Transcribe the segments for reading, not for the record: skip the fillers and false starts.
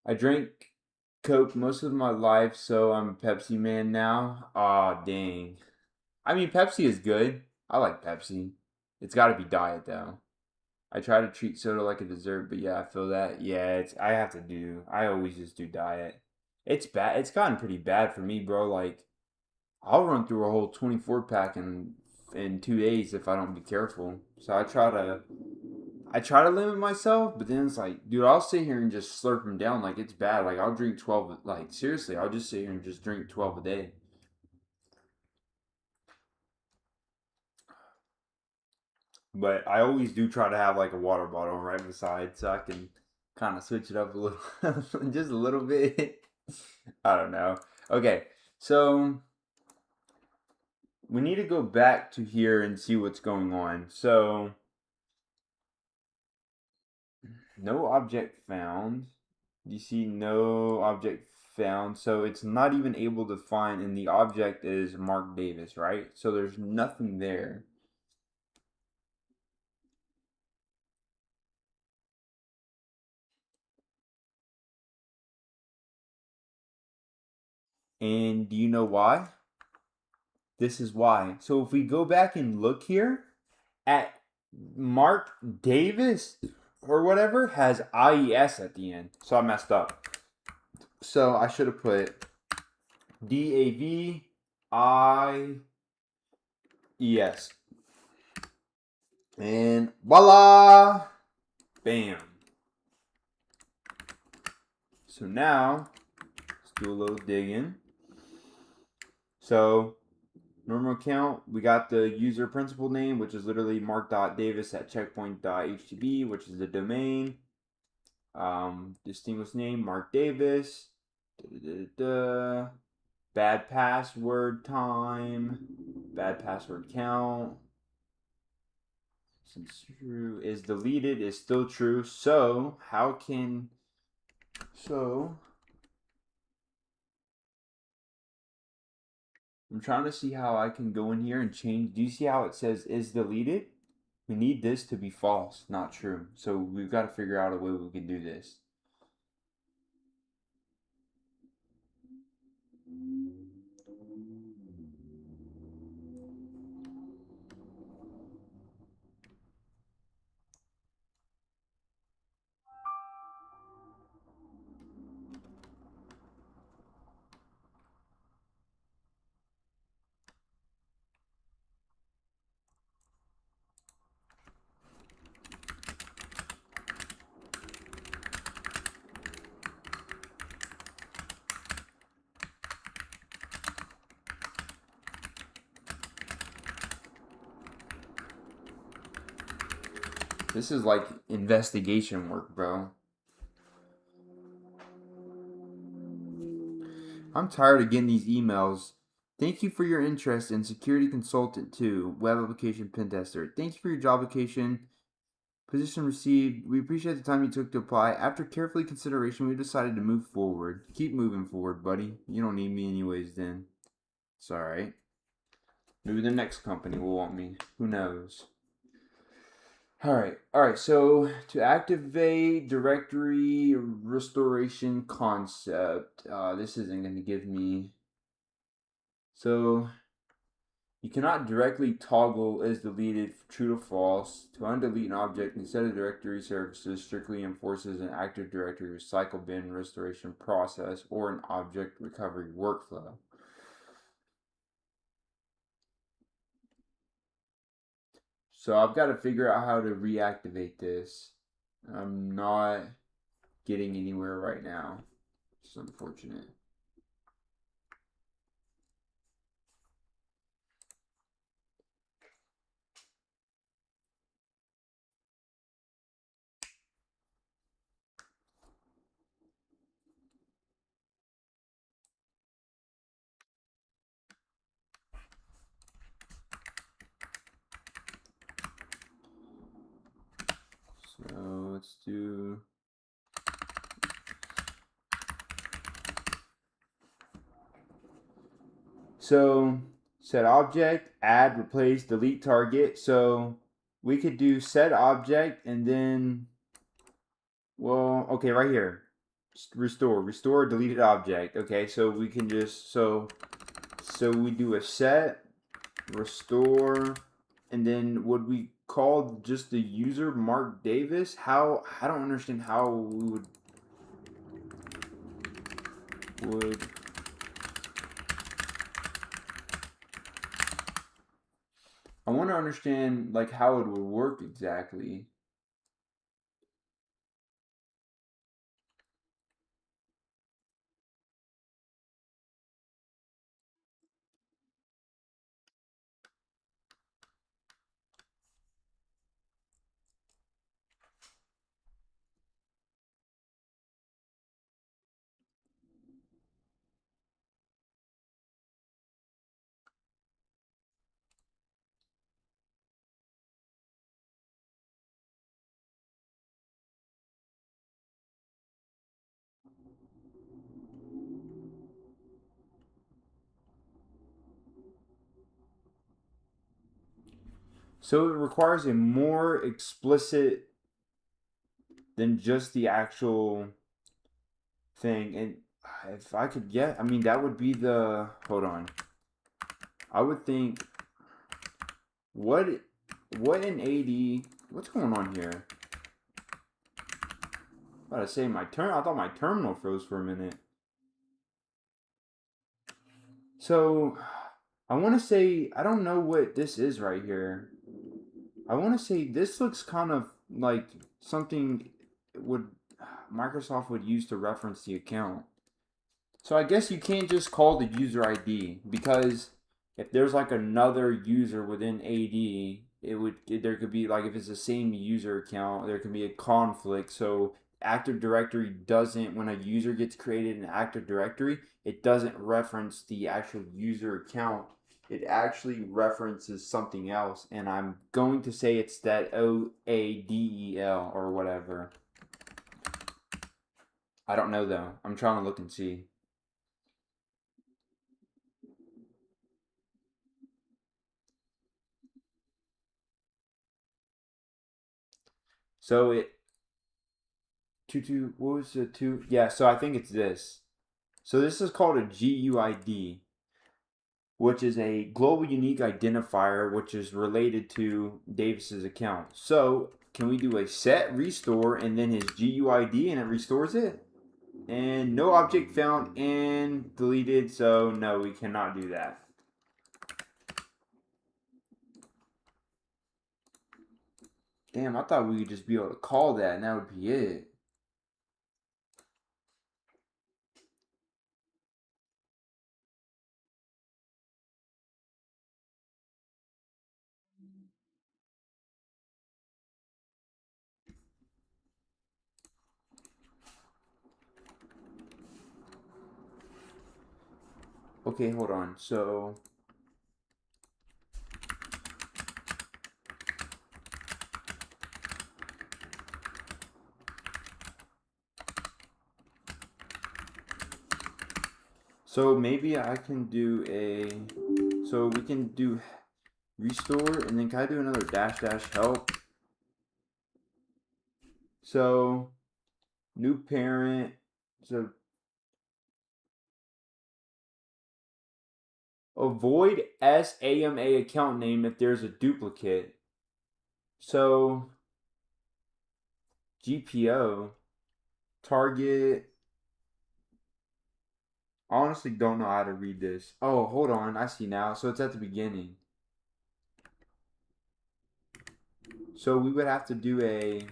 I drank Coke most of my life, so I'm a Pepsi man now. Aw, dang. I mean, Pepsi is good. I like Pepsi. It's got to be diet though. I try to treat soda like a dessert, but yeah, I feel that. Yeah, it's I have to do. I always just do diet. It's bad. It's gotten pretty bad for me, bro. Like I'll run through a whole 24 pack in 2 days if I don't be careful. So I try to limit myself, but then it's like, dude, I'll sit here and just slurp them down like it's bad. Like I'll drink 12. Like seriously, I'll just sit here and just drink 12 a day. But I always do try to have like a water bottle right beside so I can kind of switch it up a little, just a little bit. I don't know. Okay, so we need to go back to here and see what's going on. So, no object found. You see no object found. So it's not even able to find, and the object is Mark Davis, right? So there's nothing there. And do you know why? This is why. So if we go back and look here at Mark Davis or whatever has IES at the end. So I messed up. So I should have put DAVIES. And voila! Bam. So now, let's do a little digging. So, normal account, we got the user principal name, which is literally mark.davis at checkpoint.htb, which is the domain. Distinguished name, Mark Davis. Bad password time. Bad password count. Since true is deleted is still true. So how can I'm trying to see how I can go in here and change. Do you see how it says is deleted? We need this to be false, not true. So we've got to figure out a way we can do this. This is like investigation work, bro. I'm tired of getting these emails. Thank you for your interest in Security Consultant 2, Web Application Pen Tester. Thank you for your job application. Position received. We appreciate the time you took to apply. After carefully consideration, we decided to move forward. Keep moving forward, buddy. You don't need me anyways then. It's alright. Maybe the next company will want me. Who knows? Alright, so to activate directory restoration concept, this isn't going to give me. So you cannot directly toggle is deleted true to false. To undelete an object instead of directory services strictly enforces an Active Directory recycle bin restoration process or an object recovery workflow. So I've got to figure out how to reactivate this. I'm not getting anywhere right now. It's unfortunate. So let's do. So set object, add, replace, delete target. So we could do set object and then, well, okay, right here. Restore a deleted object. Okay, so we can just so we do a set restore, and then would we call just the user Mark Davis? How? I don't understand how we would I want to understand like how it would work exactly. So it requires a more explicit than just the actual thing. And if I could get, I mean, that would be the. Hold on. I would think. What? What in AD? What's going on here? I gotta say my turn. I thought my terminal froze for a minute. So, I want to say I don't know what this is right here. I want to say this looks kind of like something would Microsoft would use to reference the account. So I guess you can't just call the user ID because if there's like another user within AD, there could be like if it's the same user account, there can be a conflict. So Active Directory doesn't when a user gets created in Active Directory, it doesn't reference the actual user account. It actually references something else, and I'm going to say it's that OADEL or whatever. I don't know though. I'm trying to look and see. So it what was the two? Yeah, so I think it's this. So this is called a GUID, which is a global unique identifier, which is related to Davis's account. So can we do a set restore and then his GUID and it restores it? And no object found and deleted, so no, we cannot do that. Damn, I thought we could just be able to call that and that would be it. Okay, hold on. So maybe I can do so we can do restore and then can I do another dash help? So new parent, so avoid SAMA account name if there's a duplicate. So GPO, target, honestly don't know how to read this. Oh, hold on, I see now. So it's at the beginning. So we would have to do a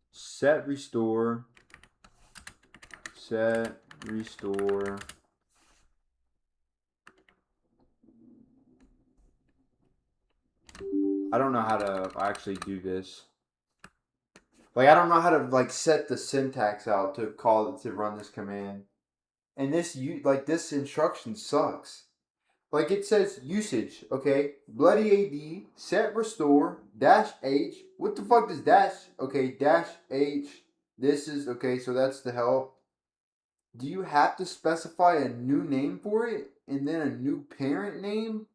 set restore. I don't know how to actually do this. Like I don't know how to like set the syntax out to call it to run this command. And this instruction sucks. Like it says usage, okay? Bloody AD, set restore, -H. What the fuck does dash? Okay, -H. This is okay, so that's the help. Do you have to specify a new name for it? And then a new parent name?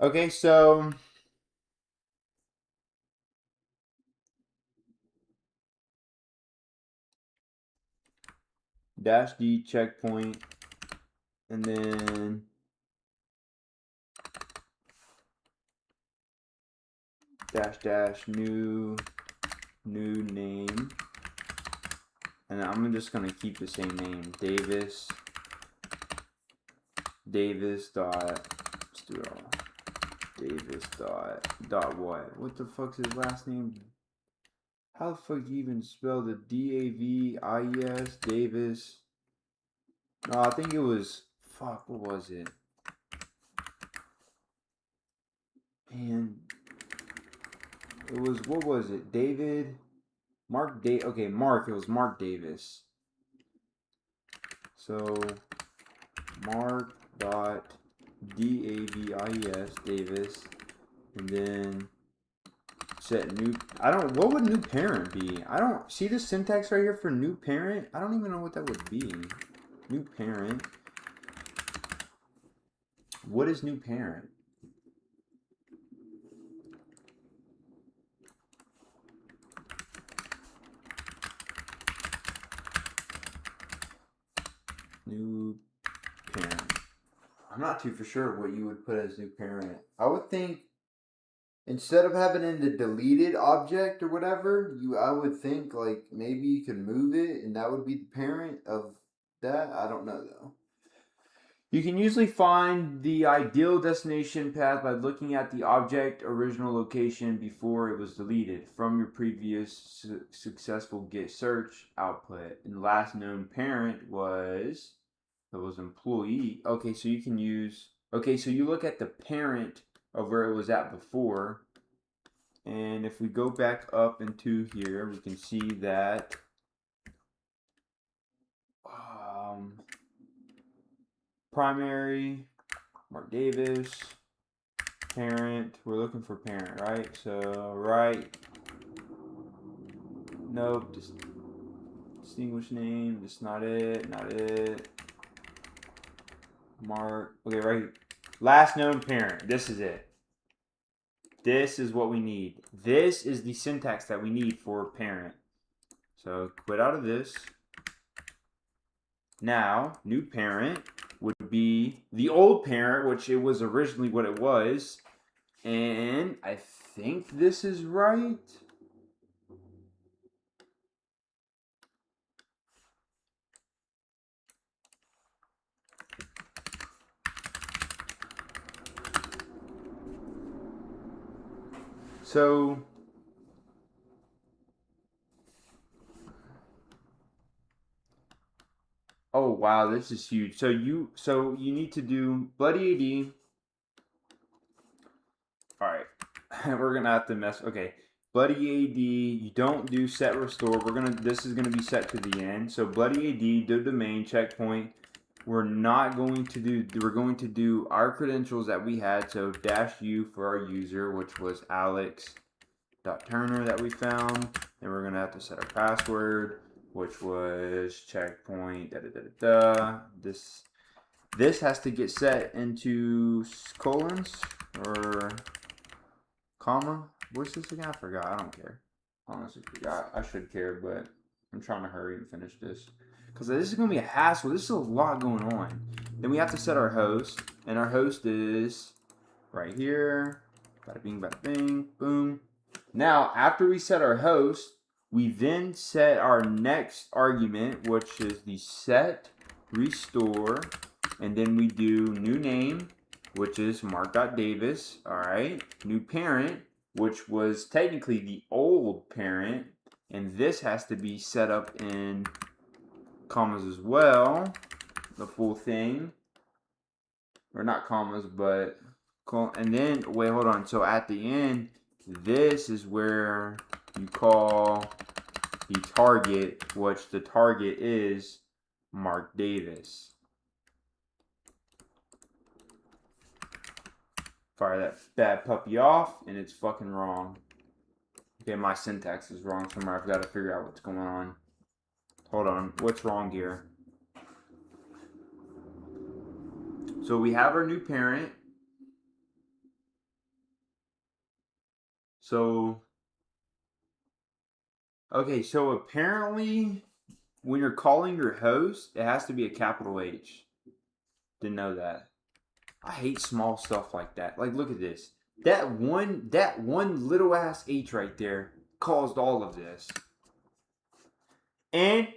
Okay, so dash D checkpoint, and then dash dash new name, and I'm just gonna keep the same name, Davis dot, let's do it all. Davis dot what? What the fuck's his last name? How the fuck you even spell the Davis? Davis? No, I think it was, fuck, what was it? Man, it was, what was it? David? Okay, Mark, it was Mark Davis. So, Mark dot Davis, Davis, and then set new, what would new parent be? I don't, see the syntax right here for new parent? I don't even know what that would be. New parent. What is new parent? New parent. I'm not too for sure what you would put as new parent. I would think instead of having it in the deleted object or whatever, I would think like maybe you can move it and that would be the parent of that. I don't know though. You can usually find the ideal destination path by looking at the object original location before it was deleted from your previous successful git search output. And the last known parent was employee. Okay, so you can use, okay, so you look at the parent of where it was at before. And if we go back up into here, we can see that primary, Mark Davis, parent, we're looking for parent, right? So, right, nope, just distinguished name, that's not it, Mark, okay, right, last known parent, this is it. This is what we need. This is the syntax that we need for parent. So, quit out of this. Now, new parent would be the old parent, which it was originally what it was. And I think this is right. So, oh wow, this is huge. So you need to do bloody AD. All right, we're gonna have to mess. Okay, bloody AD. You don't do set restore. This is gonna be set to the end. So bloody AD, do domain checkpoint. We're not going to do. We're going to do our credentials that we had. So -u for our user, which was Alex.Turner that we found. Then we're gonna have to set our password, which was checkpoint. This has to get set into colons or comma. What's this again? I forgot. I don't care. Honestly, forgot. I should care, but I'm trying to hurry and finish this because this is gonna be a hassle. This is a lot going on. Then we have to set our host, and our host is right here. Bada bing, bada bing, boom. Now, after we set our host, we then set our next argument, which is the set restore, and then we do new name, which is Mark.Davis. All right, new parent, which was technically the old parent, and this has to be set up in commas as well, the full thing, or not commas, but and then wait, hold on. So at the end, this is where you call the target, which the target is Mark Davis. Fire that bad puppy off, and it's fucking wrong. Okay, my syntax is wrong somewhere. I've got to figure out what's going on. Hold on, what's wrong here? So we have our new parent. So, okay, so apparently when you're calling your host, it has to be a capital H. Didn't know that. I hate small stuff like that. Like, look at this. That one little ass H right there caused all of this. And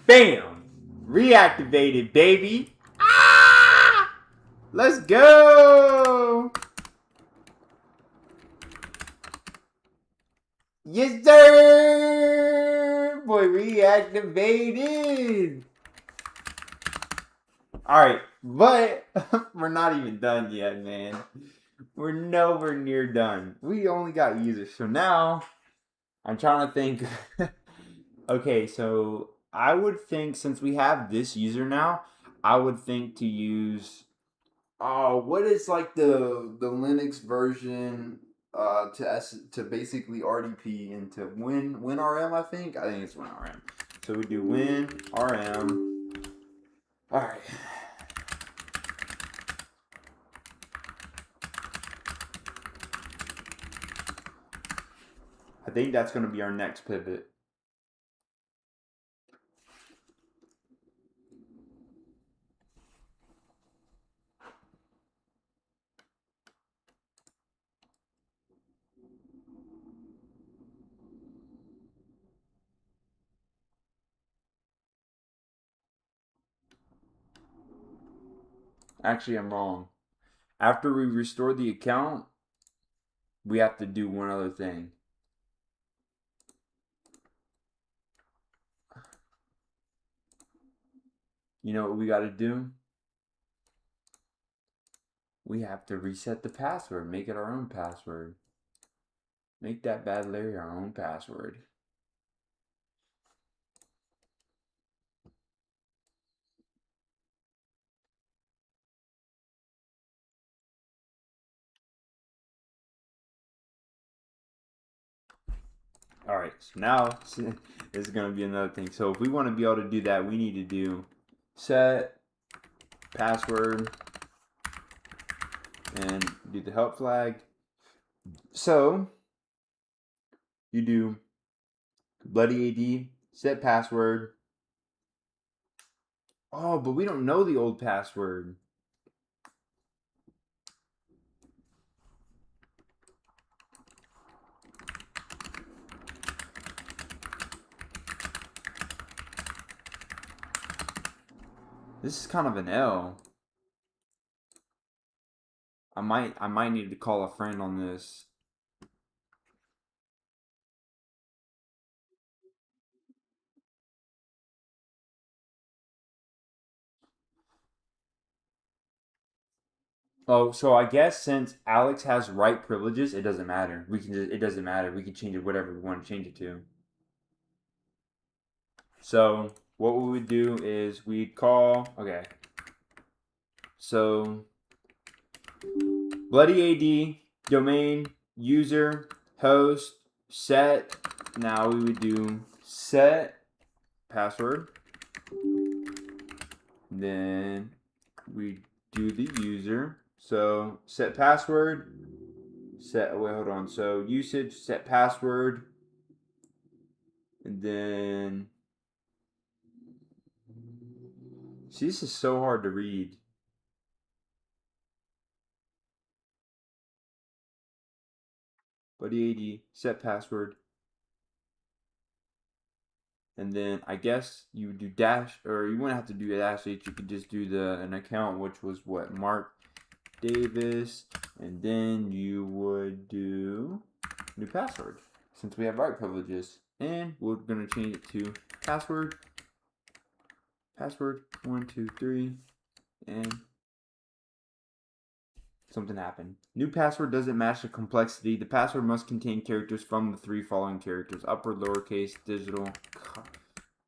bam! Reactivated, baby. Ah! Let's go! Yes, sir! Boy, reactivated! Alright, but we're not even done yet, man. We're nowhere near done. We only got users. So now, I'm trying to think. Okay, so I would think since we have this user now, I would think to use. Oh, what is like the Linux version to basically RDP into WinRM? I think it's WinRM. So we do WinRM. All right. I think that's going to be our next pivot. Actually, I'm wrong. After we restore the account, we have to do one other thing. You know what we got to do? We have to reset the password. Make it our own password. Make that bad Larry our own password. All right, so now this is going to be another thing. So if we want to be able to do that, we need to do set password and do the help flag. So you do bloody AD, set password. Oh, but we don't know the old password. This is kind of an L. I might need to call a friend on this. Oh, so I guess since Alex has right privileges, it doesn't matter. It doesn't matter. We can change it whatever we want to change it to. So what we would do is we'd call, okay. So bloody AD, domain, user, host, set. Now we would do set password. Then we do the user. So set password, hold on. So usage, set password, and then, see, this is so hard to read. Buddy AD, set password. And then I guess you would do dash, or you wouldn't have to do a dash H. You could just do an account, which was what, Mark Davis, and then you would do new password since we have right privileges, and we're gonna change it to password 1 2 3, and something happened. New password doesn't match the complexity. The password must contain characters from the 3 following characters: upper, lowercase, digital.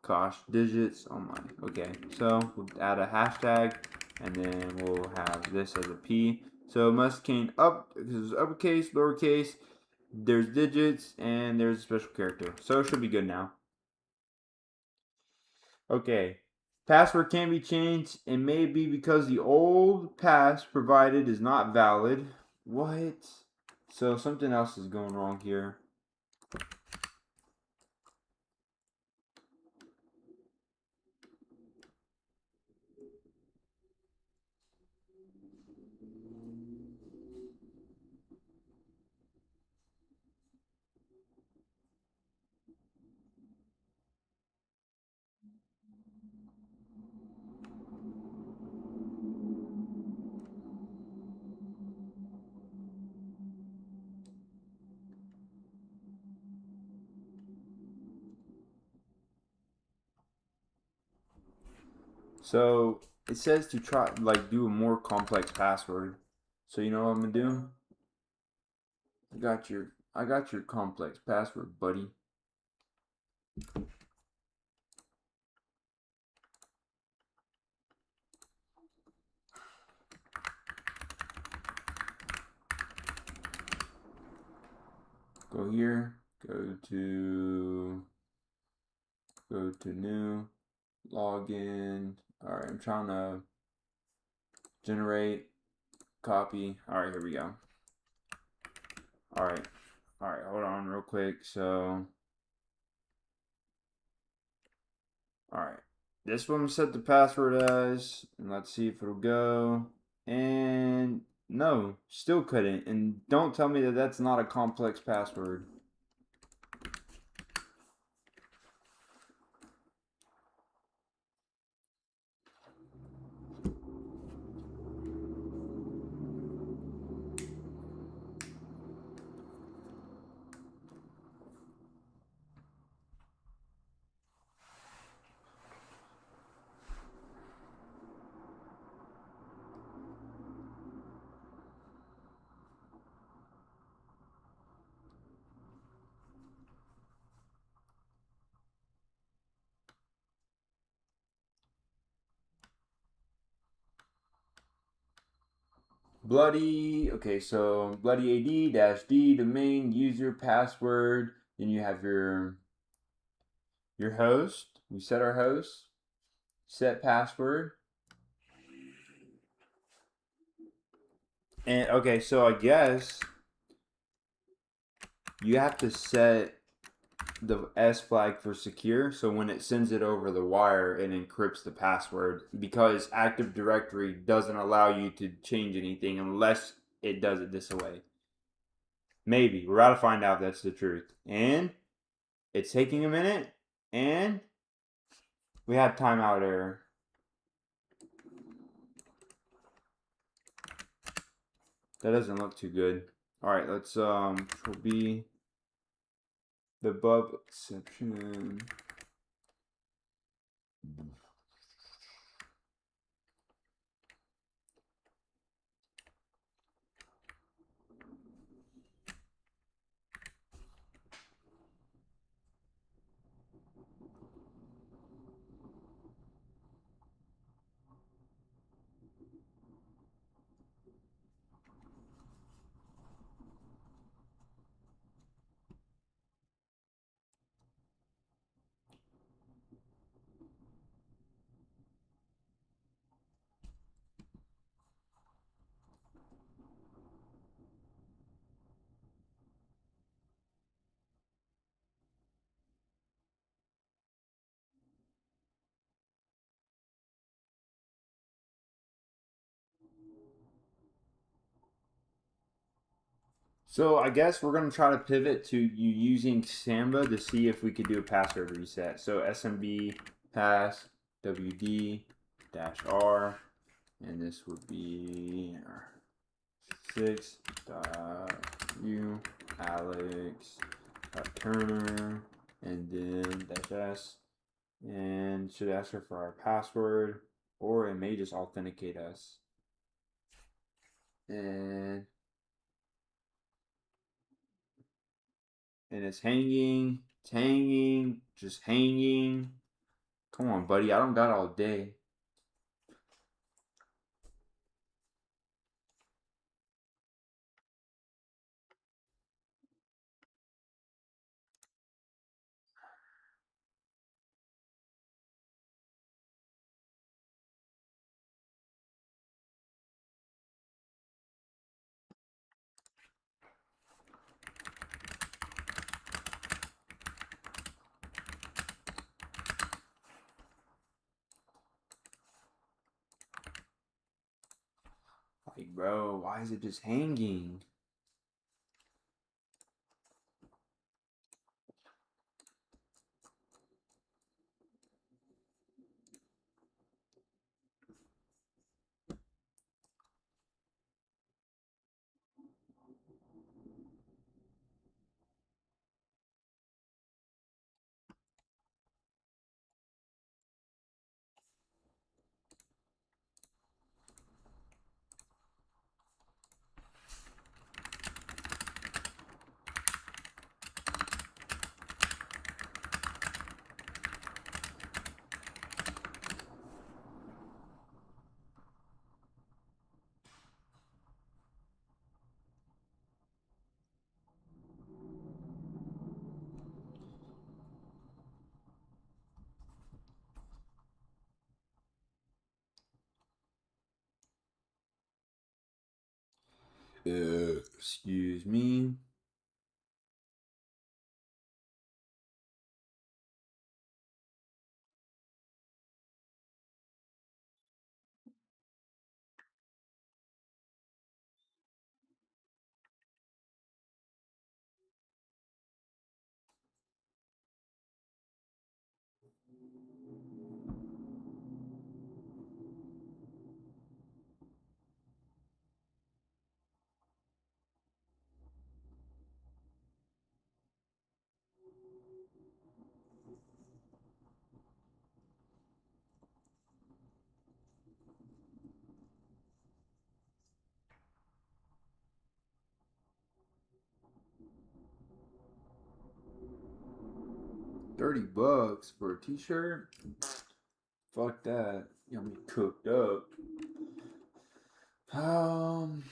Gosh, digits. Oh my. Okay, so we'll add a hashtag, and then we'll have this as a P. So it must contain because it's uppercase, lowercase, there's digits, and there's a special character. So it should be good now. Okay. Password can be changed. It may be because the old pass provided is not valid. What? So something else is going wrong here. So it says to try do a more complex password. So you know what I'm gonna do? I got your complex password, buddy. Go here, go to new, login. Alright, I'm trying to generate, copy. Alright, here we go. Alright. Alright, hold on real quick. So alright. This one set the password as, and let's see if it'll go. And no, still couldn't. And don't tell me that that's not a complex password. Bloody, okay, so bloody AD dash D domain user password. Then you have your host. We set our host. Set password. And okay, so I guess you have to set the S flag for secure, so when it sends it over the wire, it encrypts the password because Active Directory doesn't allow you to change anything unless it does it this way. Maybe. We're about to find out if that's the truth. And it's taking a minute, and we had timeout error. That doesn't look too good. Alright, let's Control B. The bub exception. So I guess we're gonna try to pivot to you using Samba to see if we could do a password reset. So SMB pass WD -R, and this would be 6.u Alex Turner, and then -S, and should ask her for our password, or it may just authenticate us. And it's hanging, just hanging. Come on, buddy, I don't got all day. bro. Why is it just hanging? Excuse me. $30 for a t-shirt? Fuck that. You got me cooked up. Um,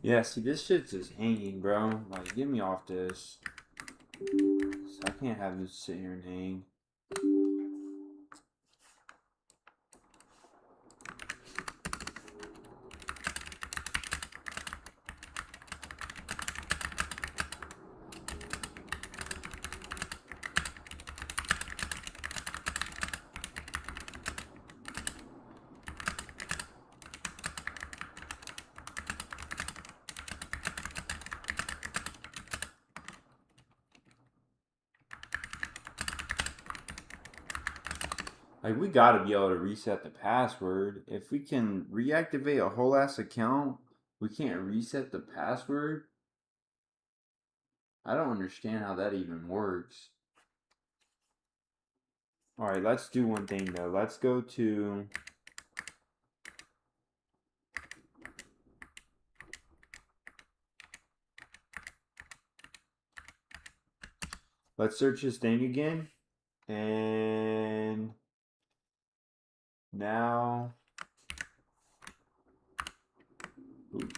yeah, see, this shit's just hanging, bro. Like, get me off this. I can't have this sit here and hang. Like, we gotta be able to reset the password. If we can reactivate a whole ass account, we can't reset the password? I don't understand how that even works. Alright, let's do one thing though. Let's go to... Let's search this thing again. And... Now... Ooh.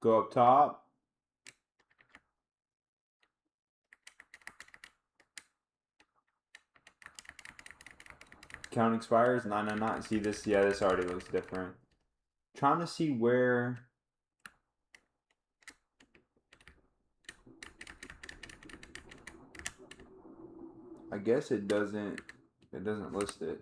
Go up top. Count expires 999. See this? Yeah, this already looks different. Trying to see where. I guess it doesn't. It doesn't list it.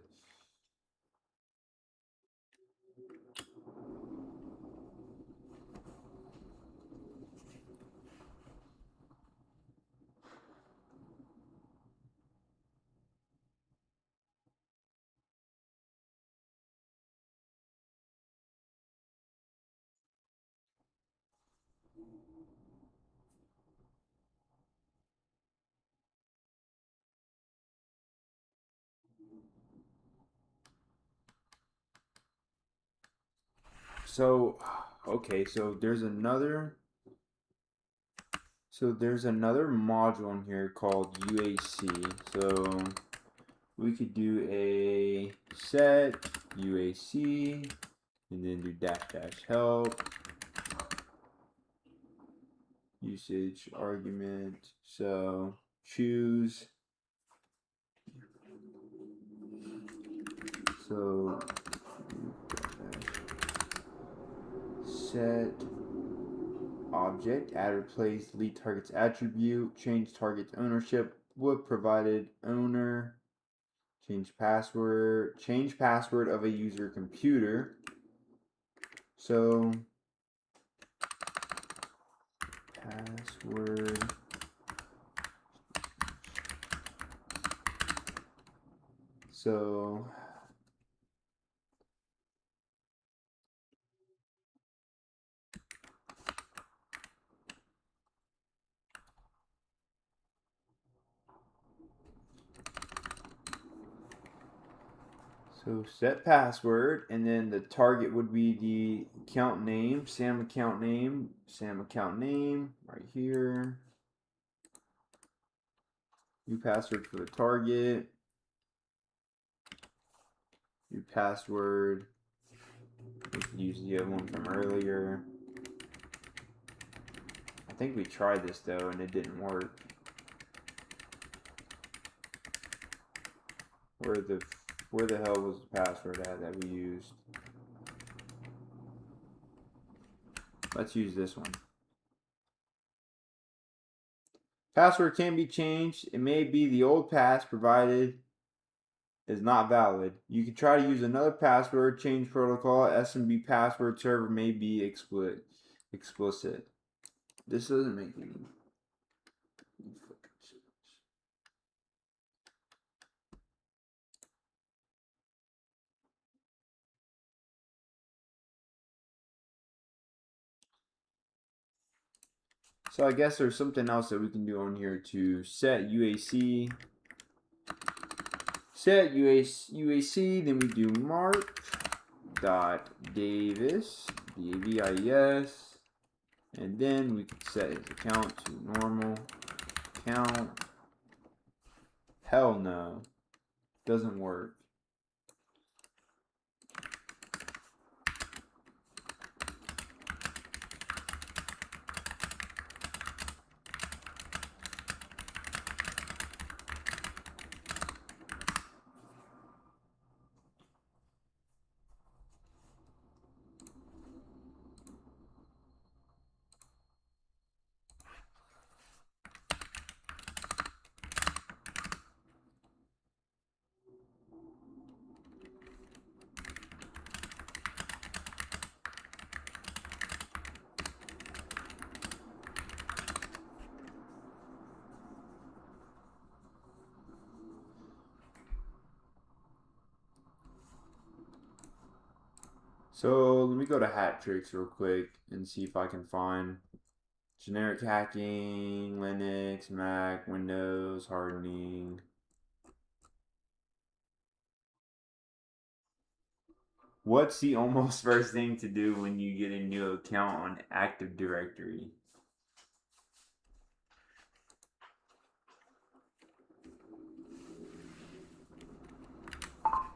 So, okay, so there's another module in here called UAC. So we could do a set UAC and then do dash dash help usage argument. So choose. So set object, add, replace, delete target's attribute, change target's ownership with provided owner, change password of a user computer. So password So set password, and then the target would be the account name, Sam account name right here. New password for the target. New password. We could use the other one from earlier. I think we tried this though, and it didn't work. Where the hell was the password at that we used? Let's use this one. Password can be changed. It may be the old pass provided is not valid. You can try to use another password. Change protocol. SMB password server may be explicit. This doesn't make any sense. So I guess there's something else that we can do on here to set UAC. Set UAC, then we do mark dot Davis, DAVIS, and then we can set his account to normal account. Hell no, doesn't work. So let me go to Hat Tricks real quick and see if I can find generic hacking, Linux, Mac, Windows, hardening. What's the almost first thing to do when you get a new account on Active Directory?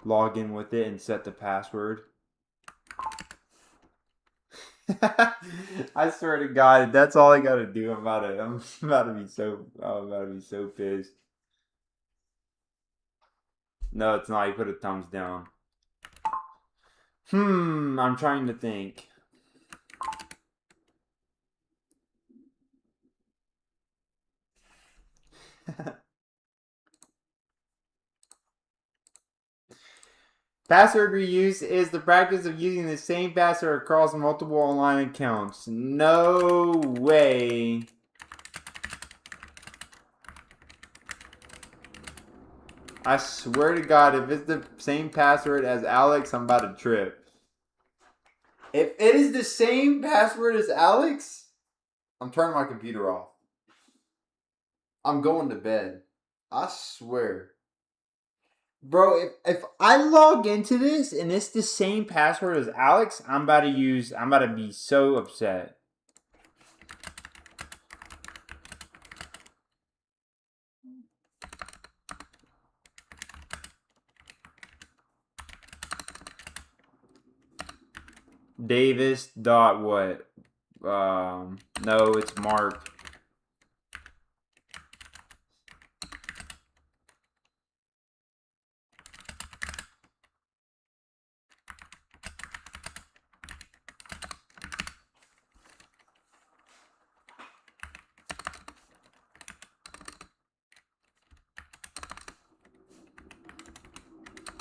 Log in with it and set the password. I swear to God, that's all I gotta do. I'm about to be so pissed. No, it's not. You put a thumbs down. I'm trying to think. Password reuse is the practice of using the same password across multiple online accounts. No way. I swear to God, if it's the same password as Alex, I'm about to trip. If it is the same password as Alex, I'm turning my computer off. I'm going to bed. I swear. Bro, if I log into this and it's the same password as Alex, I'm about to be so upset. Davis dot what? No, it's Mark.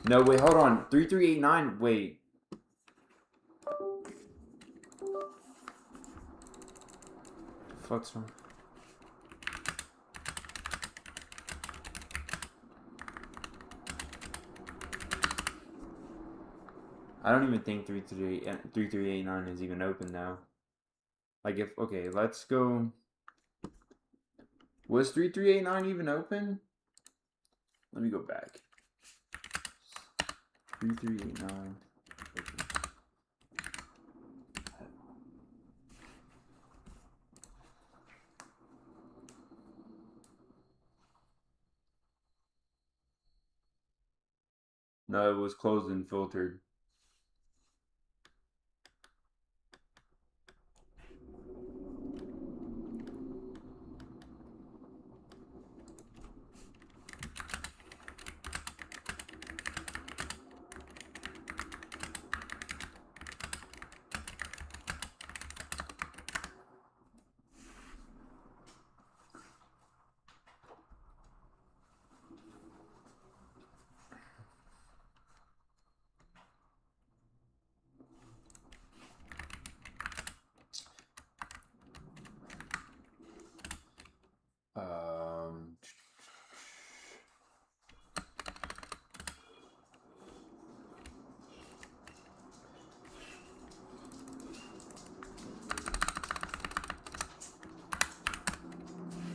No, wait, hold on. 3389. Wait. The fuck's wrong? I don't even think 3389 is even open now. Like if okay, let's go. Was 3389 even open? Let me go back. 3389. No, it was closed and filtered. Um,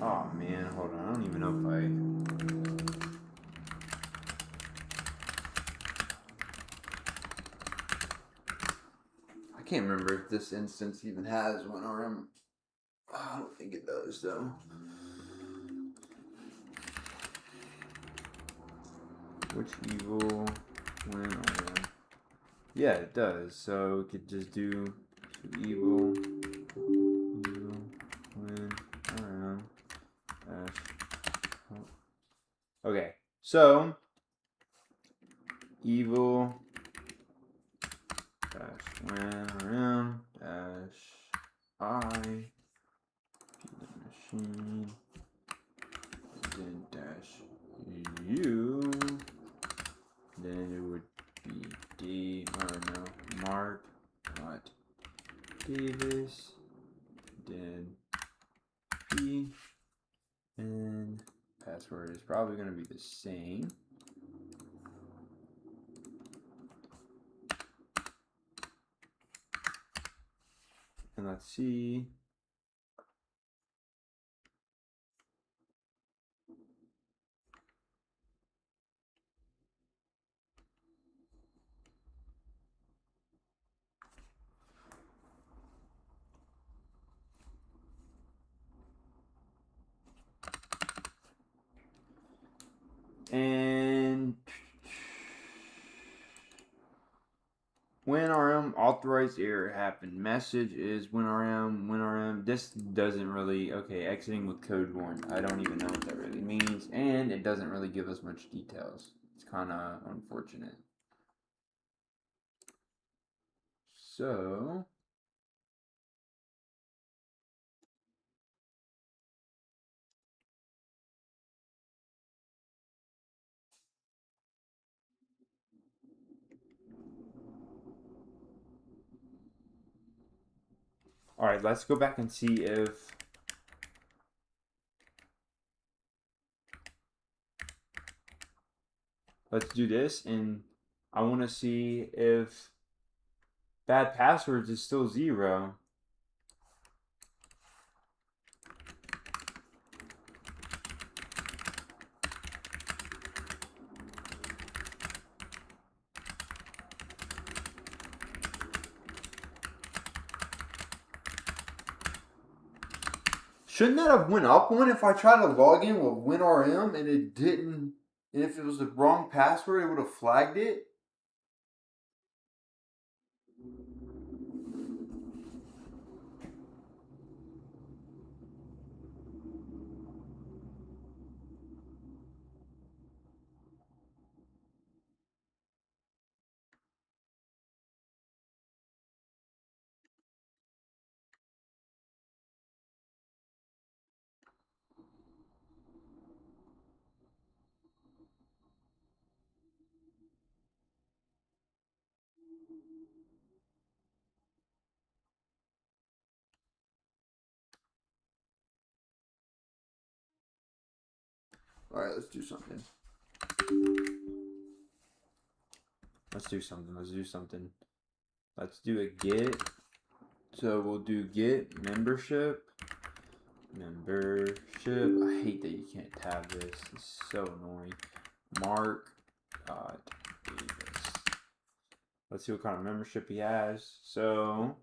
oh man, hold on. I don't even know if I can't remember if this instance even has WinRM. I don't think it does though. Which evil WinRM? Yeah, it does. So we could just do evil WinRM dash. Okay, so evil dash WinRM dash I machine then dash U, then it would be D or no Mark dot Davis, then P, and password is probably going to be the same. And let's see. And WinRM authorized error happened. Message is WinRM. This doesn't really, okay, exiting with code 1. I don't even know what that really means. And it doesn't really give us much details. It's kind of unfortunate. So, all right, let's go back and see if let's do this, and I want to see if bad passwords is still 0. Shouldn't that have went up one if I tried to log in with WinRM and it didn't? And if it was the wrong password, it would have flagged it. All right, let's do something. Let's do something. Let's do a get. So we'll do get membership. I hate that you can't tab this. It's so annoying. Mark Davis. Let's see what kind of membership he has. So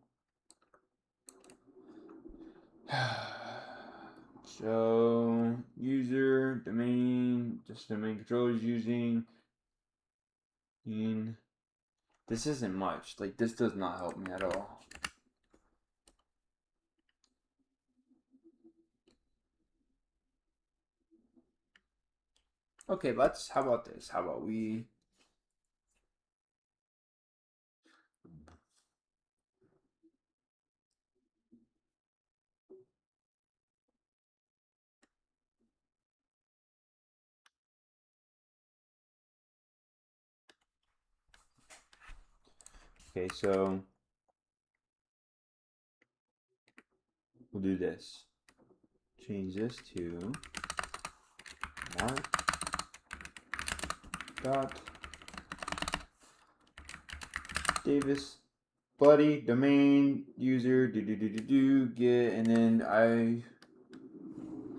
show user domain, just domain controller is using. This isn't much. Like, this does not help me at all. Okay, how about this? How about we okay, so we'll do this. Change this to Mark dot Davis buddy domain user get, and then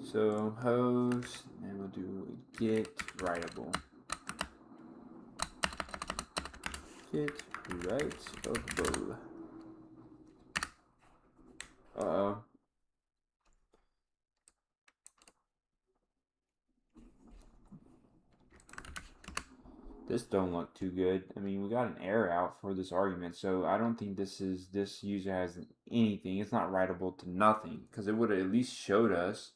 so host, and we'll do get writable. Get writable. Uh-oh. This don't look too good. I mean, we got an error out for this argument, so I don't think this user has anything. It's not writable to nothing, because it would have at least showed us.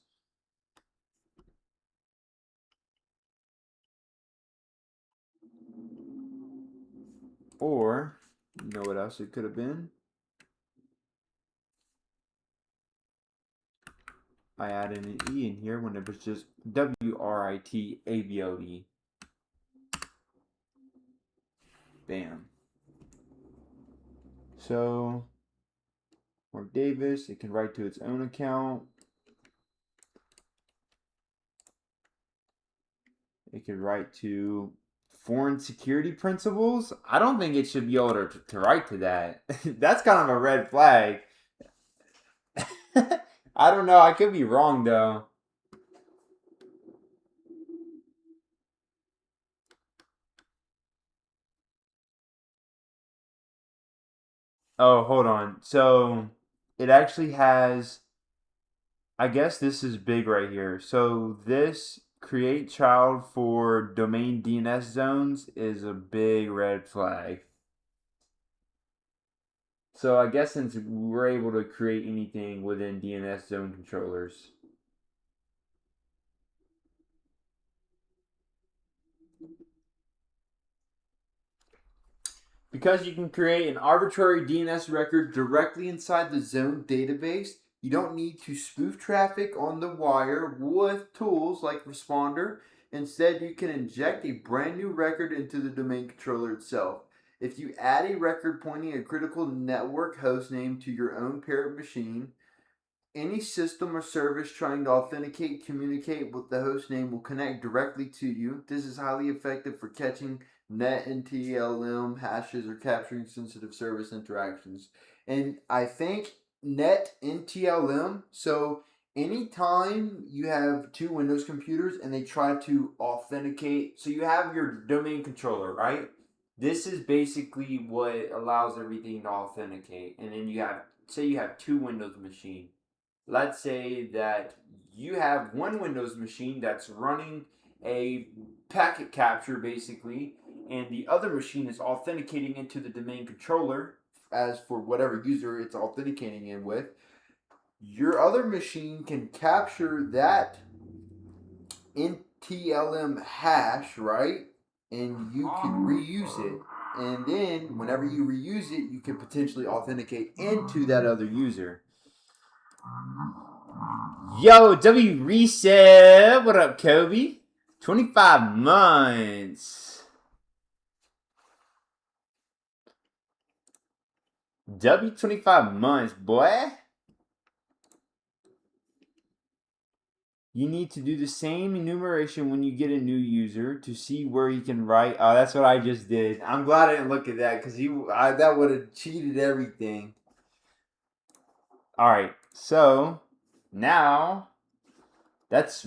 Or, you know what else it could have been? I added an E in here when it was just WRITABLE. Bam. So, Mark Davis, it can write to its own account. It could write to foreign security principles. I don't think it should be able to write to that. That's kind of a red flag. I don't know. I could be wrong, though. Oh, hold on. So it actually has, I guess this is big right here. So this create child for domain DNS zones is a big red flag. So I guess since we're able to create anything within DNS zone controllers. Because you can create an arbitrary DNS record directly inside the zone database, you don't need to spoof traffic on the wire with tools like Responder. Instead, you can inject a brand new record into the domain controller itself. If you add a record pointing a critical network hostname to your own parent machine, any system or service trying to communicate with the host name will connect directly to you. This is highly effective for catching net NTLM hashes or capturing sensitive service interactions. And I think net NTLM, so anytime you have two Windows computers and they try to authenticate, so you have your domain controller, right? This is basically what allows everything to authenticate. And then you have, say you have two Windows machines. let's say that you have one Windows machine that's running a packet capture basically, and the other machine is authenticating into the domain controller as for whatever user it's authenticating in with. Your other machine can capture that NTLM hash, right? And you can reuse it. And then whenever you reuse it, you can potentially authenticate into that other user. Yo, W Reset, what up, Kobe? 25 months. W 25 months, boy. You need to do the same enumeration when you get a new user to see where he can write. Oh, that's what I just did. I'm glad I didn't look at that because that would have cheated everything. All right, so now this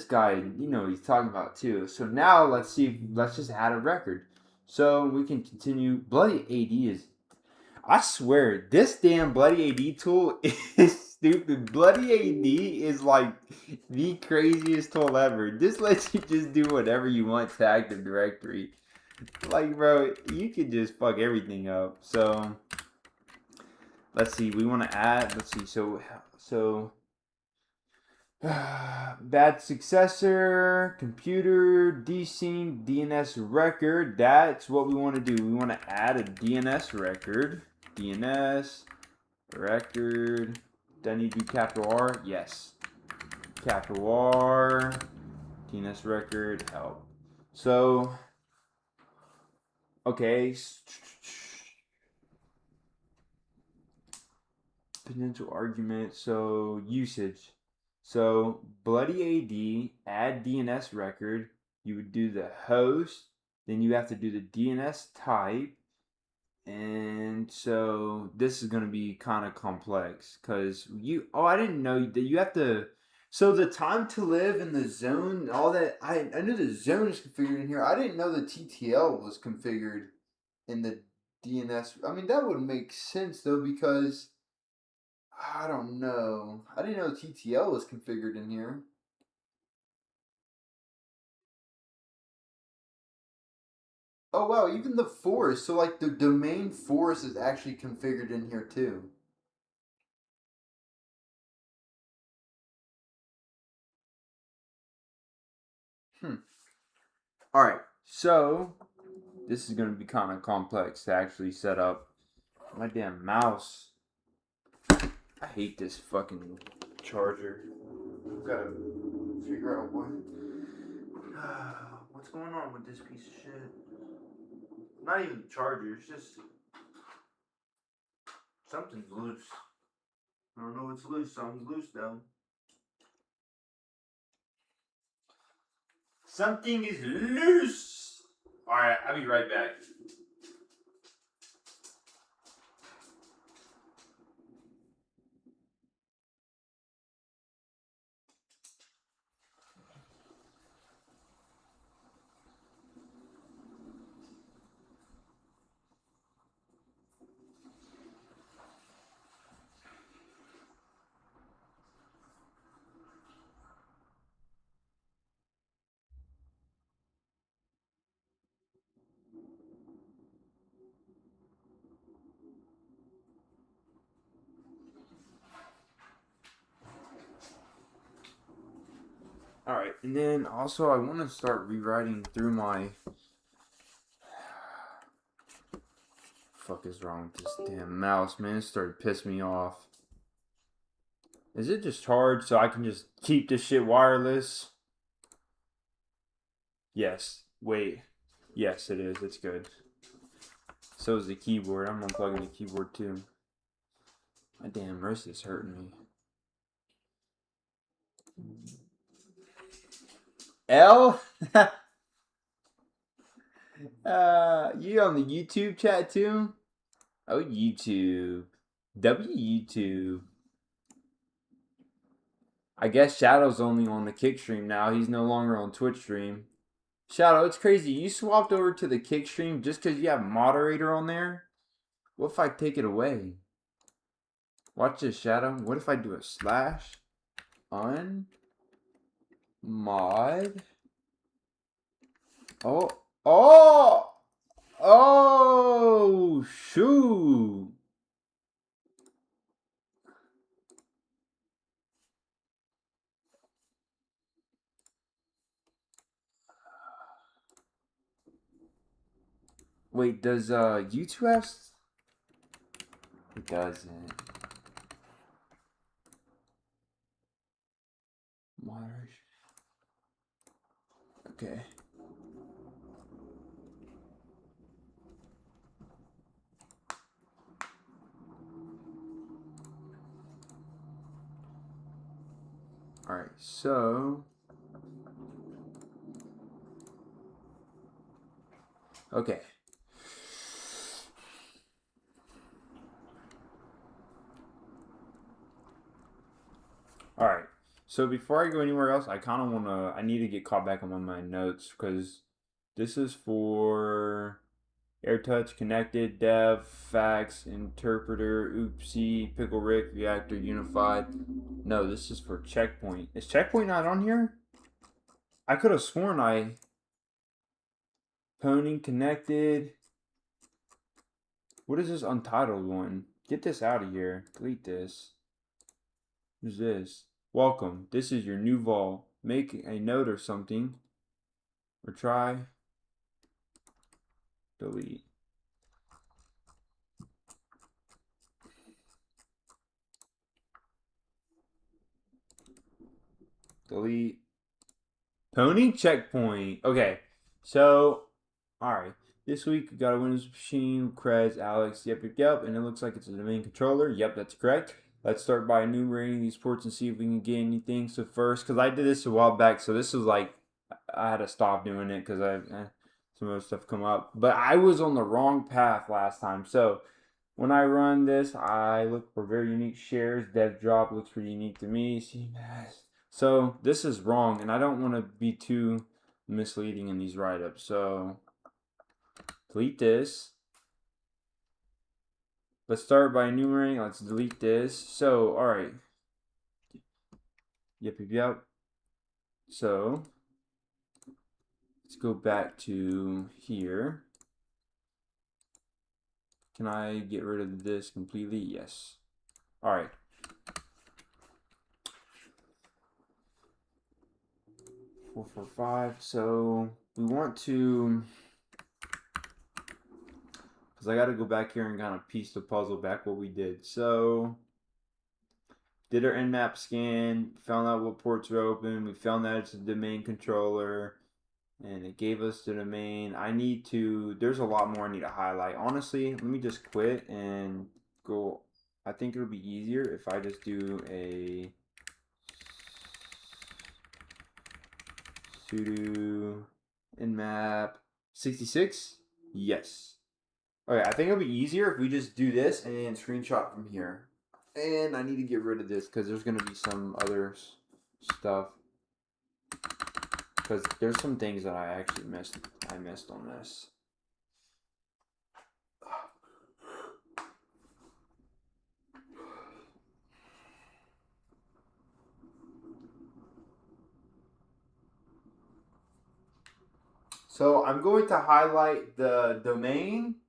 guy, you know, he's talking about too. So now let's just add a record. So we can continue. Bloody AD is, I swear, this damn Bloody AD tool is stupid. Bloody AD is like the craziest tool ever. This lets you just do whatever you want to Active Directory. Like, bro, you can just fuck everything up. So let's see. We want to add. Let's see. So bad successor, computer, desync, DNS record. That's what we want to do. We want to add a DNS record. DNS record. Do I need to do capital R? Yes. Capital R. DNS record. Help. So, okay. Potential argument. So, usage. So, Bloody AD, add DNS record. You would do the host. Then you have to do the DNS type. And so this is going to be kind of complex because I didn't know that you have to, so the time to live in the zone, all that, I knew the zone is configured in here. I didn't know the TTL was configured in the DNS. I mean, that would make sense though, because I don't know. I didn't know TTL was configured in here. Oh wow, even the forest. So like the domain forest is actually configured in here too. All right, so this is going to be kind of complex to actually set up. My damn mouse. I hate this fucking charger. I've got to figure out what's going on with this piece of shit. Not even the charger, it's just something's loose. I don't know what's loose. Something's loose though. Something is loose. All right, I'll be right back. All right, and then also I want to start rewriting through my. Fuck is wrong with this damn mouse, man? It started to piss me off. Is it just charged so I can just keep this shit wireless? Yes. Wait. Yes, it is. It's good. So is the keyboard. I'm unplugging the keyboard too. My damn wrist is hurting me. L? You on the YouTube chat too? Oh, YouTube. YouTube. I guess Shadow's only on the Kick stream now. He's no longer on Twitch stream. Shadow, it's crazy. You swapped over to the Kick stream just because you have moderator on there? What if I take it away? Watch this, Shadow. What if I do a slash unmod? Oh, oh, oh, shoot. Wait, does YouTube have? It doesn't. Moderation. Okay. All right. So. Okay. All right. So before I go anywhere else, I kind of want to. I need to get caught back on my notes because this is for AirTouch, Connected, Dev, Fax, Interpreter, Oopsie, Pickle Rick, Reactor, Unified. No, this is for Checkpoint. Is Checkpoint not on here? I could have sworn I. Pony, Connected. What is this untitled one? Get this out of here. Delete this. Who's this? Welcome. This is your new vol. Make a note or something. Or try. Delete. Delete. Pony Checkpoint. Okay. So, alright. This week we got a Windows machine, Krez, Alex, yep, and it looks like it's a domain controller. Yep, that's correct. Let's start by enumerating these ports and see if we can get anything. So first, because I did this a while back, so this was like, I had to stop doing it because some other stuff come up. But I was on the wrong path last time. So when I run this, I look for very unique shares. Dev drop looks pretty unique to me. So this is wrong, and I don't want to be too misleading in these write-ups. So delete this. Let's start by enumerating. Let's delete this. So, all right. Yep. So, let's go back to here. Can I get rid of this completely? Yes. All right. Four, 4, 5. So, we want to... Because I got to go back here and kind of piece the puzzle back what we did. So, did our nmap scan, found out what ports are open, we found that it's a domain controller, and it gave us the domain. There's a lot more I need to highlight. Honestly, let me just quit and go. I think it'll be easier if I just do a sudo nmap 66. Yes. Okay, I think it'll be easier if we just do this and screenshot from here. And I need to get rid of this because there's going to be some other stuff. Because there's some things that I actually missed. I missed on this. So I'm going to highlight the domain,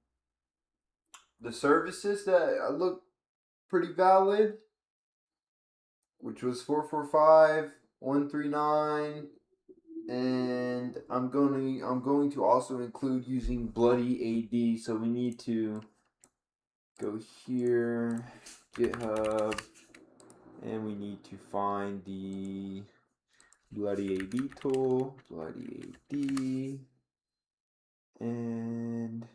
the services that look pretty valid, which was 445.139, and I'm going to also include using bloody AD. So we need to go here, GitHub, and we need to find the bloody AD tool, bloody AD, and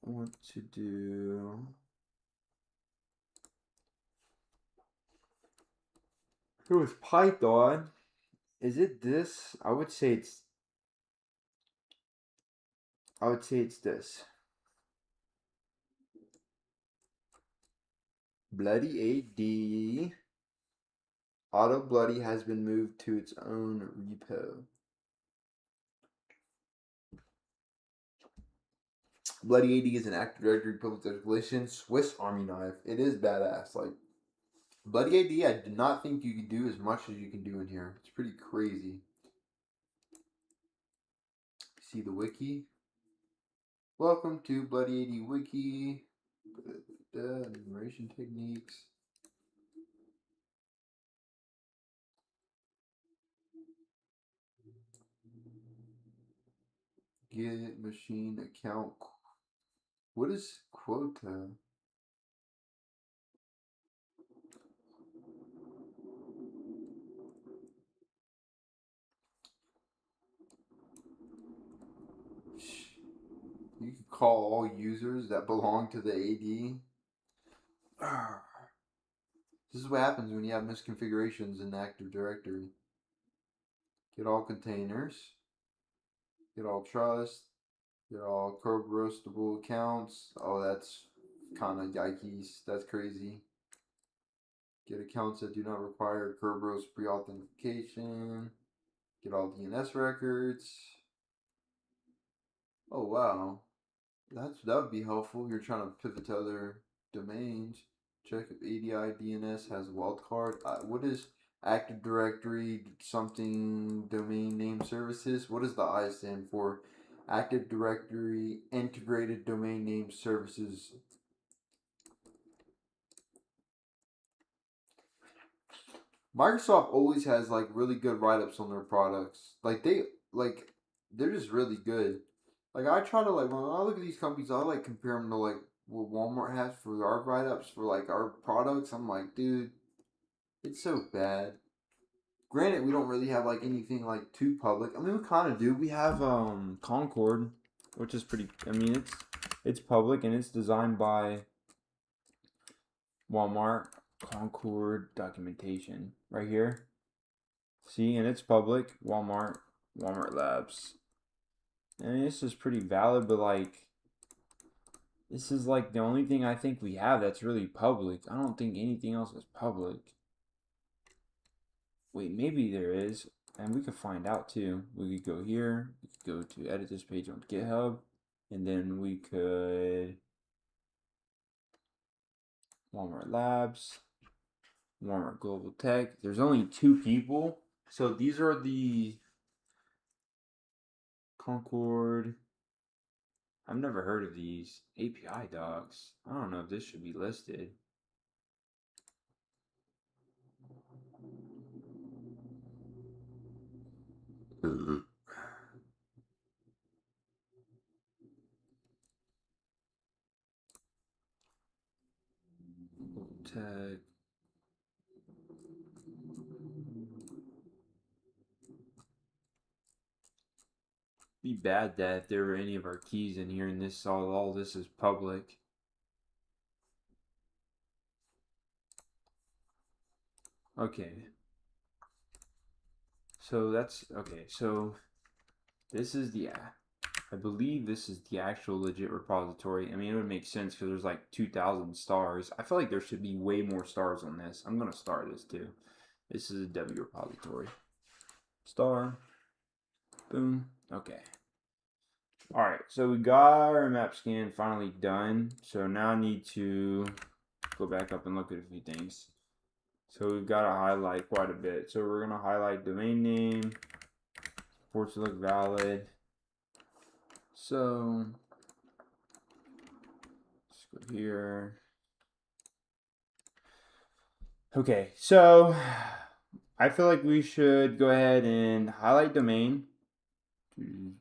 I want to do. It was Python. Is it this? I would say it's this. Bloody AD. Auto Bloody has been moved to its own repo. Bloody AD is an Active Directory public declaration Swiss Army knife. It is badass. Like, Bloody AD, I did not think you could do as much as you can do in here. It's pretty crazy. See the wiki? Welcome to Bloody AD wiki. Enumeration techniques. Get machine account. What is quota? You can call all users that belong to the AD. This is what happens when you have misconfigurations in Active Directory. Get all containers. Get all trust. Get all curb roastable accounts. Oh, that's kind of yikes. That's crazy. Get accounts that do not require Kerberos pre-authentication. Get all DNS records. Oh wow, that would be helpful. You're trying to pivot to other domains. Check if ADI DNS has wildcard. What is Active Directory something domain name services? What does the I stand for? Active Directory Integrated Domain Name Services. Microsoft always has like really good write-ups on their products. They're just really good. Like I try to like when I look at these companies, I like compare them to like what Walmart has for our write-ups for like our products. I'm like, dude, it's so bad. Granted, we don't really have like anything like too public. I mean, we kind of do. We have Concord, which is pretty. I mean, it's public and it's designed by Walmart. Concord documentation right here. See, and it's public. Walmart Labs. I mean, this is pretty valid, but like, this is like the only thing I think we have that's really public. I don't think anything else is public. Wait, maybe there is, and we could find out too. We could go here, we could go to edit this page on GitHub, and then we could Walmart Labs, Walmart Global Tech. There's only 2 people, so these are the Concord. I've never heard of these API docs. I don't know if this should be listed. Tech. Be bad that if there were any of our keys in here and this all this is public. Okay. So that's okay. So this is the I believe this is the actual legit repository. I mean, it would make sense because there's like 2,000 stars. I feel like there should be way more stars on this. I'm going to star this too. This is a W repository. Star. Boom. Okay. Alright, so we got our map scan finally done. So now I need to go back up and look at a few things. So we've got to highlight quite a bit. So we're going to highlight domain name. Ports look valid. So let's go here. Okay, so I feel like we should go ahead and highlight domain. We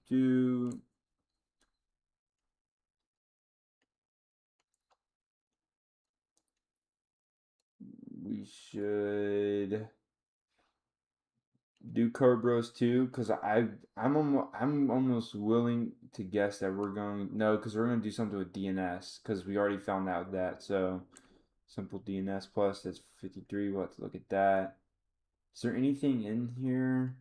should do Kerberos too, because I'm almost willing to guess that we're going because we're gonna do something with DNS because we already found out that. So simple DNS plus, that's 53. We'll have to look at that. Is there anything in here?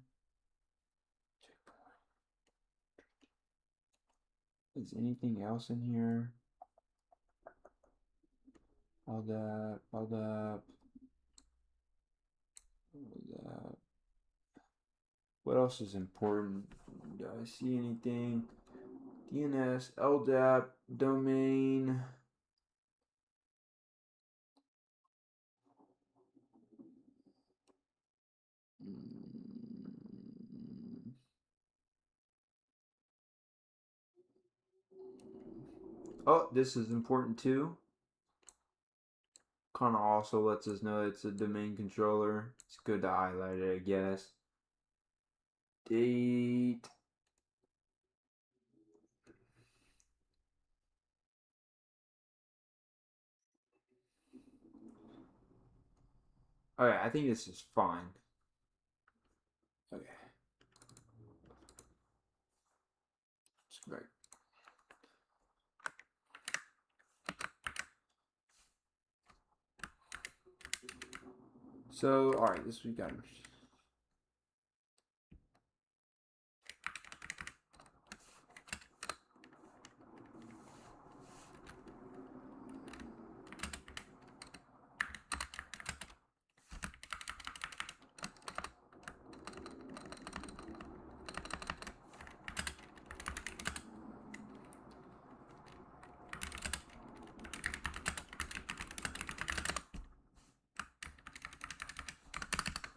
Is anything else in here? Hold up. What else is important? Do I see anything? DNS, LDAP, domain. Oh, this is important too. Kind of also lets us know it's a domain controller. It's good to highlight it, I guess. Date. Okay, I think this is fine. Okay. It's great. So, alright, this we got.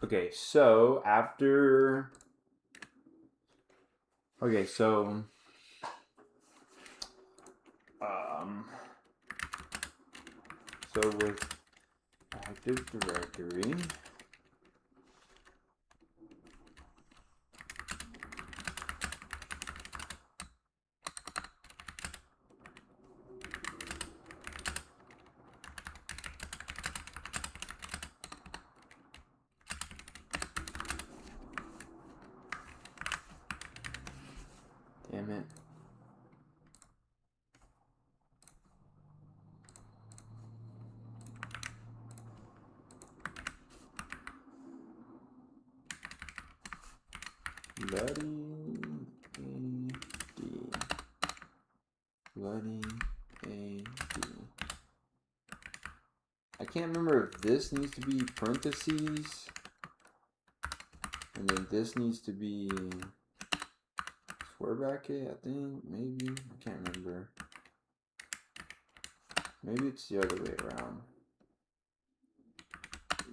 Okay, so after. Okay, so. So with Active Directory. Damn it. Flooding AD. Flooding AD. I can't remember if this needs to be parentheses. And then this needs to be square bracket, I think. Maybe. I can't remember. Maybe it's the other way around.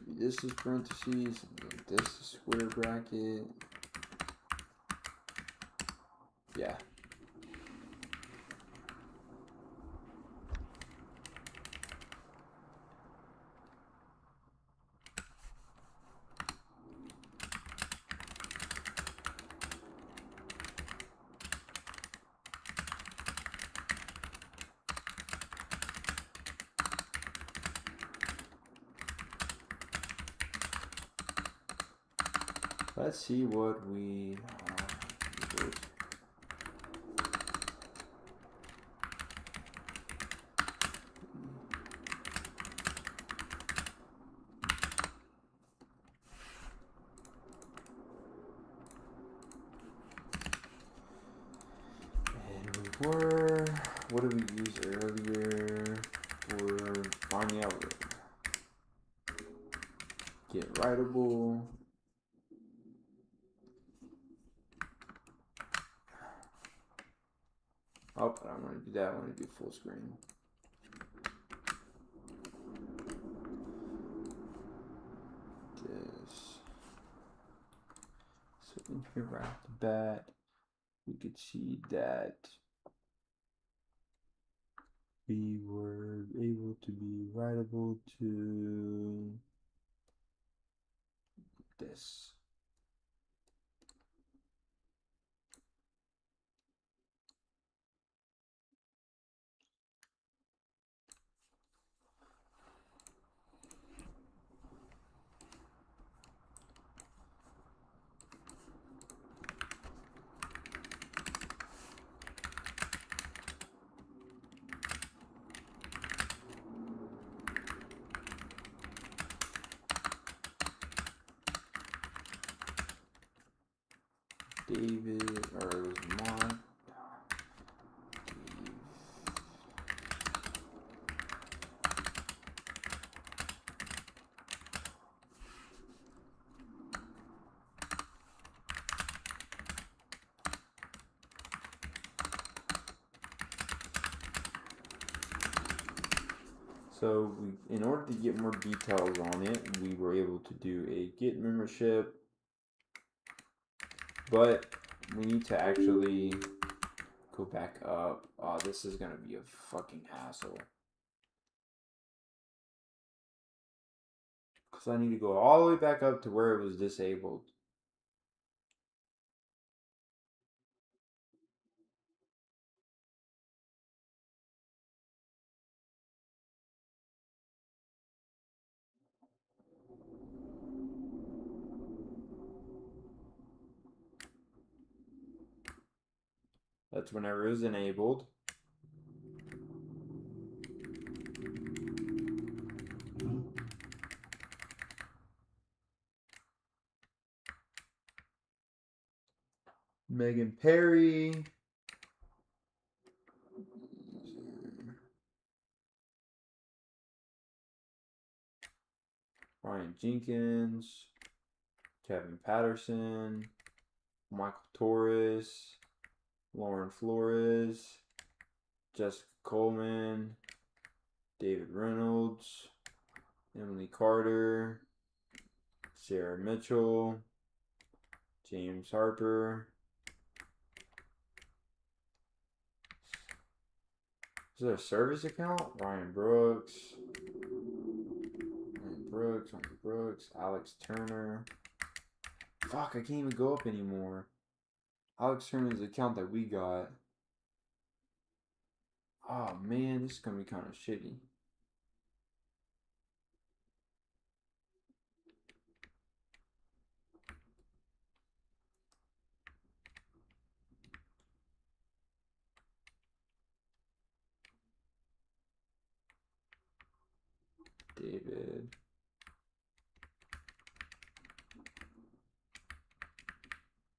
Maybe this is parentheses, and then this is square bracket. Yeah. Let's see what we did. And we were, what did we use earlier for finding out? Get writable. Oh, I don't want to do that. I want to do full screen. This. So in here right off the bat, we could see that we were able to be writable to this. David, or it was Mark. So in order to get more details on it, we were able to do a get membership, but we need to actually go back up. Oh, this is gonna be a fucking hassle. Because I need to go all the way back up to where it was disabled. That's whenever it was enabled. Megan Perry. Ryan Jenkins. Kevin Patterson. Michael Torres. Lauren Flores. Jessica Coleman. David Reynolds. Emily Carter. Sarah Mitchell. James Harper. Is there a service account? Ryan Brooks. Ryan Brooks. Alex Turner. Fuck, I can't even go up anymore. Alex Turner's the account that we got. Oh man, this is gonna be kind of shitty.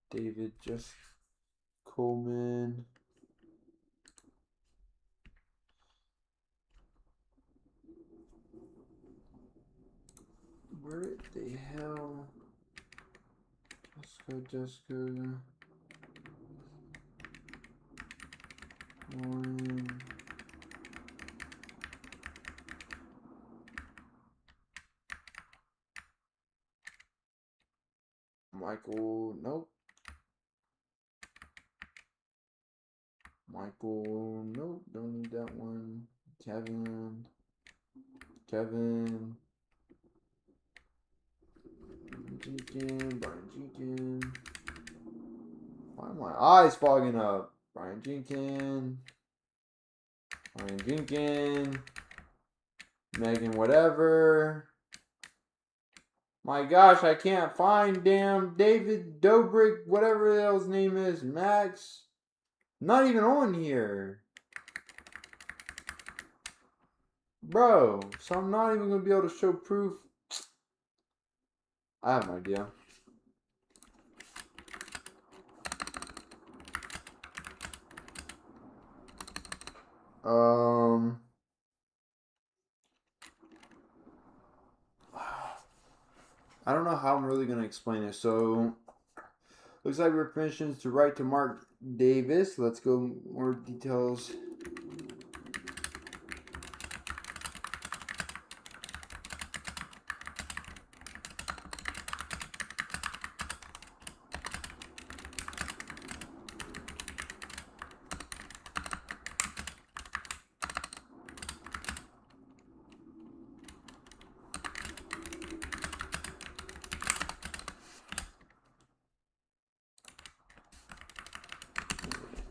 David Jeff Coleman. Where the hell? Jessica. Lauren. Michael, nope. Michael, nope, don't need that one. Kevin. Brian Jenkins. Why are my eyes fogging up? Brian Jenkins. Megan whatever. My gosh, I can't find damn David Dobrik, whatever the hell his name is, Max. Not even on here. Bro, so I'm not even going to be able to show proof. I have no idea. I don't know how I'm really going to explain it. So, looks like we're permissions to write to Mark Davis. Let's go more details.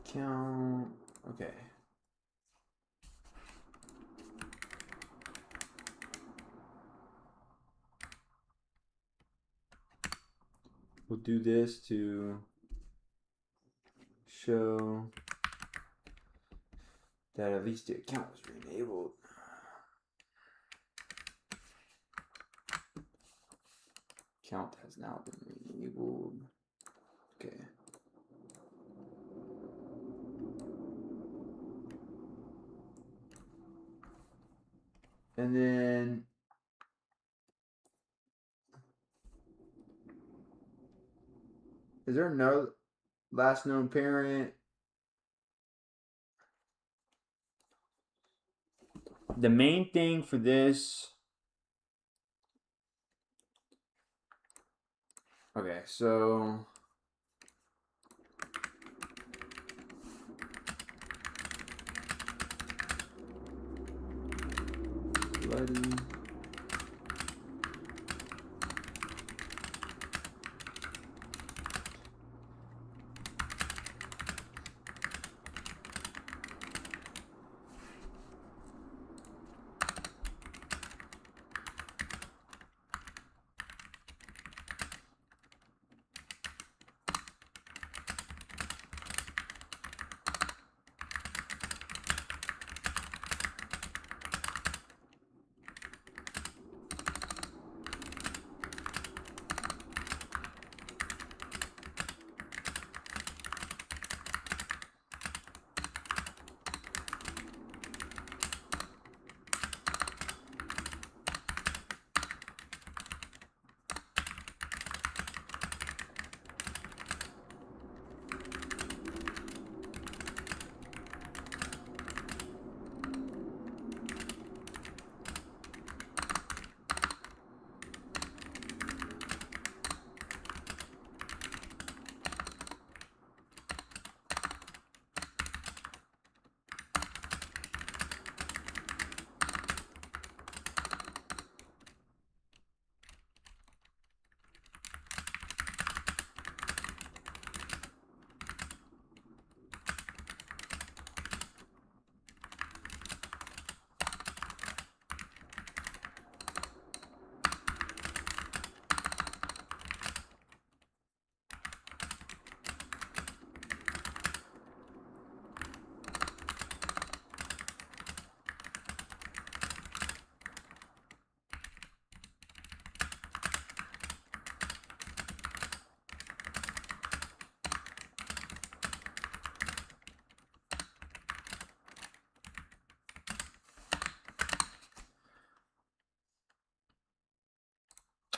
Account. Okay. We'll do this to show that at least the account was re-enabled. Account has now been re-enabled. Okay. And then is there no last known parent? the main thing for this. Okay, so bloody.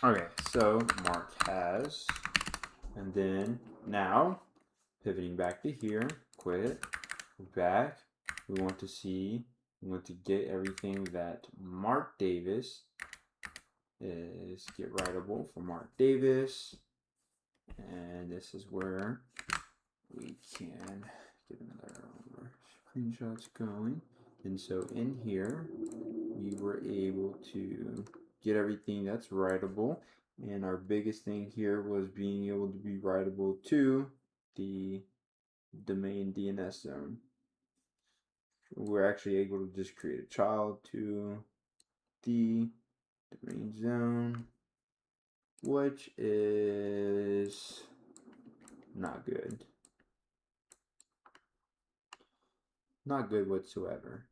Okay, so Mark has, and then now pivoting back to here, quit, back. We want to get everything that Mark Davis is get writable for Mark Davis, and this is where we can get another screenshots going. And so in here, we were able to get everything that's writable. And our biggest thing here was being able to be writable to the domain DNS zone. We're actually able to just create a child to the domain zone, which is not good. Not good whatsoever.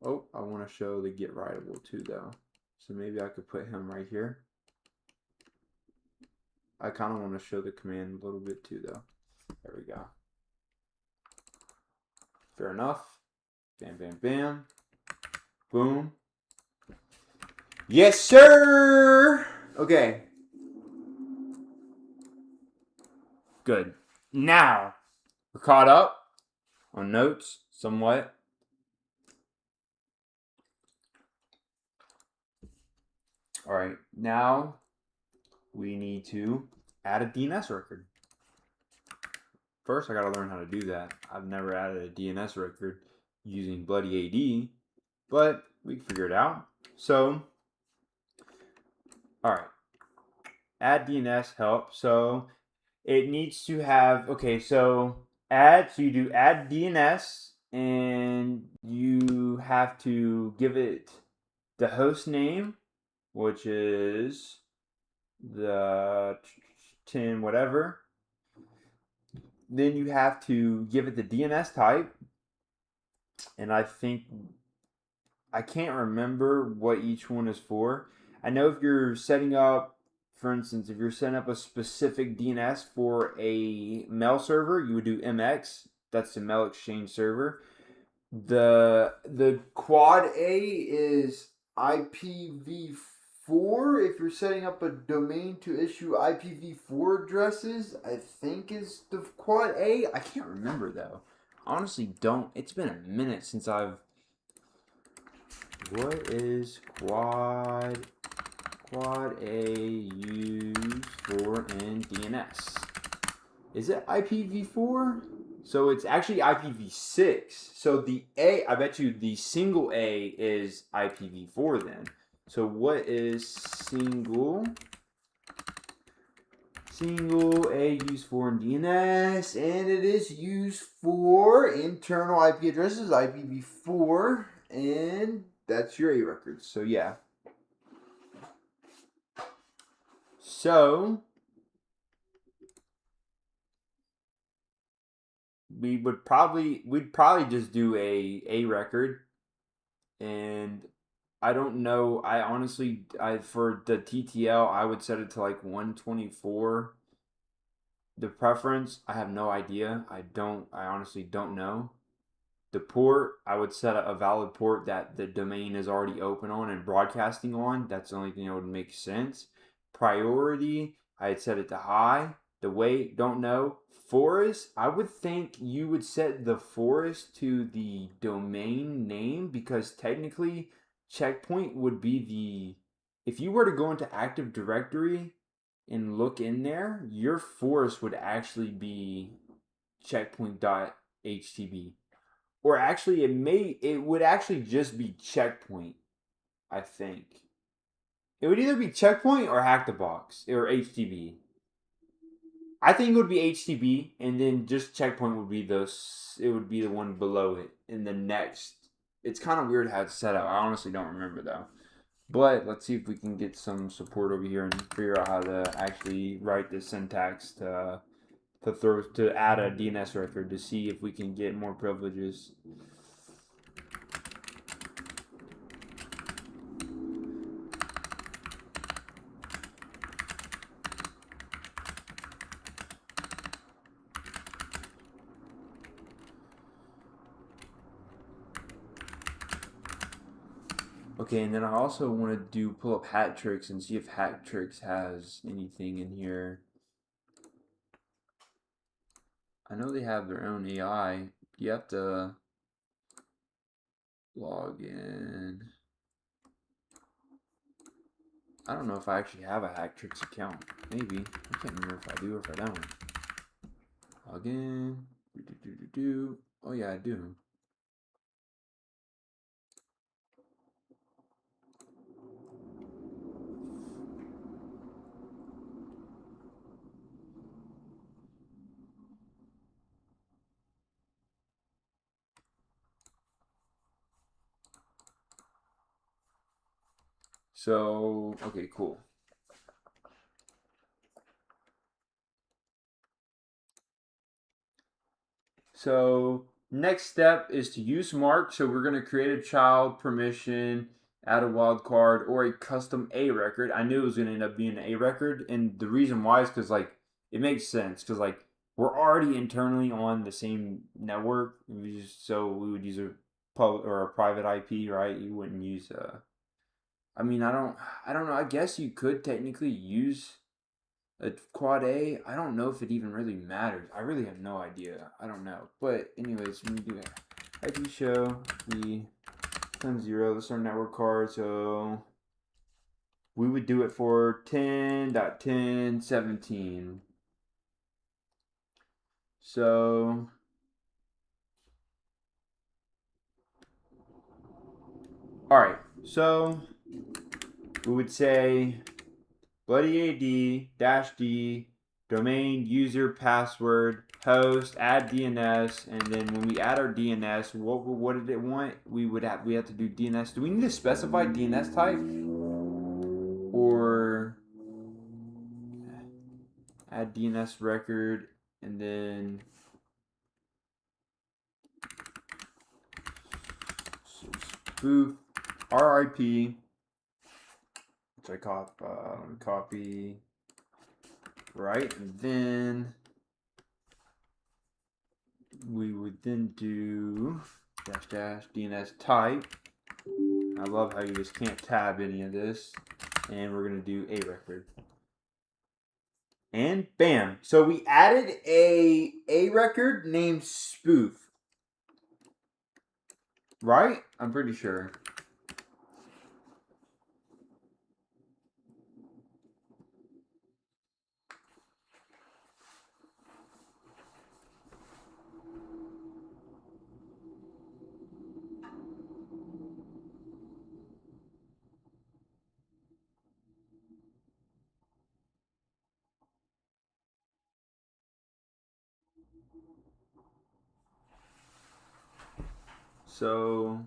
Oh, I want to show the get writable too though. So maybe I could put him right here. I kind of want to show the command a little bit too though. There we go. Fair enough. Bam, bam, bam. Boom. Yes, sir! Okay. Good. Now, we're caught up on notes somewhat. All right, now we need to add a DNS record. First, I gotta learn how to do that. I've never added a DNS record using Bloody AD, but we can figure it out. So, all right, add DNS help. So it needs to have, okay, so you do add DNS and you have to give it the host name, which is the 10 whatever. Then you have to give it the DNS type, and I can't remember what each one is for. I know if you're setting up, for instance, if you're setting up a specific DNS for a mail server, you would do MX. That's the mail exchange server. The quad A is IPv4 if you're setting up a domain to issue IPv4 addresses. I think is the quad A. I can't remember though. honestly don't. It's been a minute since I've. What is quad A used for in DNS? Is it IPv4? So it's actually IPv6. So the A, I bet you the single A is IPv4 then. So what is single A used for in DNS? And it is used for internal IP addresses, IPv4, and that's your A records. So yeah. So we'd probably just do a record, and I don't know. I honestly, for the TTL, I would set it to like 124. The preference, I have no idea. I honestly don't know. The port, I would set a valid port that the domain is already open on and broadcasting on. That's the only thing that would make sense. Priority, I'd set it to high. The weight, don't know. Forest, I would think you would set the forest to the domain name, because technically checkpoint would be if you were to go into Active Directory and look in there, your forest would actually be checkpoint.htb. Or actually it would actually just be checkpoint, I think. It would either be checkpoint or hack the box or HTTP. I think it would be HTTP, and then just checkpoint would be the one below it in the next. It's kind of weird how it's set up. I honestly don't remember though. But let's see if we can get some support over here and figure out how to actually write the syntax to add a DNS record to see if we can get more privileges. Okay, and then I also want to pull up Hattricks and see if Hattricks has anything in here. I know they have their own AI. You have to log in. I don't know if I actually have a Hattricks account. Maybe. I can't remember if I do or if I don't. Log in. Oh yeah, I do. So, okay, cool. So, next step is to use mark. So, we're going to create a child permission, add a wildcard, or a custom A record. I knew it was going to end up being an A record. And the reason why is because, like, it makes sense. Because, like, we're already internally on the same network. So, we would use a public or a private IP, right? You wouldn't use I mean, I don't know. I guess you could technically use a quad A. I don't know if it even really matters. I really have no idea. I don't know. But anyways, when we do that, IP show the times 0. That's our network card. So we would do it for 10.10.17. So all right. So we would say bloody AD -D domain user password host add DNS, and then when we add our DNS, what did it want? We have to do DNS. Do we need to specify DNS type, or add DNS record and then spoof RIP, which I copy, right? And then we would then do -- DNS type. I love how you just can't tab any of this. And we're going to do a record. And bam. So we added a record named spoof. Right? I'm pretty sure. So,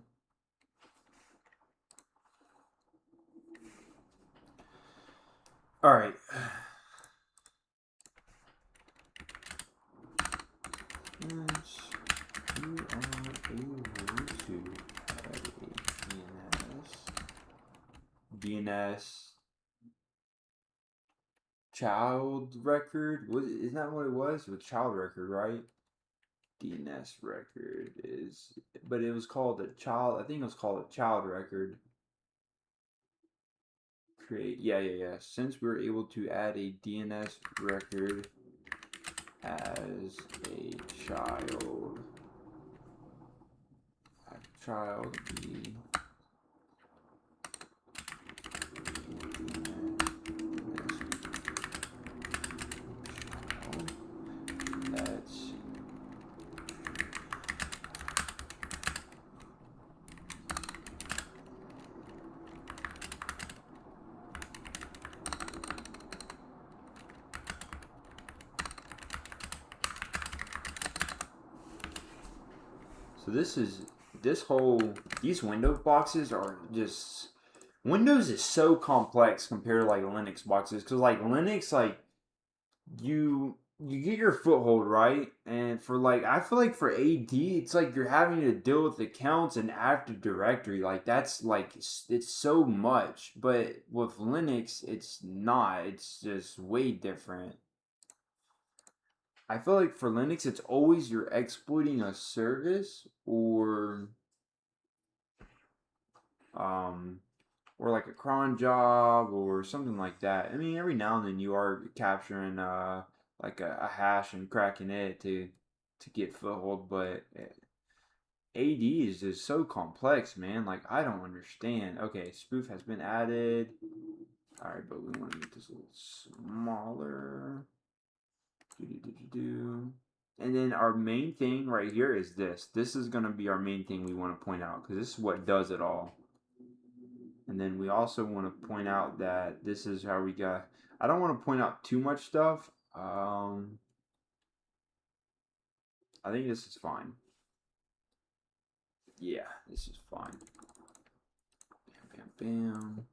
all right. Yes, you are able to add a DNS child record. Isn't that what it was? With child record, right? DNS record is, but it was called a child. I think it was called a child record. Create, yeah. Since we're able to add a DNS record as a child be that's so these Windows boxes are just Windows is so complex compared to like Linux boxes because like Linux like you get your foothold right, and for like I feel like for AD it's like you're having to deal with accounts and Active Directory like that's like it's so much, but with Linux it's not. It's just way different. I feel like for Linux it's always you're exploiting a service um or like a cron job or something like that. I mean, every now and then you are capturing like a hash and cracking it to get foothold, but AD is just so complex, man. Like I don't understand. Okay, spoof has been added. All right, but we want to make this a little smaller. And then our main thing right here is this. This is going to be our main thing we want to point out because this is what does it all. And then we also want to point out that this is how we got. I don't want to point out too much stuff. I think this is fine. Yeah, this is fine. Bam, bam, bam.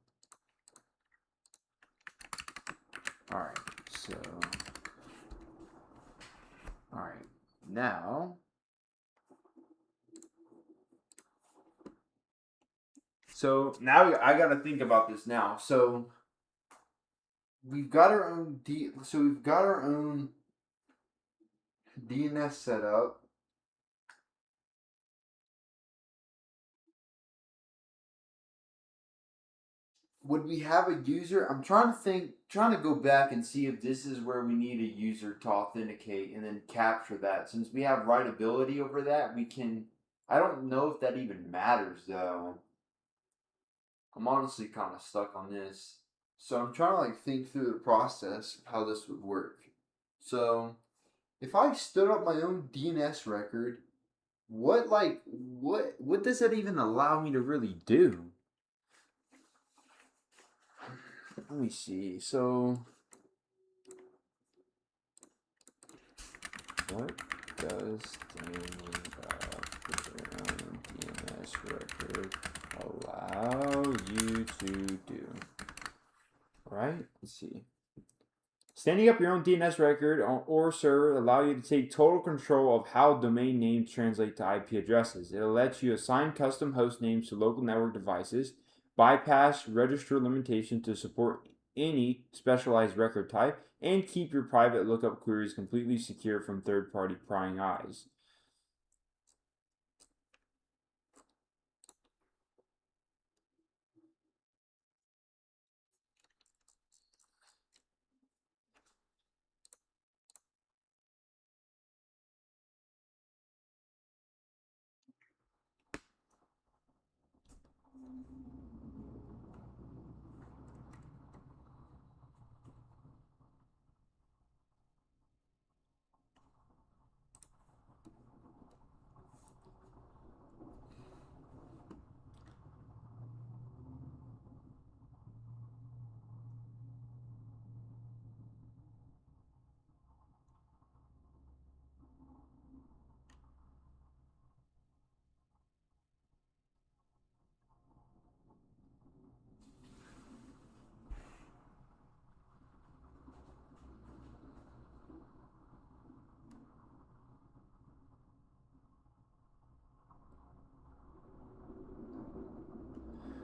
All right, so. All right, now. So now I got to think about this now. So we've got our own DNS set up. Would we have a user? I'm trying to think, trying to go back and see if this is where we need a user to authenticate and then capture that. Since we have writability over that, we can. I don't know if that even matters though. I'm honestly kind of stuck on this. So I'm trying to like think through the process of how this would work. So if I stood up my own DNS record, what does that even allow me to really do? Let me see. So what does standing up your own DNS record allow you to do? Right? Let's see. Standing up your own DNS record or server allow you to take total control of how domain names translate to IP addresses. It'll let you assign custom host names to local network devices, bypass registrar limitation to support any specialized record type, and keep your private lookup queries completely secure from third-party prying eyes.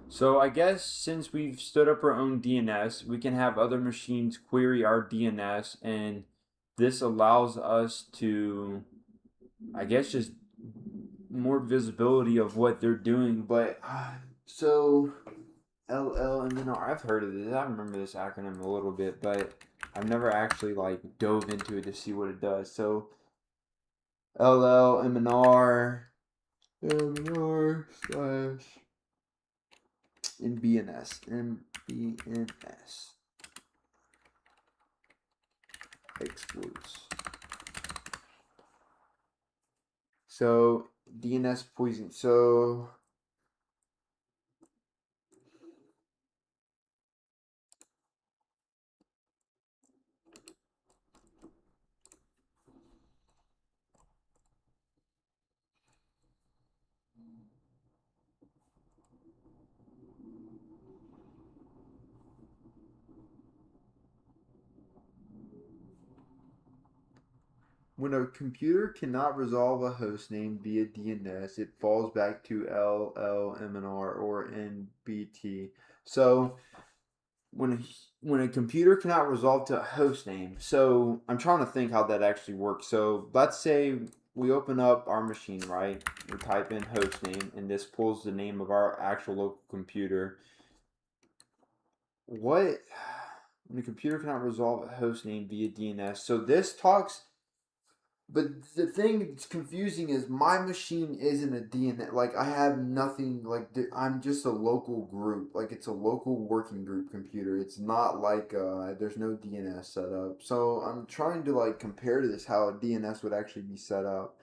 So I guess since we've stood up our own DNS, we can have other machines query our DNS, and this allows us to, I guess, just more visibility of what they're doing. But so LLMNR, I've heard of this. I remember this acronym a little bit, but I've never actually like dove into it to see what it does. So LLMNR, MNR slash MBNS exploits. So DNS poisoning. So when a computer cannot resolve a hostname via DNS, it falls back to LLMNR or NBT. So when a computer cannot resolve to a hostname, so I'm trying to think how that actually works. So let's say we open up our machine, right? We type in hostname, and this pulls the name of our actual local computer. What when a computer cannot resolve a hostname via DNS? So this talks. But the thing that's confusing is my machine isn't a DNS. Like I have nothing. Like I'm just a local group. Like it's a local working group computer. It's not like there's no DNS set up. So I'm trying to like compare to this how a DNS would actually be set up.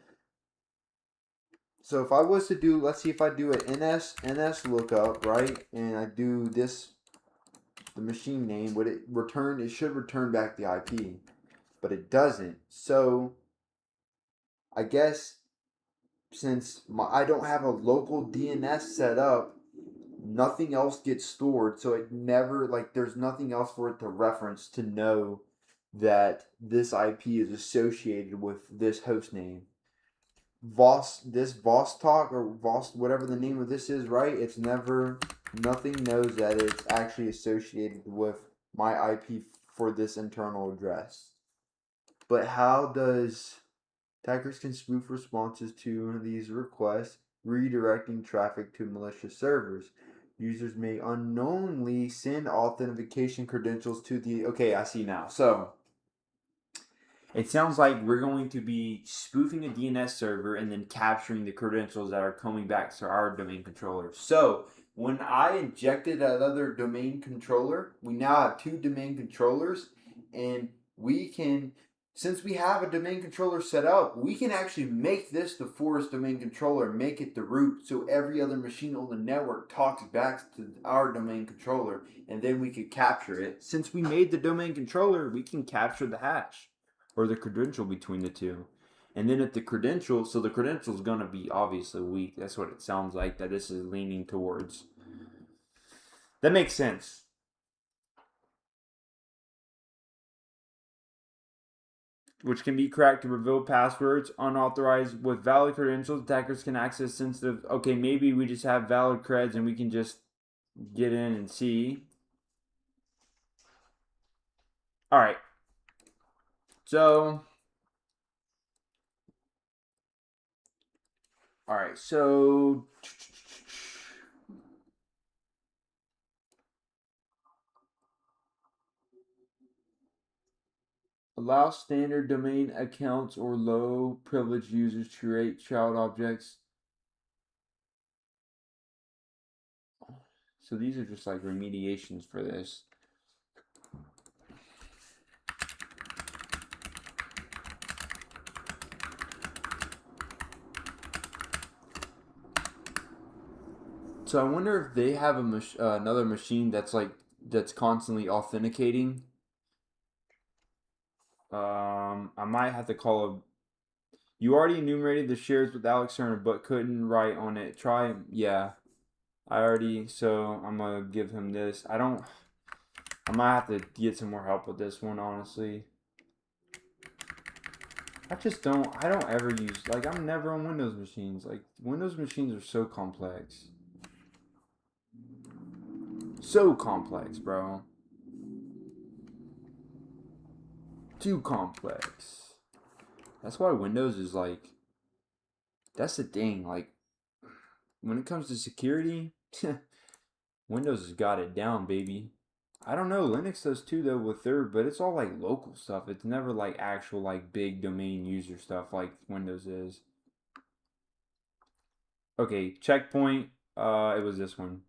So if I was to do, let's see if I do an NS lookup, right, and I do this, the machine name, would it return? It should return back the IP, but it doesn't. So I guess since I don't have a local DNS set up, nothing else gets stored. So it never, like, there's nothing else for it to reference to know that this IP is associated with this host name. Vostok or Vost, whatever the name of this is, right? It's never, nothing knows that it's actually associated with my IP for this internal address. But how does attackers can spoof responses to these requests, redirecting traffic to malicious servers. Users may unknowingly send authentication credentials to the. Okay, I see now. So it sounds like we're going to be spoofing a DNS server and then capturing the credentials that are coming back to our domain controller. So when I injected another domain controller, we now have two domain controllers, and we can, since we have a domain controller set up, we can actually make this the Forest domain controller, make it the root, so every other machine on the network talks back to our domain controller, and then we could capture it. Since we made the domain controller, we can capture the hash or the credential between the two. And then if the credential, so the credential is going to be obviously weak. That's what it sounds like that this is leaning towards. That makes sense. Which can be cracked to reveal passwords unauthorized with valid credentials. Attackers can access sensitive. Okay, maybe we just have valid creds and we can just get in and see. All right. So, all right. So, allow standard domain accounts or low privilege users to create child objects. So these are just like remediations for this. So I wonder if they have another machine that's constantly authenticating. I might have to call a. You already enumerated the shares with Alex Turner, but couldn't write on it. Try, yeah. I already, so I'm gonna give him this. I might have to get some more help with this one, honestly. I don't ever use, like, I'm never on Windows machines. Like, Windows machines are so complex. So complex, bro. Too complex. That's why Windows is like, that's the thing. Like, when it comes to security, Windows has got it down, baby. I don't know, Linux does too though with their, but it's all like local stuff. It's never like actual like big domain user stuff like Windows is. Okay, checkpoint. It was this one.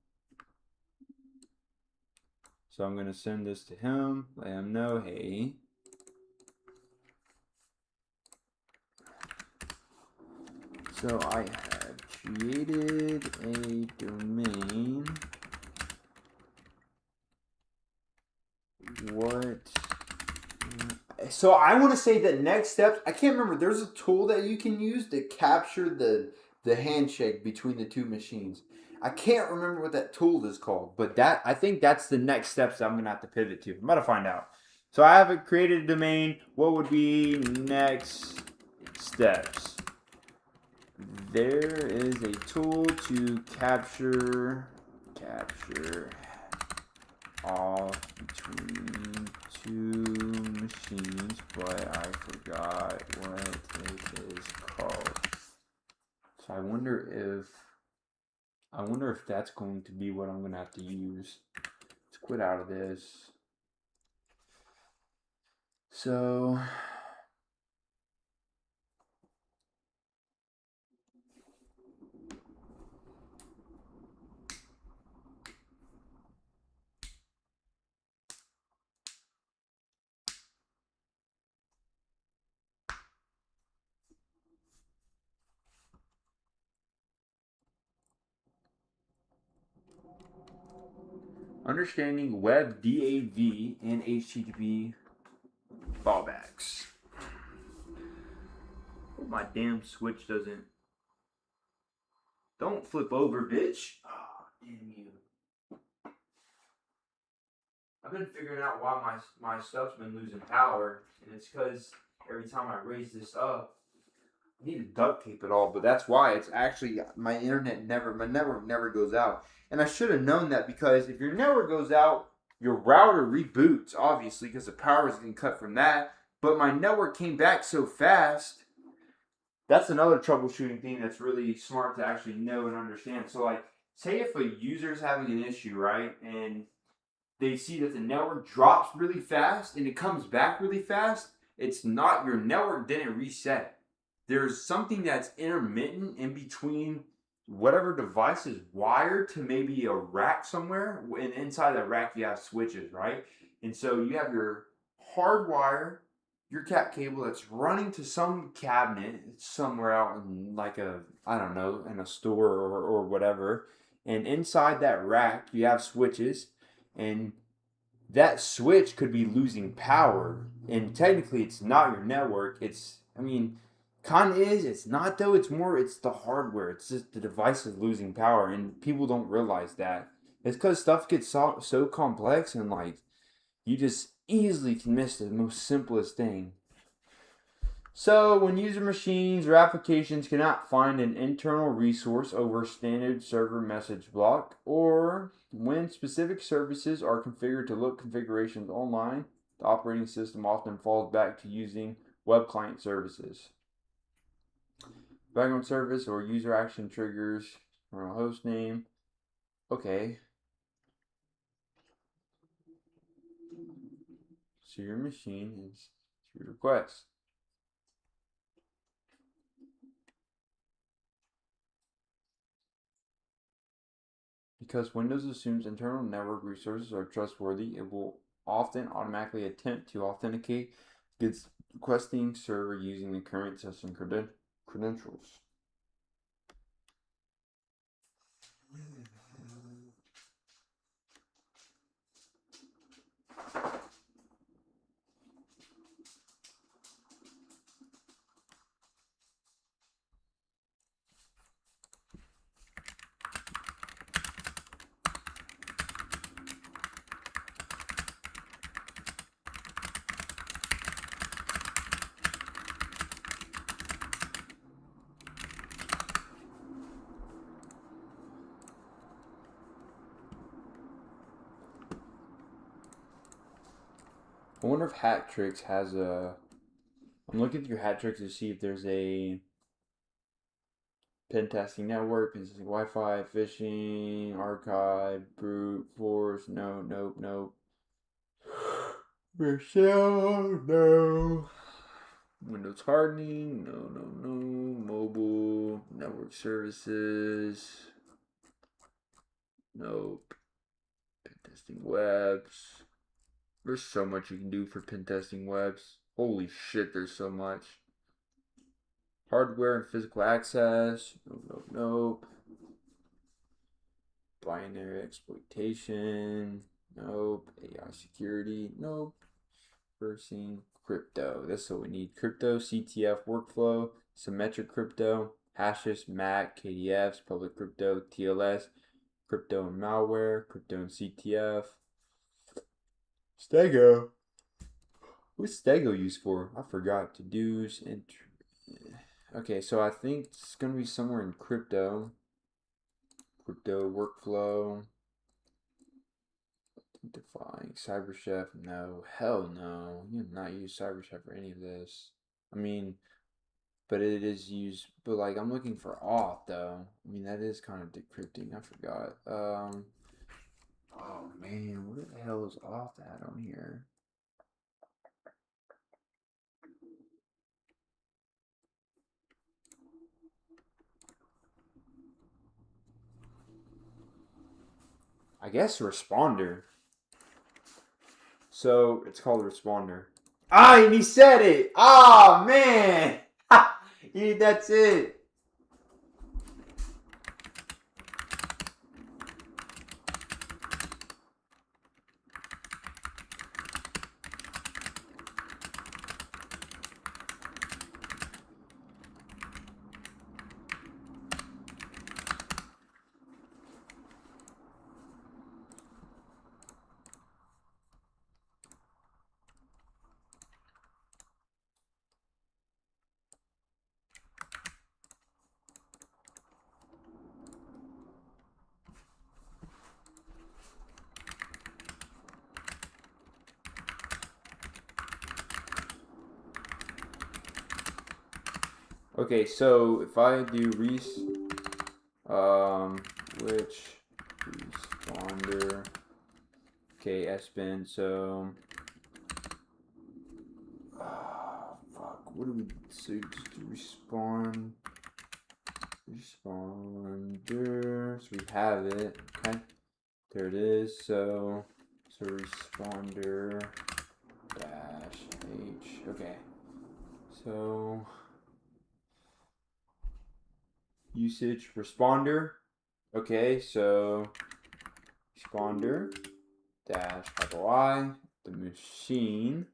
So I'm gonna send this to him. Let him know, hey. So I have created a domain. What? So I want to say that next steps. I can't remember. There's a tool that you can use to capture the handshake between the two machines. I can't remember what that tool is called, but that I think that's the next steps that I'm gonna have to pivot to. I'm about to find out. So I haven't created a domain. What would be next steps? There is a tool to capture off between two machines, but I forgot what it is called. So I wonder if that's going to be what I'm gonna have to use. Let's quit out of this. So understanding web DAV and HTTP fallbacks. Oh, my damn switch doesn't. Don't flip over, bitch. Oh, damn you. I've been figuring out why my stuff's been losing power, and it's because every time I raise this up, I need to duct tape it all, but that's why. It's actually my network never goes out. And I should have known that, because if your network goes out, your router reboots, obviously, because the power is getting cut from that. But my network came back so fast. That's another troubleshooting thing that's really smart to actually know and understand. So, like, say if a user's having an issue, right, and they see that the network drops really fast and it comes back really fast, it's not, your network didn't reset. There's something that's intermittent in between whatever device is wired to maybe a rack somewhere, and inside that rack you have switches, right? And so you have your hard wire, your cat cable that's running to some cabinet somewhere out in like a, I don't know, in a store or whatever. And inside that rack you have switches, and that switch could be losing power, and technically it's not your network. It's, I mean, kind of is, it's not though. It's more, it's the hardware. It's just the device is losing power, and people don't realize that. It's because stuff gets so complex, and like, you just easily can miss the most simplest thing. So, when user machines or applications cannot find an internal resource over standard server message block, or when specific services are configured to look configurations online, the operating system often falls back to using web client services. Background service or user action triggers from a host name. Okay. So your machine is your request. Because Windows assumes internal network resources are trustworthy, it will often automatically attempt to authenticate its requesting server using the current system credentials. I wonder if Hat Tricks has a. I'm looking through Hat Tricks to see if there's a pen testing network, Wi-Fi, phishing, archive, brute force. No, nope, nope. Michelle, no. Windows hardening, no. Mobile network services, nope. Pen testing webs. There's so much you can do for pen testing webs. Holy shit, there's so much. Hardware and physical access. Nope. Binary exploitation. Nope. AI security. Nope. Versing. Crypto. That's what we need. Crypto, CTF workflow, symmetric crypto, hashes, MAC, KDFs, public crypto, TLS, crypto and malware, crypto and CTF. Stego. What's Stego used for? I forgot. To do's and. Okay, so I think it's gonna be somewhere in crypto. Crypto workflow. Defying CyberChef. No, hell no. You have not used CyberChef for any of this. I mean, but it is used. But like, I'm looking for auth though. I mean, that is kind of decrypting. I forgot. Oh man, where the hell is auth at on here? I guess responder. So it's called responder. Ah, and he said it. Ah, man. That's it. Okay, so if I do which responder, okay, SBIN, so, fuck, what do we, so just responder, so we have it, okay, there it is, so responder dash H, okay, so, usage responder, okay, so responder dash I, the machine.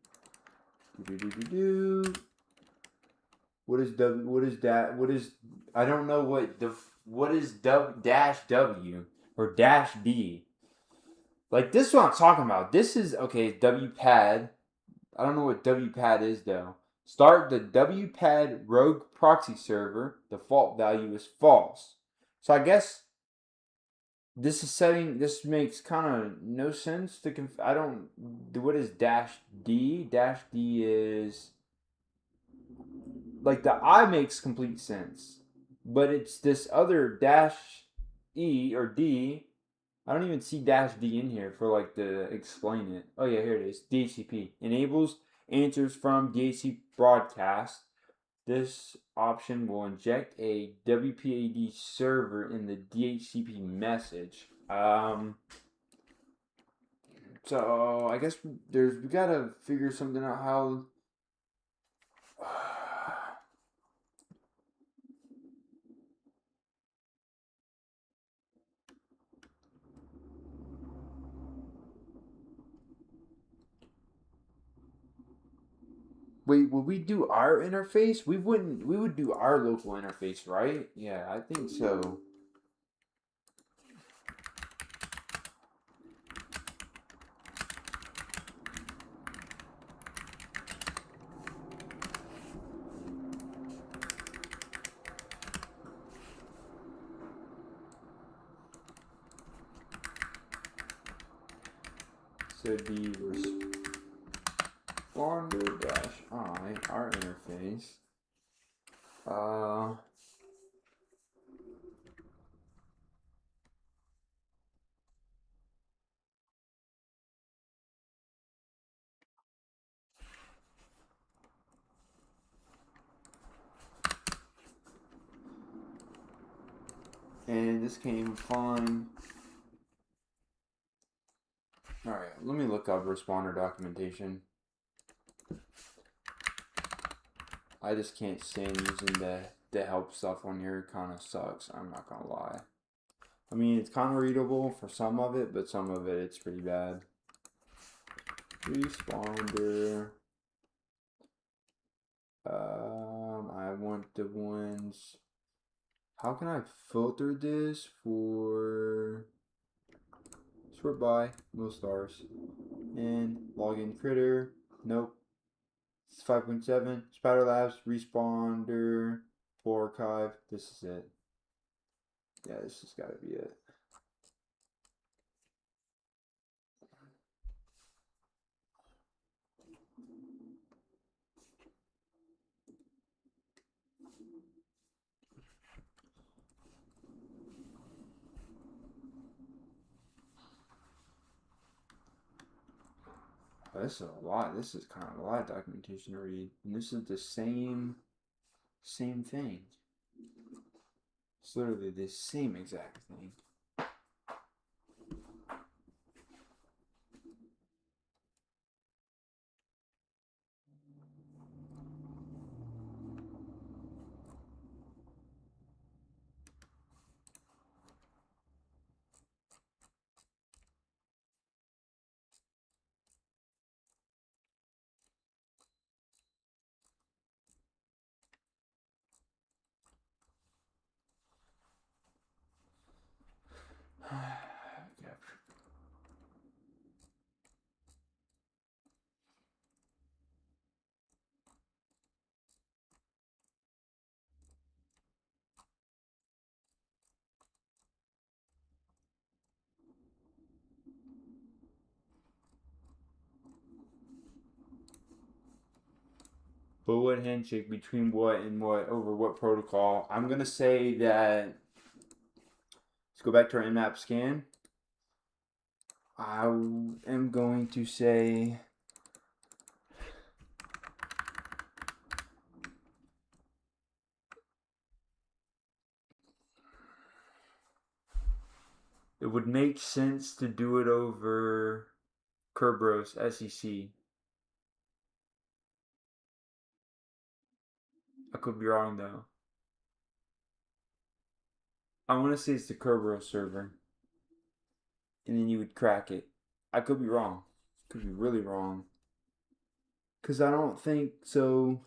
What is W? What is that? What is? I don't know what is dash W or dash D. Like this is what I'm talking about. This is okay. WPAD. I don't know what WPAD is though. Start the WPAD rogue proxy server. Default value is false. So I guess this is setting. This makes kind of no sense to I don't. What is dash D? Dash D is like the I makes complete sense, but it's this other dash E or D. I don't even see dash D in here for like to explain it. Oh yeah, here it is. DHCP enables answers from DHCP broadcast. This option will inject a WPAD server in the DHCP message. So I guess we gotta figure something out how. Wait, would we do our interface? We wouldn't. We would do our local interface, right? Yeah, I think so. So the responder dash I, our interface. And this came fine. Alright, let me look up responder documentation. I just can't stand using the help stuff on here. It kind of sucks, I'm not gonna lie. I mean, it's kind of readable for some of it, but some of it's pretty bad. Responder. I want the ones. How can I filter this for sort by no stars and login critter? Nope. It's 5.7 Spider Labs responder for archive. This is it. Yeah, this has got to be it. This is a lot. This is kind of a lot of documentation to read. And this is the same thing. It's literally the same exact thing. But what handshake between what and what over what protocol? I'm gonna say that. Let's go back to our Nmap scan. I am going to say it would make sense to do it over Kerberos SEC. I could be wrong though. I want to say it's the Kerberos server. And then you would crack it. I could be wrong. Could be really wrong. Because I don't think so.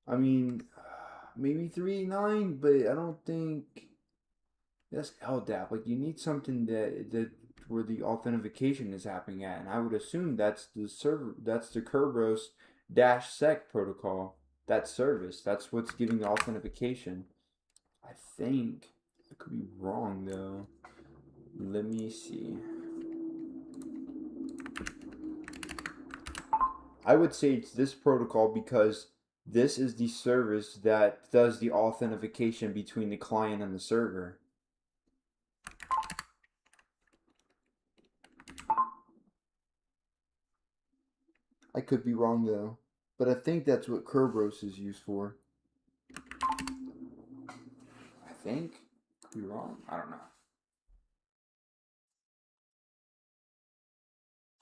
I mean, maybe 3.9, but I don't think that's LDAP. Like, you need something that where the authentication is happening at, and I would assume that's the server. That's the Kerberos -sec protocol. That service. That's what's giving the authentication. I think I could be wrong though. Let me see. I would say it's this protocol because this is the service that does the authentication between the client and the server. I could be wrong though, but I think that's what Kerberos is used for. I think. Could be wrong. I don't know.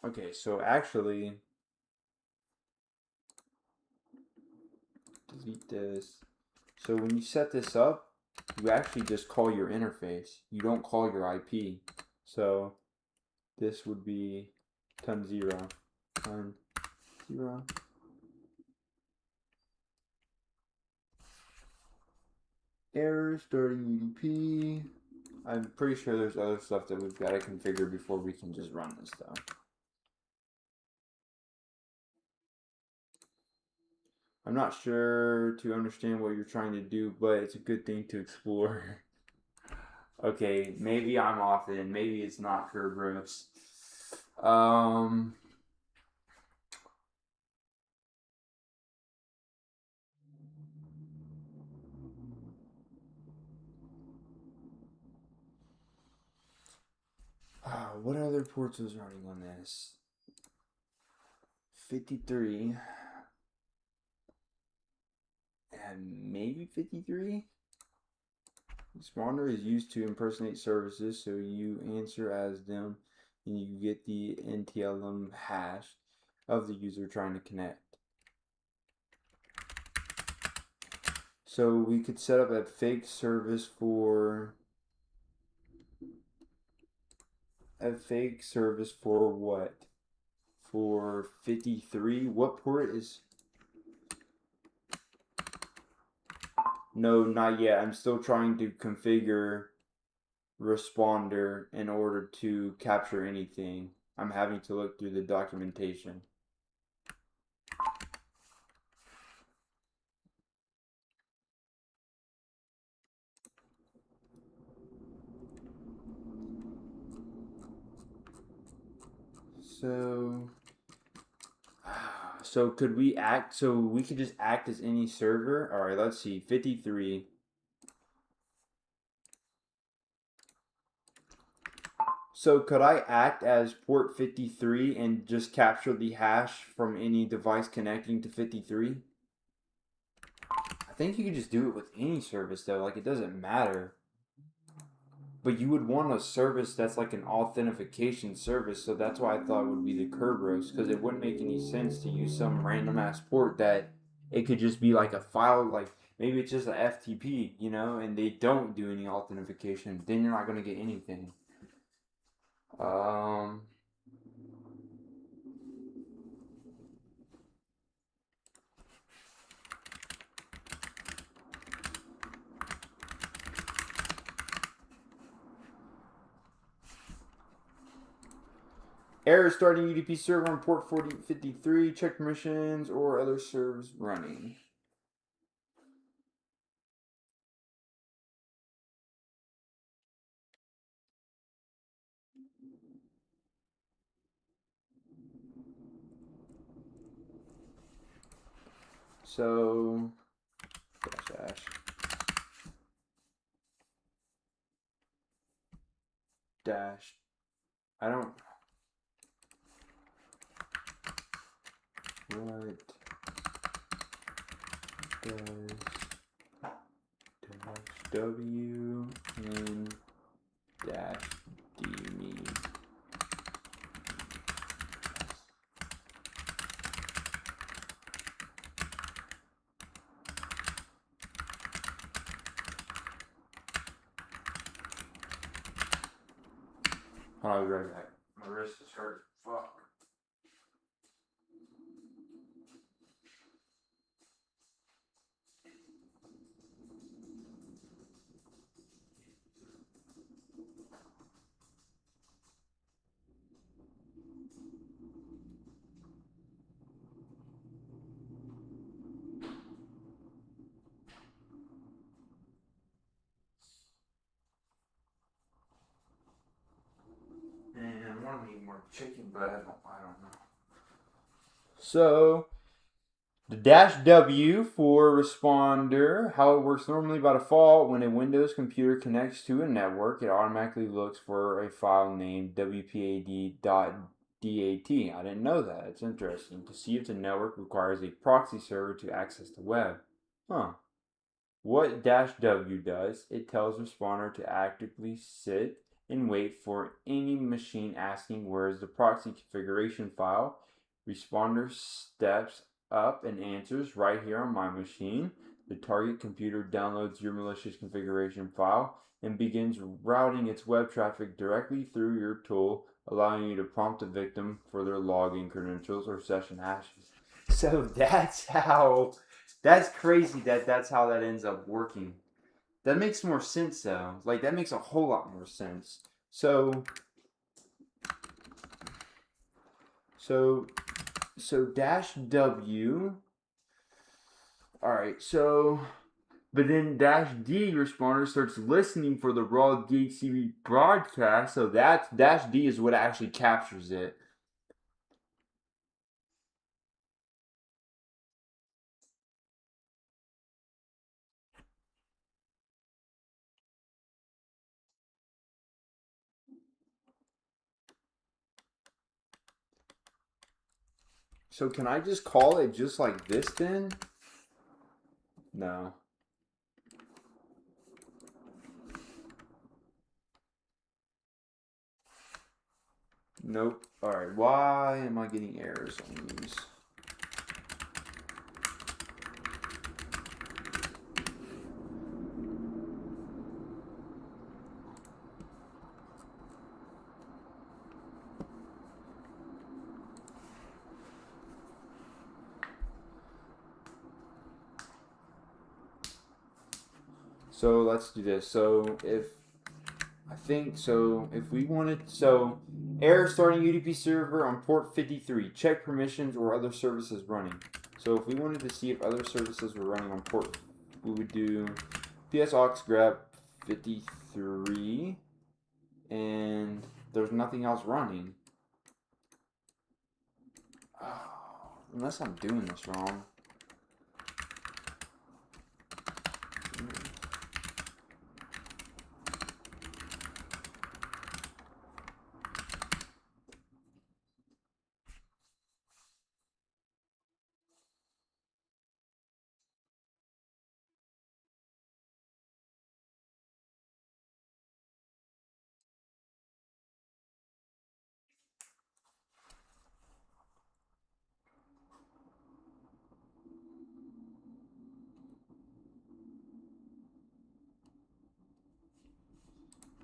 Okay, so actually, delete this. So when you set this up, you actually just call your interface. You don't call your IP. So this would be ton 0. Ton 0. Error starting UDP. I'm pretty sure there's other stuff that we've got to configure before we can just run this though. I'm not sure to understand what you're trying to do, but it's a good thing to explore. Okay, maybe I'm off then. Maybe it's not Kerberos. What other ports was running on this? 53 and maybe 53. Responder is used to impersonate services, so you answer as them and you get the NTLM hash of the user trying to connect. So we could set up a fake service for what? For 53. What port is? No, not yet. I'm still trying to configure responder in order to capture anything. I'm having to look through the documentation. So could we act, so we could just act as any server? All right, let's see, 53. So could I act as port 53 and just capture the hash from any device connecting to 53? I think you could just do it with any service though, like it doesn't matter. But you would want a service that's like an authentication service, so that's why I thought it would be the Kerberos, because it wouldn't make any sense to use some random ass port that it could just be like a file, like maybe it's just a FTP, you know, and they don't do any authentication. Then you're not gonna get anything. Um, Error starting UDP server on port 4053. Check permissions or other servers running. So dash dash. I don't. What does dash W and dash D mean? I'll be right back. My wrist is hurt. Fuck. And I want to eat more chicken, but I don't know. So the dash W for responder, how it works normally by default, when a Windows computer connects to a network, it automatically looks for a file named wpad.dat. I didn't know that. It's interesting. To see if the network requires a proxy server to access the web. Huh. What dash W does, it tells responder to actively sit and wait for any machine asking where is the proxy configuration file. Responder steps up and answers right here on my machine. The target computer downloads your malicious configuration file and begins routing its web traffic directly through your tool, allowing you to prompt the victim for their login credentials or session hashes. So that's crazy that's how that ends up working. That makes more sense though. Like that makes a whole lot more sense. So dash W. Alright, but then dash D responder starts listening for the raw DHCP broadcast, so that dash D is what actually captures it. So can I just call it just like this then? No. Nope. Alright, why am I getting errors on these? So let's do this. So if we wanted, error starting UDP server on port 53, check permissions or other services running. So if we wanted to see if other services were running on port, we would do ps aux grep 53, and there's nothing else running. Oh, unless I'm doing this wrong.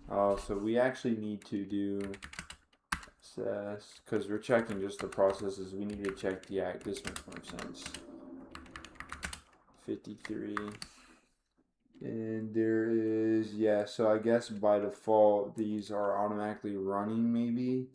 Oh, so we actually need to do access because we're checking just the processes. We need to check the act. This makes more sense. 53. And there is, yeah, so I guess by default these are automatically running maybe.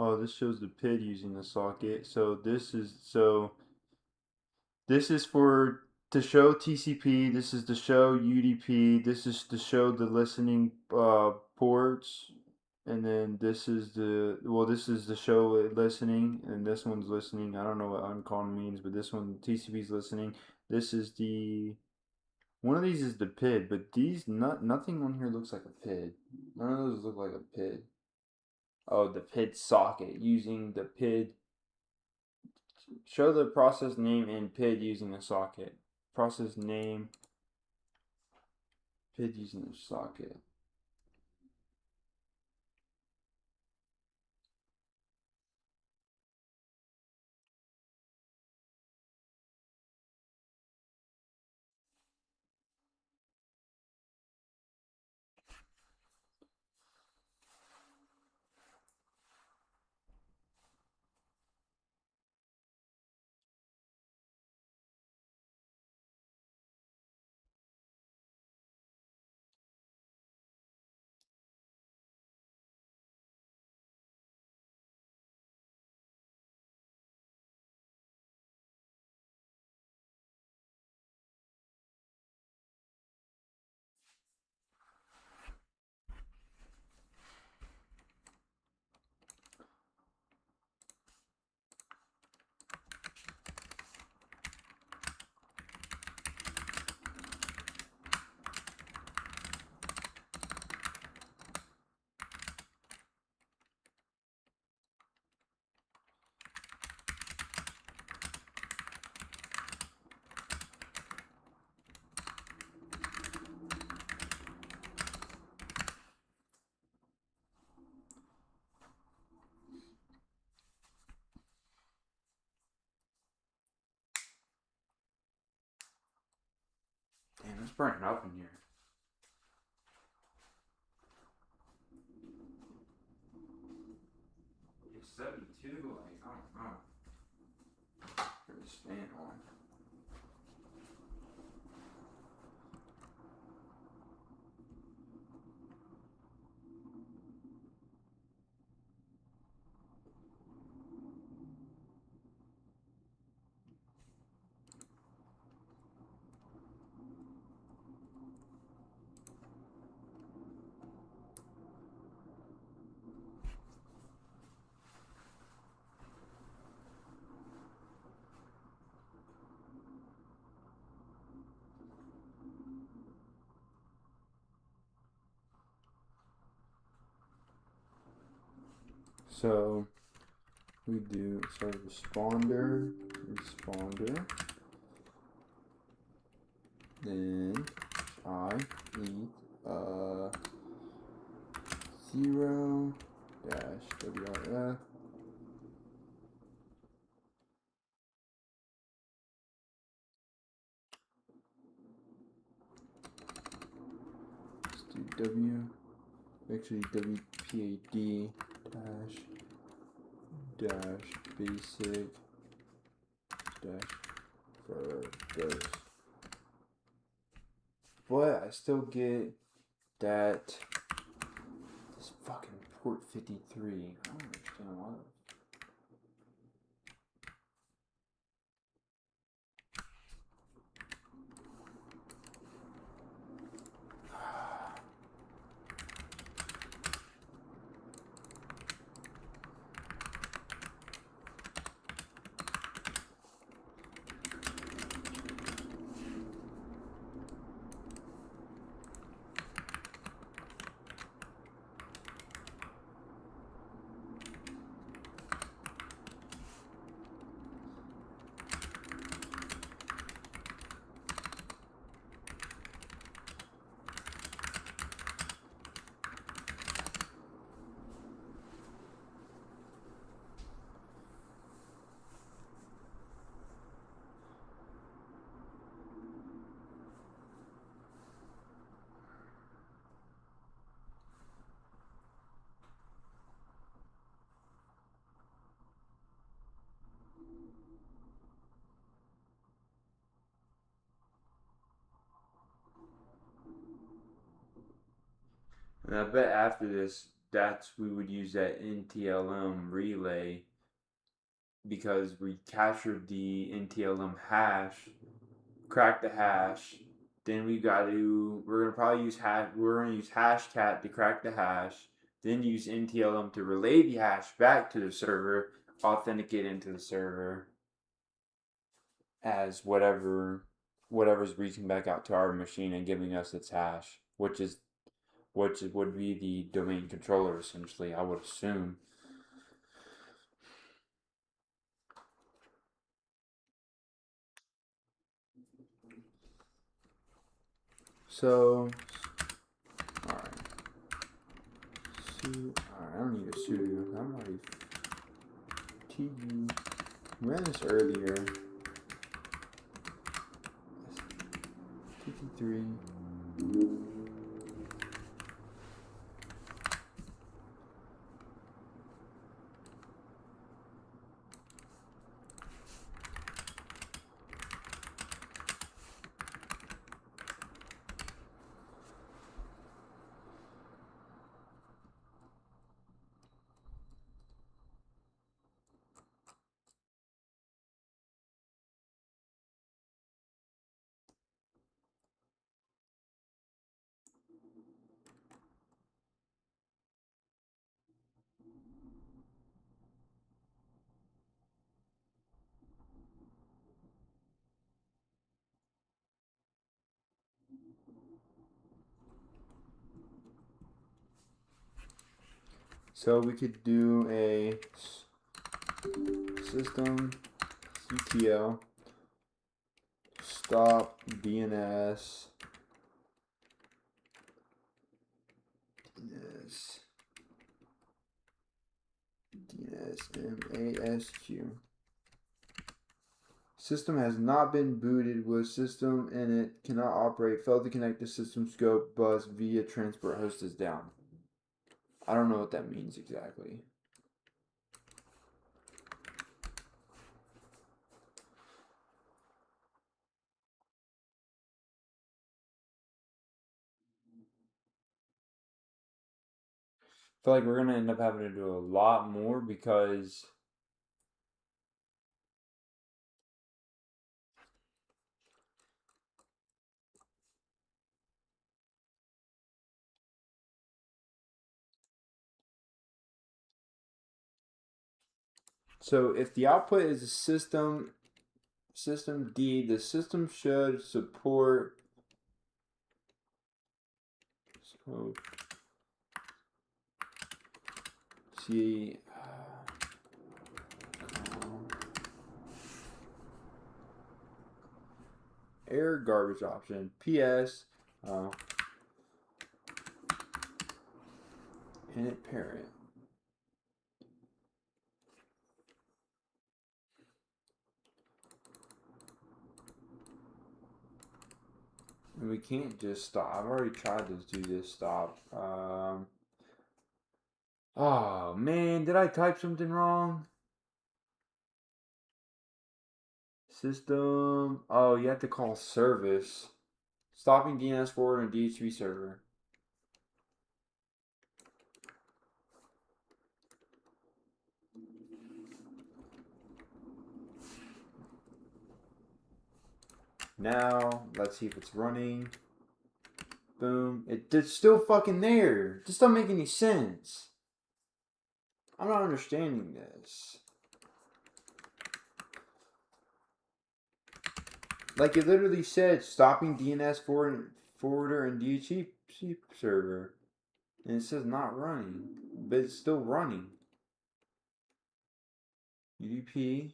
Oh, this shows the PID using the socket. So this is for to show TCP. This is to show UDP. This is to show the listening ports. And then this is this is the show it listening, and this one's listening. I don't know what uncommon means, but this one TCP's listening. This is one of these is the PID, but nothing on here looks like a PID. None of those look like a PID. Oh, the PID socket using the PID. Show the process name and PID using the socket. Process name, PID using the socket. Damn, it's burning up in here. It's 72, like, I don't know. Turn this fan on. So we do responder, then I eat 0 dash WRF. Let's do WPAD dash basic dash verbose. But I still get that this fucking port 53. I don't understand why. And I bet after this, we would use that NTLM relay because we captured the NTLM hash, cracked the hash. Then we're gonna use hashcat to crack the hash. Then use NTLM to relay the hash back to the server, authenticate into the server as whatever's reaching back out to our machine and giving us its hash, which would be the domain controller essentially, I would assume. So, alright. I don't need a sudo. I'm already TU. Ran this earlier. 53. So we could do a system CTL stop DNS MASQ. System has not been booted with system and it cannot operate. Failed to connect the system scope bus via transport host is down. I don't know what that means exactly. I feel like we're going to end up having to do a lot more because so if the output is a system D, the system should support see Error garbage option. PS. Oh. Init parent. And we can't just stop. I've already tried to do this stop. Oh man, did I type something wrong? System. Oh, you have to call service. Stopping DNS forward on DHCP server. Now, let's see if it's running. Boom. It's still fucking there. It just doesn't make any sense. I'm not understanding this. Like it literally said stopping DNS forwarder and DHCP server. And it says not running. But it's still running. UDP.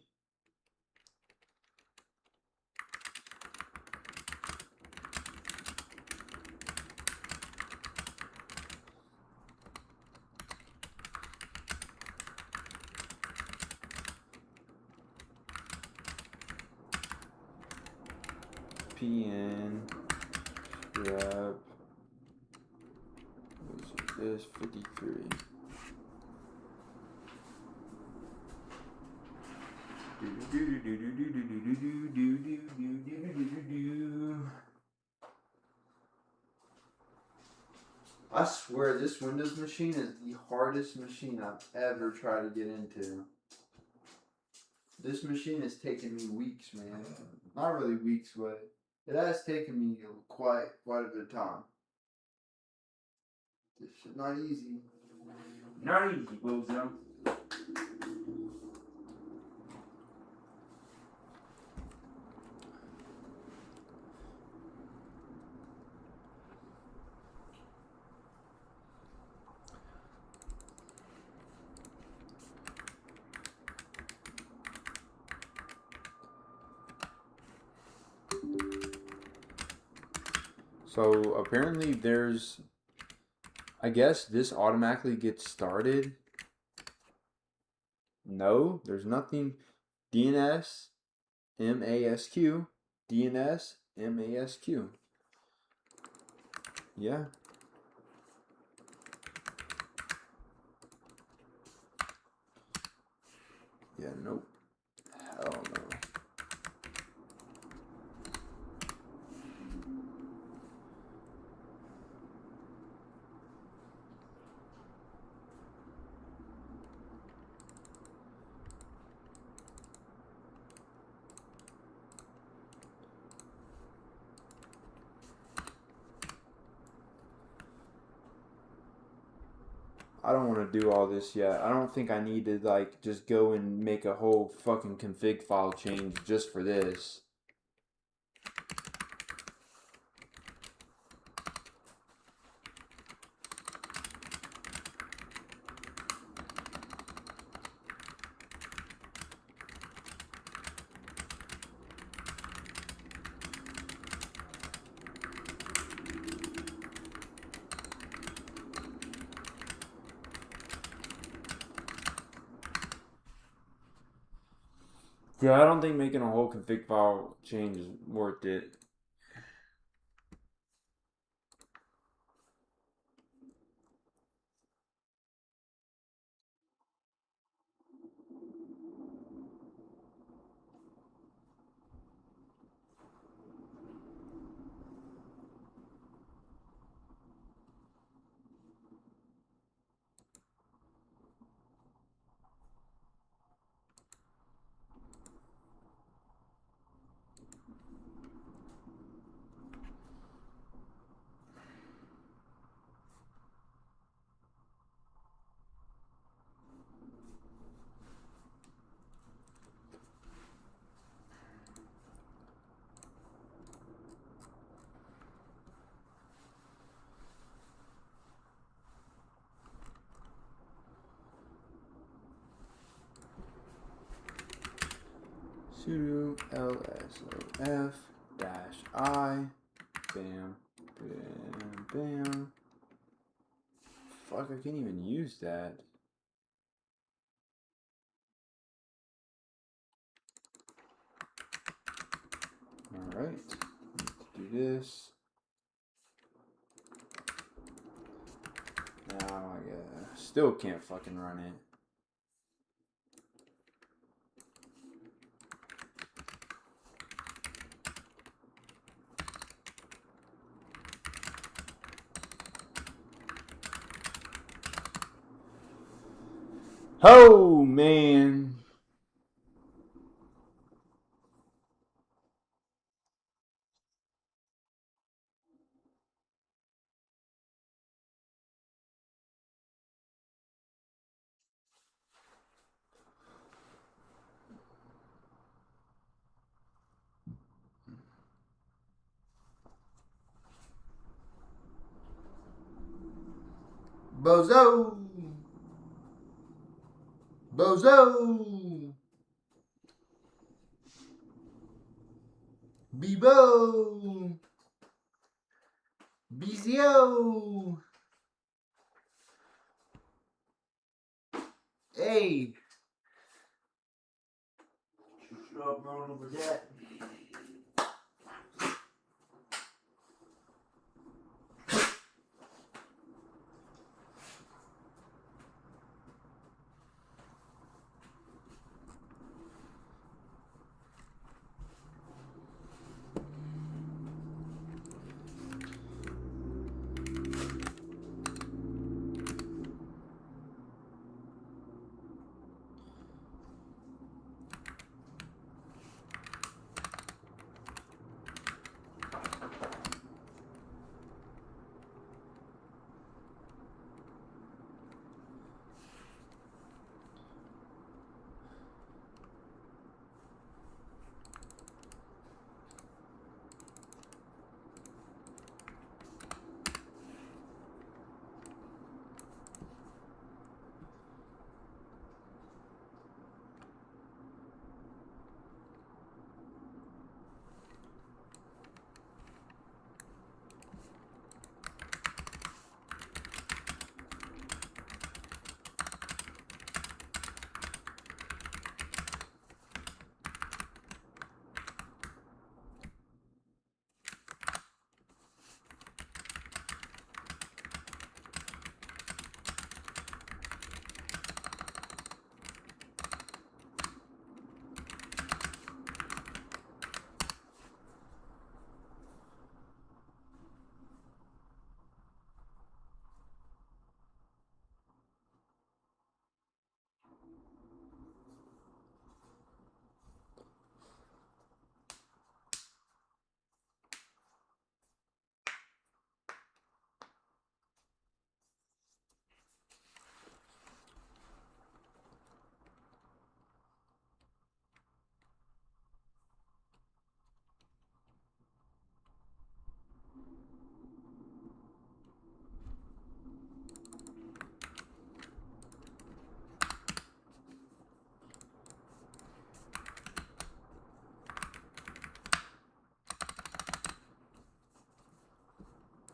PN. Yep. This 53. I swear this Windows machine is the hardest machine I've ever tried to get into. This machine has taken me weeks, man. Not really weeks, but it has taken me quite a bit of time. This shit not easy. Not easy, bozo. So apparently there's, I guess this automatically gets started. No, there's nothing. DNS MASQ. DNS MASQ. Yeah. Yeah, nope. Hell no. I don't want to do all this yet. I don't think I need to like just go and make a whole fucking config file change just for this. Yeah, I don't think making a whole config file change is worth it. Sudo lsof dash I. Bam. Bam. Bam. Fuck, I can't even use that. Alright. Do this. Now I still can't fucking run it. Oh man. Bozo! Bozo! Bebo! BZO! Hey! Shut up, rolling over that.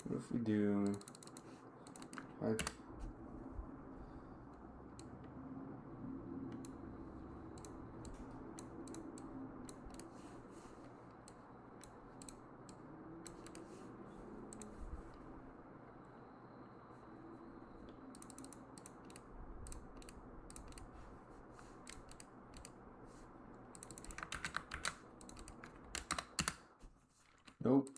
What if we do like nope.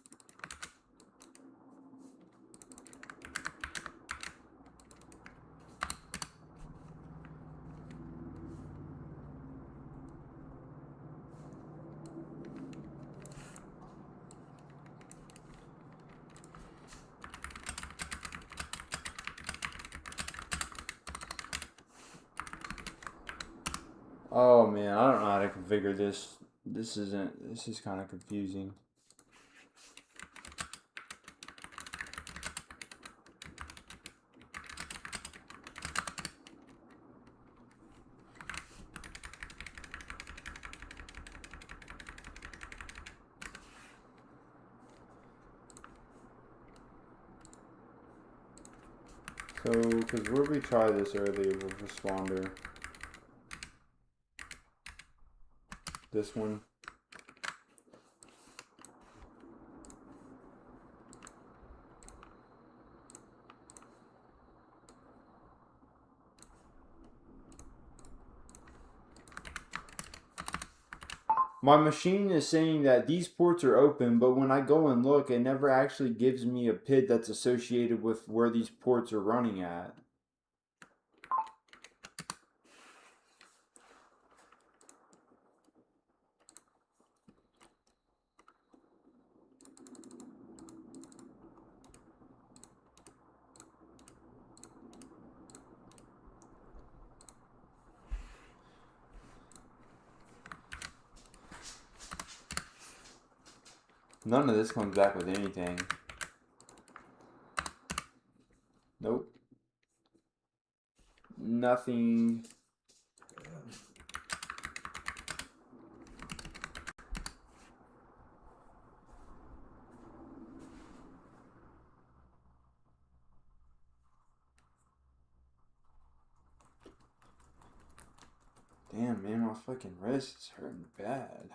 Oh man, I don't know how to configure this. This is kind of confusing. So, because where we try this earlier with responder? This one. My machine is saying that these ports are open, but when I go and look, it never actually gives me a PID that's associated with where these ports are running at. None of this comes back with anything. Nope. Nothing. Damn, man, my fucking wrist is hurting bad.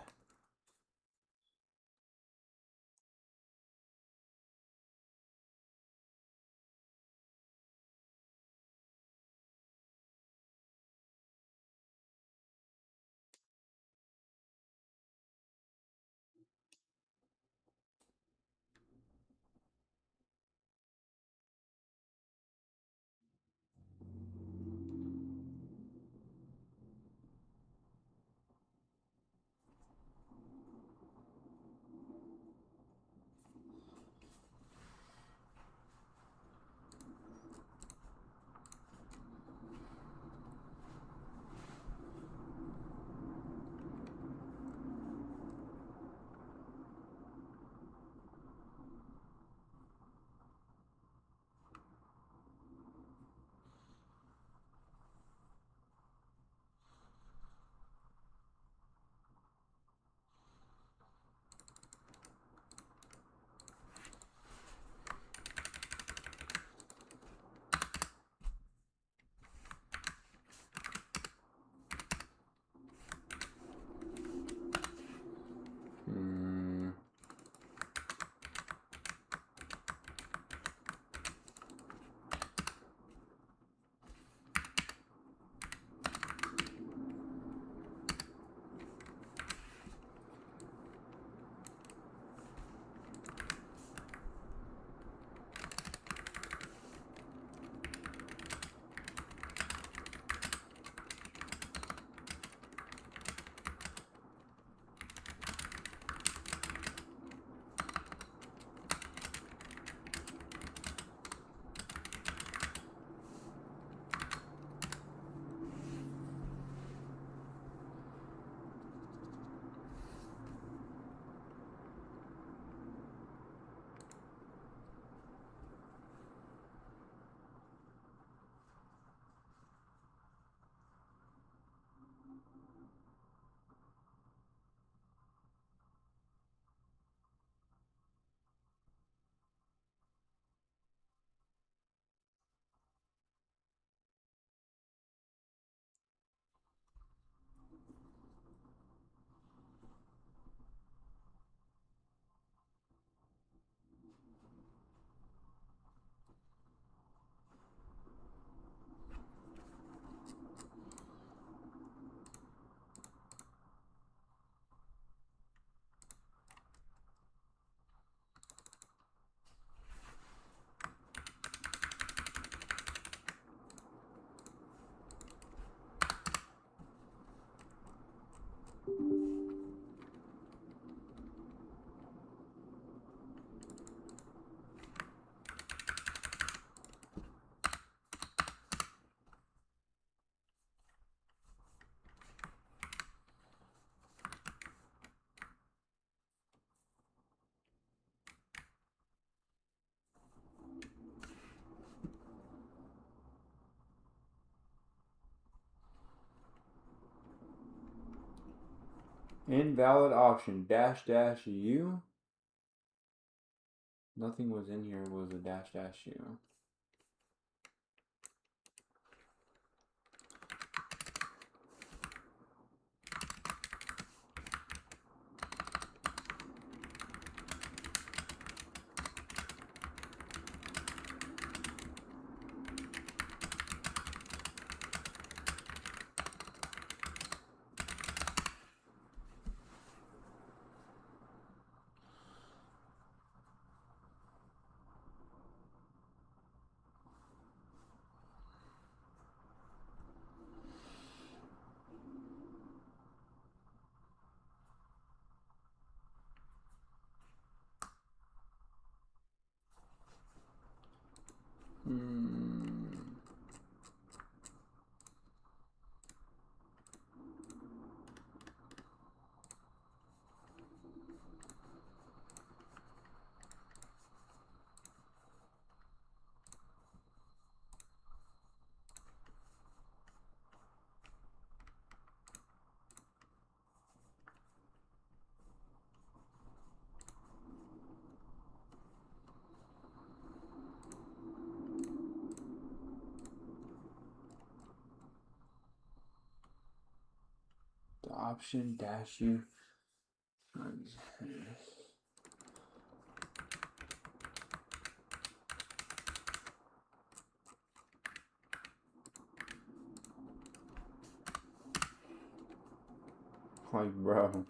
Invalid option dash dash U. Nothing was in here was a dash dash U. option dash U. Like, bro.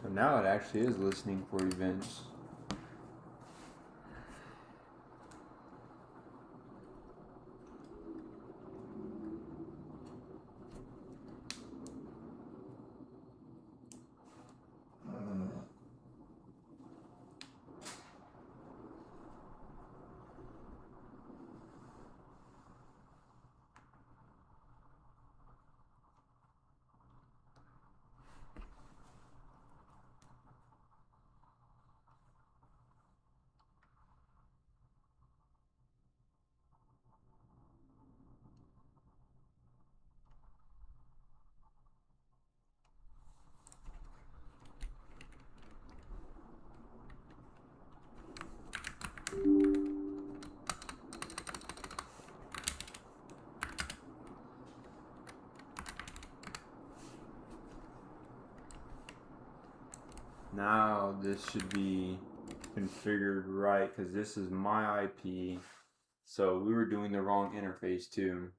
So now it actually is listening for events. Now this should be configured right because this is my IP. So we were doing the wrong interface too.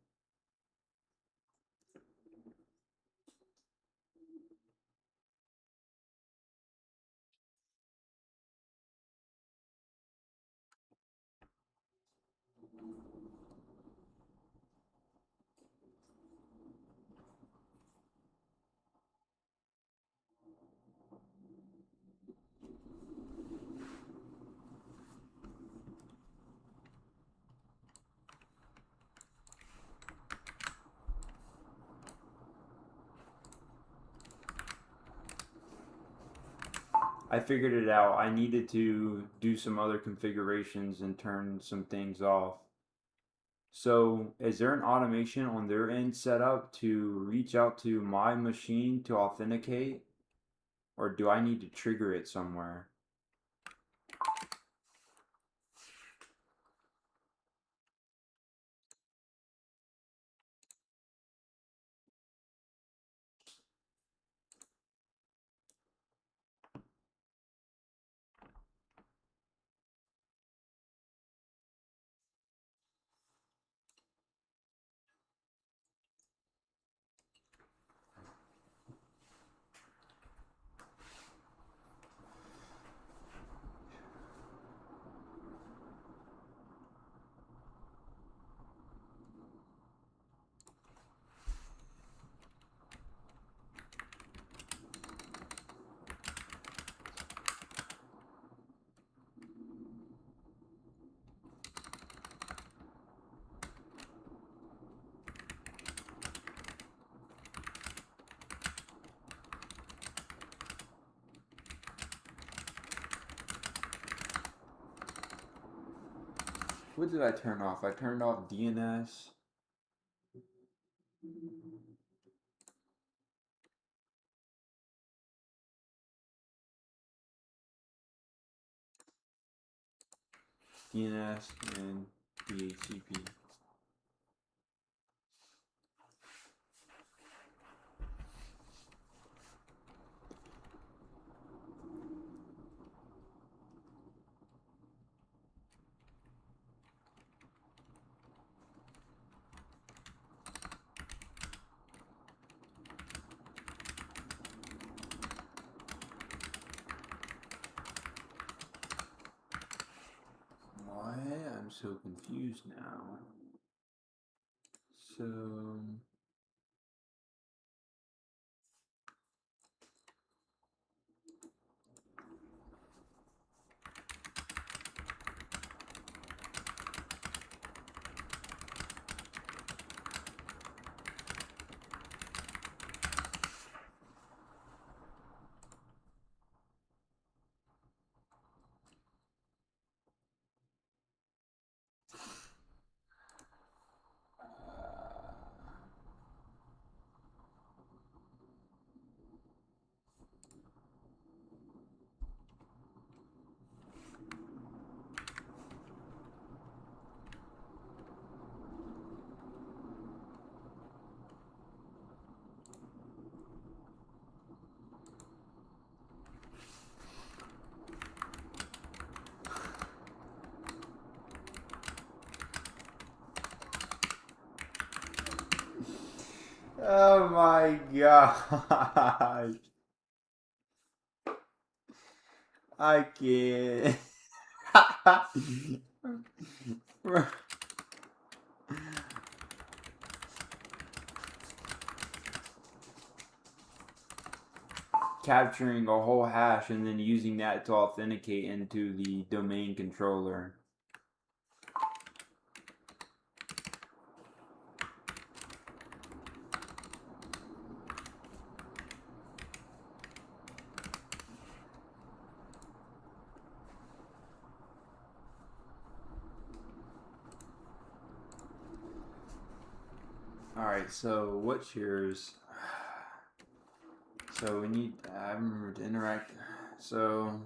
I figured it out. I needed to do some other configurations and turn some things off. So, is there an automation on their end set up to reach out to my machine to authenticate? Or do I need to trigger it somewhere? What did I turn off? I turned off DNS. DNS and DHCP. Why? I'm so confused now. So oh my gosh. I can't. Capturing a whole hash and then using that to authenticate into the domain controller. Alright, so what's yours? So we need, I remember to interact. So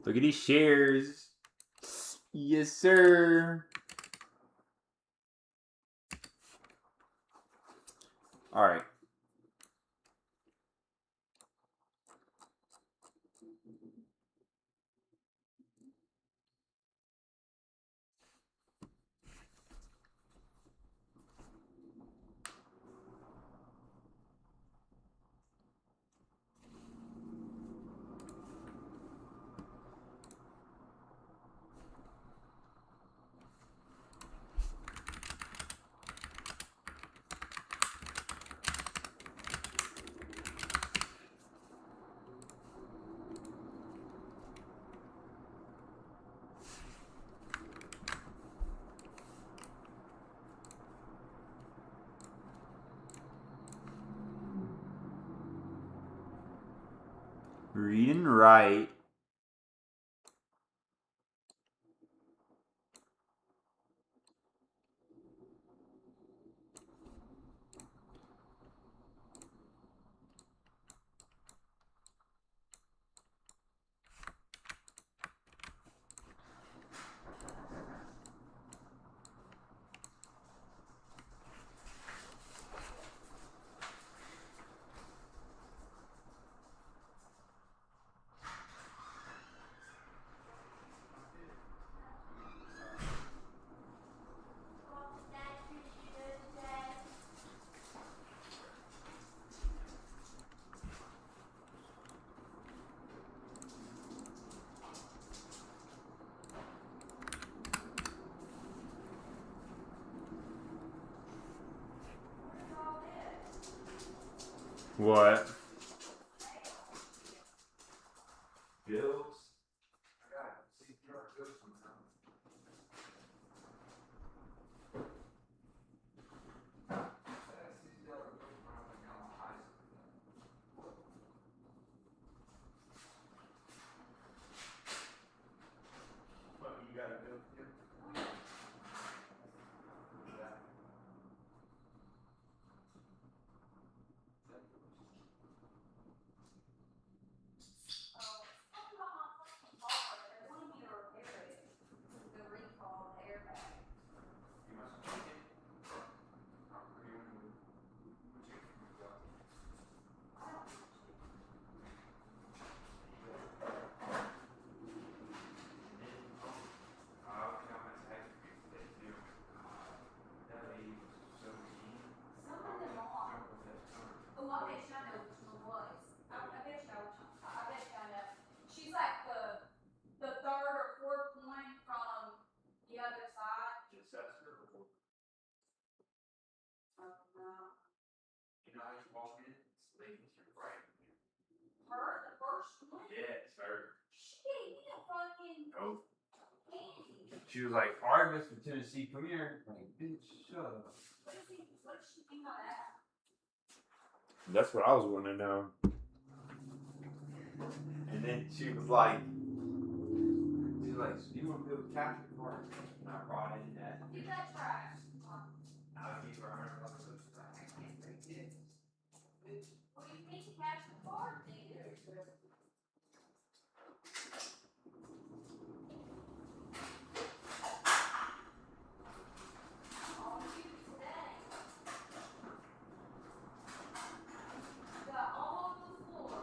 look at these shares. Yes, sir. Alright. Read and write. What? Bills? What you gotta do? Nope. She was like, all right, Mr. Tennessee, come here. I'm like, bitch, shut up. What does she mean by that? That's what I was wanting to know. And then she was like, so do you want to build a capture card? And I brought in that. Get that trash. I'll give her $100. I can't break it. Well, you need to catch the car, nigga. All you today. You got all over the floor.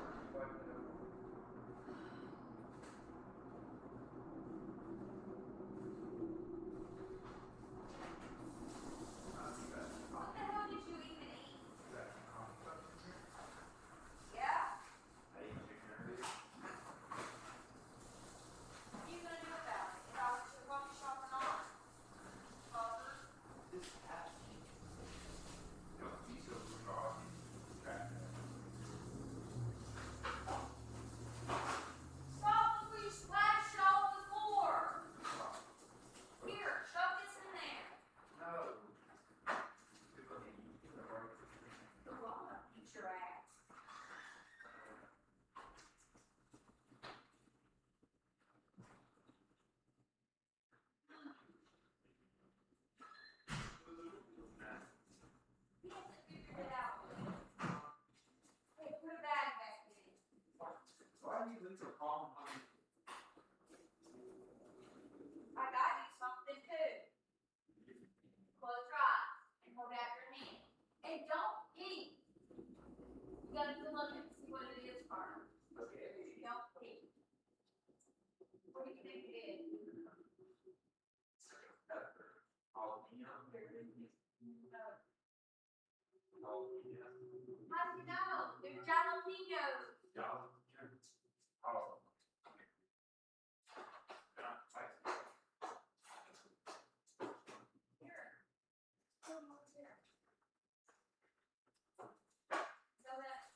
What the hell did you even eat? Yeah? What are you gonna do about it? If I was to coffee shop or not? Fucker. Stop before you splash it all over the floor. Here, shove this in there. Well, I'm gonna beat your ass. He hasn't figured it out. Hey, put a bag back in. Why do you leave her calm? I got you something too. Close your eyes and hold out your hand. And don't eat. You gotta feel it and see what it is first. Okay. Don't eat. What do you think it is? How do you know? They're jalapenos. Here. Put 'em over there. So that's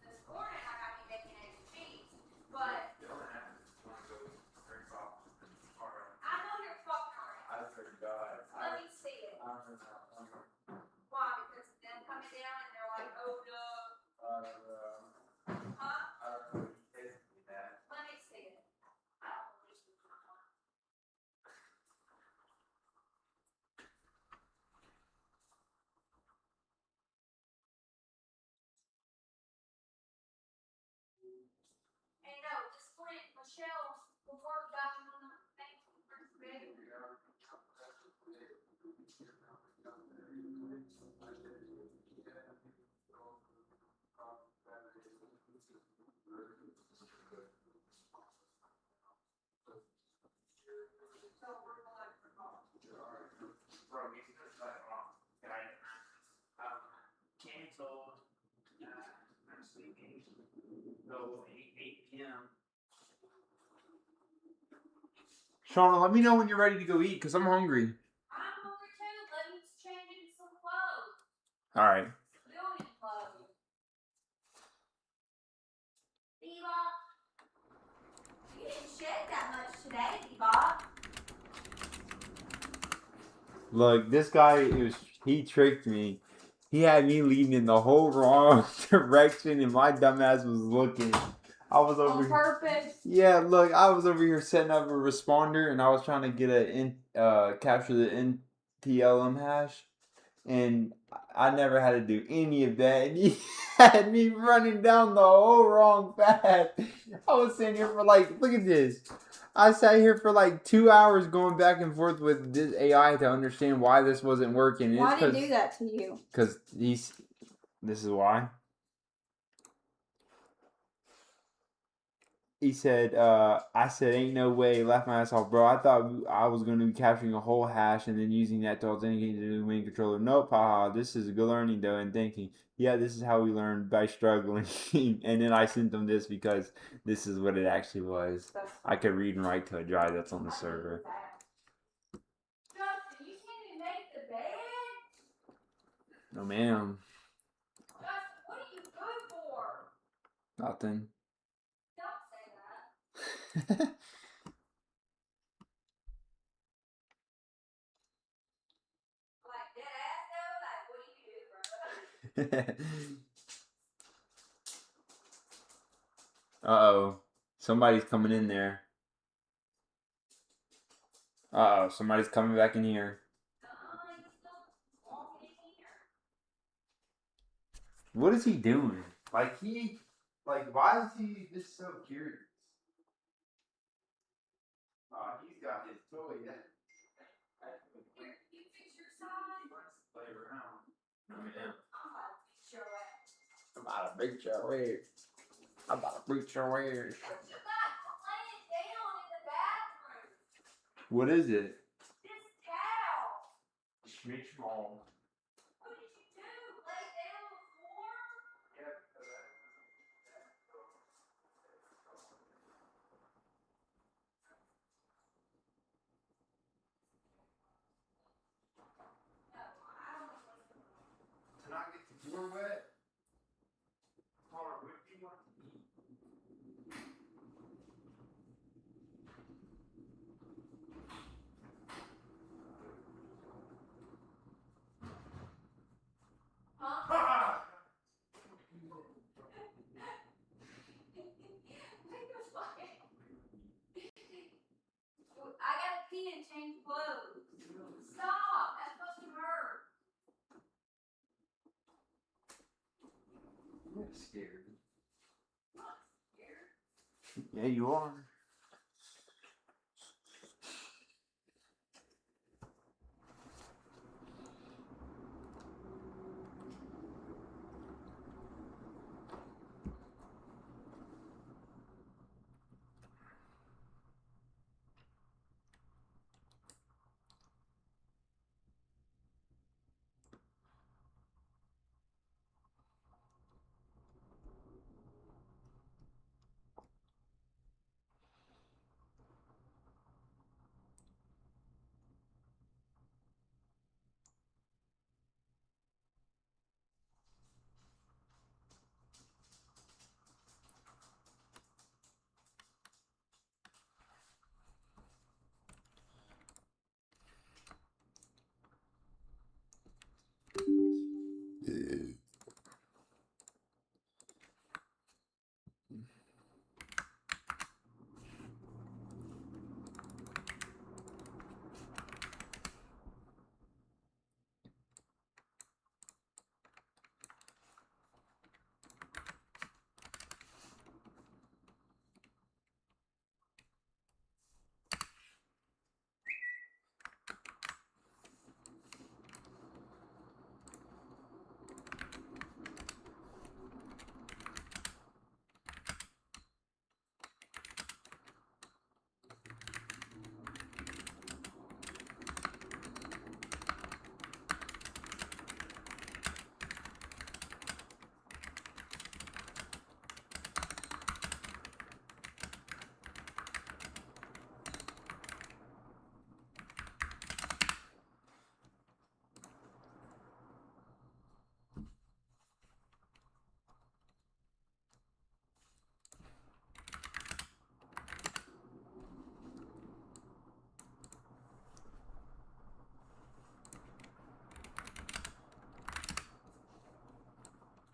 this morning I got me bacon, eggs, and cheese. But I know you're fucking around. Let me see it. Why? Because them coming down and they're like, oh no. Huh? Let me see it. I don't believe you. Hey, no, this Flint, Michelle, will work back on the thing for first grade. So we're going for golf. Canceled. I'm sleeping. So 8 p.m. Shauna, let me know when you're ready to go eat, because I'm hungry. I'm hungry too. Let me change into some clothes. Alright. Civilian clothes. Bebop. You didn't shed that much today, Bebop. Look, this guy, he tricked me. He had me leading in the whole wrong direction, and my dumbass was looking. I was over On purpose. Yeah, look, I was over here setting up a responder, and I was trying to get capture the NTLM hash, and I never had to do any of that, and he had me running down the whole wrong path. I was sitting here for like, look at this. I sat here for like 2 hours going back and forth with this AI to understand why this wasn't working. Why did he do that to you? Because this is why. He said, I said, ain't no way, laughed my ass off, bro. I thought I was going to be capturing a whole hash and then using that to authenticate the new main controller. Nope, haha, this is a good learning, though, and thinking, yeah, this is how we learn by struggling. And then I sent them this because this is what it actually was. I could read and write to a drive that's on the server. Justin, you can't even make the bed? No, ma'am. Justin, Nothing. Don't say that. Like dead ass though, like what do you do, bro? Uh-oh. Somebody's coming in there. Uh-oh. Somebody's coming back in here. You still walking in here. What is he doing? Like why is he just so curious? He's got his toy. Here, you fix your side. Play around. I'm about to fix your ass. I'm about to beat your ass. I'm about to beat your ass. What you got laying down in the bathroom? What is it? This towel. Schmitch Mall. What did you do? Lay down on the floor? No, I don't know what's going on. To not get the floor wet. Caller, what do you want to eat? Huh? I gotta pee and change clothes. Stop! That's supposed to hurt. I'm scared. I'm not scared. Yeah, you are.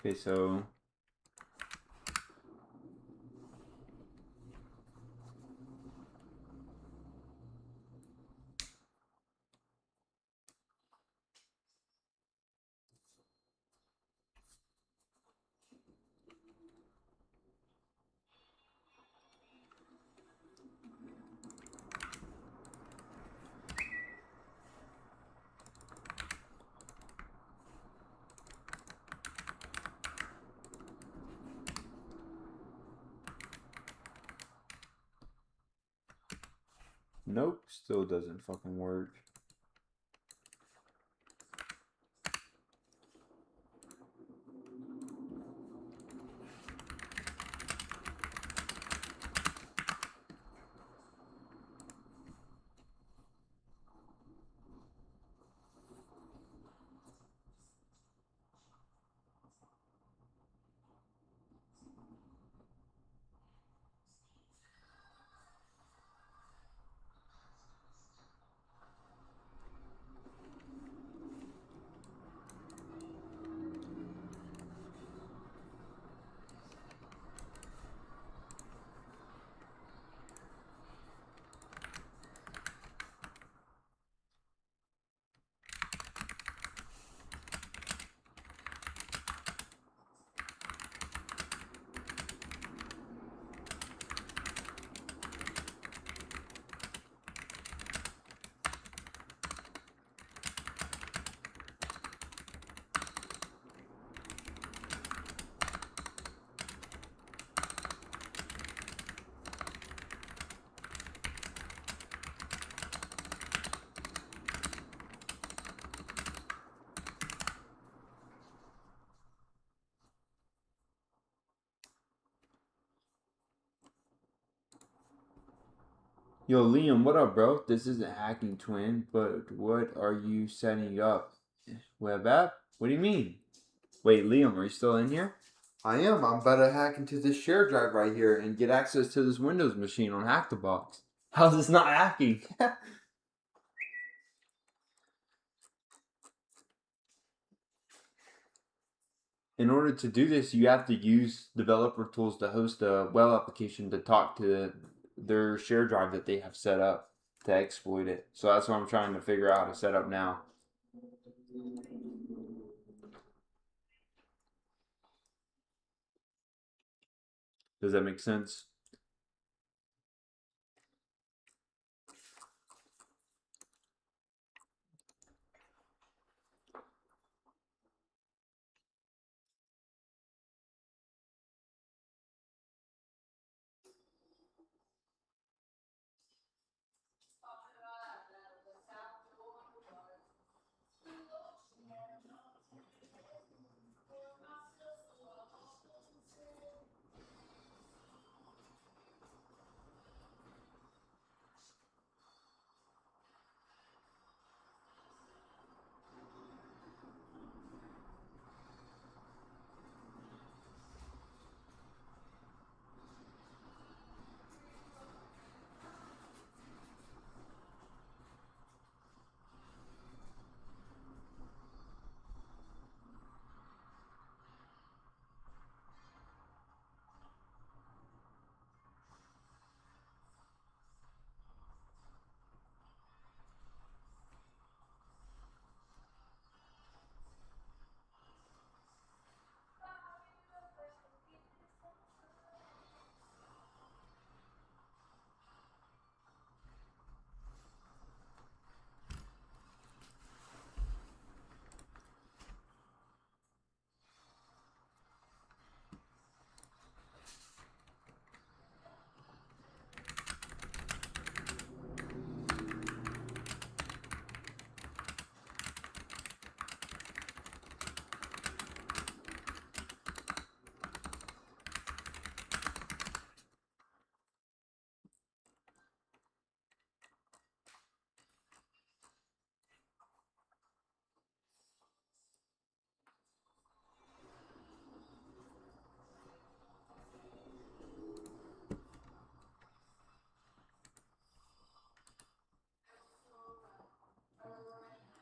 Okay, so nope, still doesn't fucking work. Yo, Liam, what up, bro? This isn't Hacking Twin, but what are you setting up? Web app? What do you mean? Wait, Liam, are you still in here? I am. I'm about to hack into this share drive right here and Get access to this Windows machine on Hack the Box. How's this not hacking? In order to do this, you have to use developer tools to host a web application to talk to their share drive that they have set up to exploit it. So that's what I'm trying to figure out how to set up now. Does that make sense?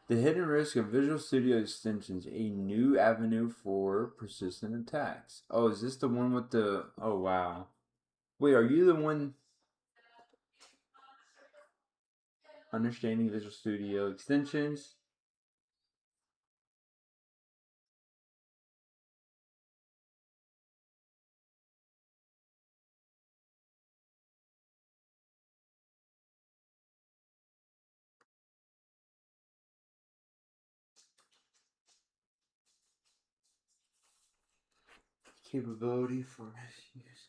The hidden risk of Visual Studio extensions, a new avenue for persistent attacks. Oh, is this the one with the... Oh, wow. Wait, are you the one... Understanding Visual Studio extensions? capability for misuse.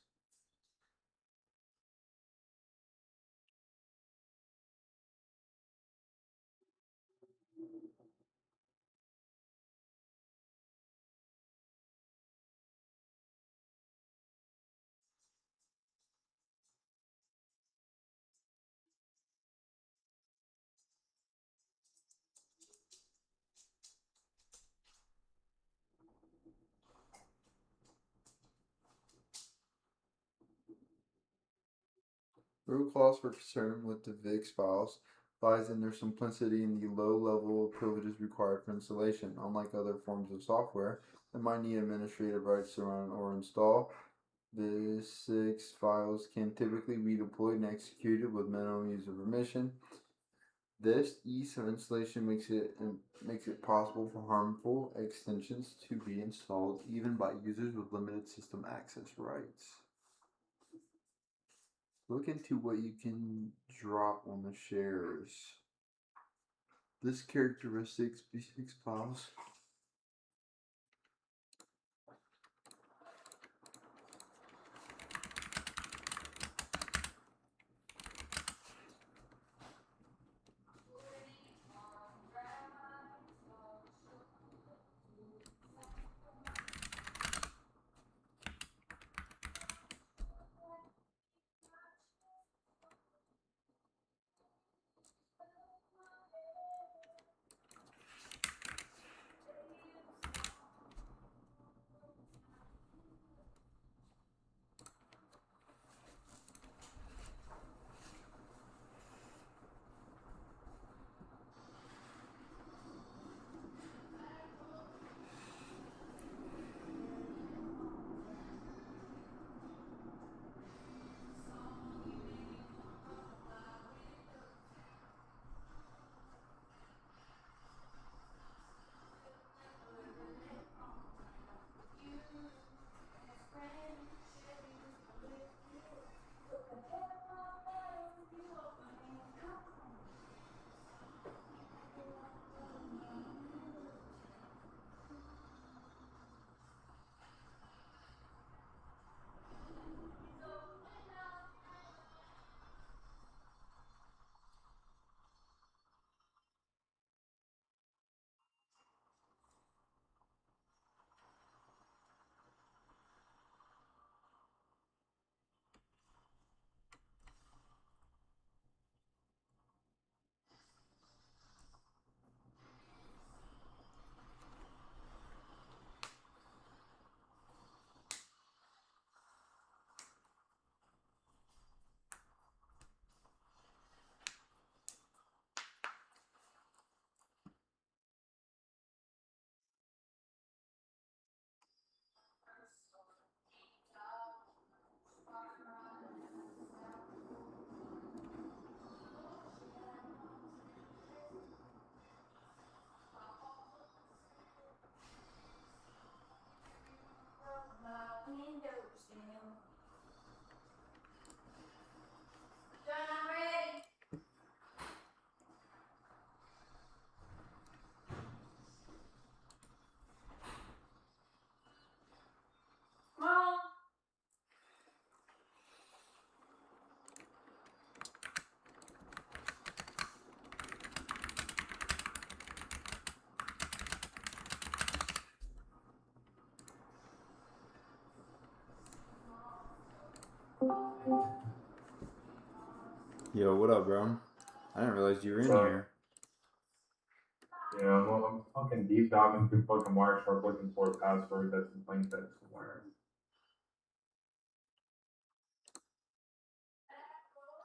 Root cause for concern with the VIX files lies in their simplicity and the low level of privileges required for installation. Unlike other forms of software that might need administrative rights to run or install, the VIX files can typically be deployed and executed with minimum user permission. This ease of installation makes it possible for harmful extensions to be installed even by users with limited system access rights. Look into what you can drop on the shares. This characteristics B6 files. Yo, what up, bro? I didn't realize you were in So, here. yeah, well, I'm fucking deep diving through fucking Wireshark looking for a password that's in plain text somewhere.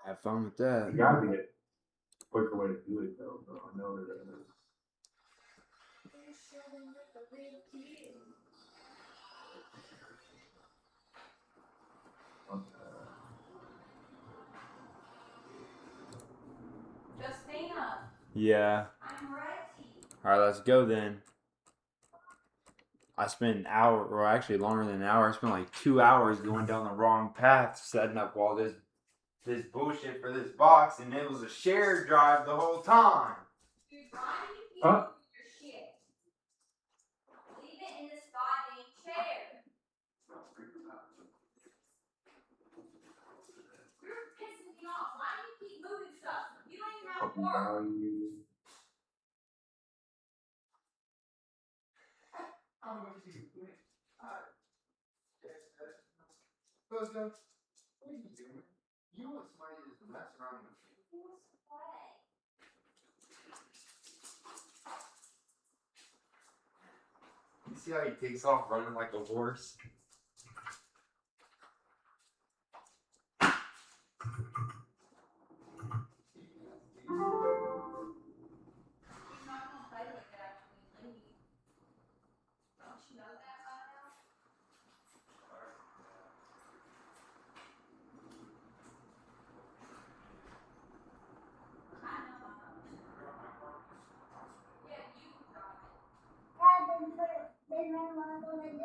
Have fun with There's that. gotta be a quicker way to do it though, bro. I know there is. Justina, Yeah. I'm ready. Alright, let's go then. I spent an hour, or actually longer than an hour. I spent like 2 hours going down the wrong path, setting up all this bullshit for this box, and it was a shared drive the whole time. Dude, why do you keep Huh? moving your shit? Leave it in this goddamn chair. You're pissing me off. Why do you keep moving stuff? You don't even have Copy work. value. What are you doing? You want somebody to just mess around with you. Who's play? You see how he takes off running like a horse? He's not gonna play like that when we leave. Don't you know that by now? I know. Yeah, you can drive it. Then what am I gonna do?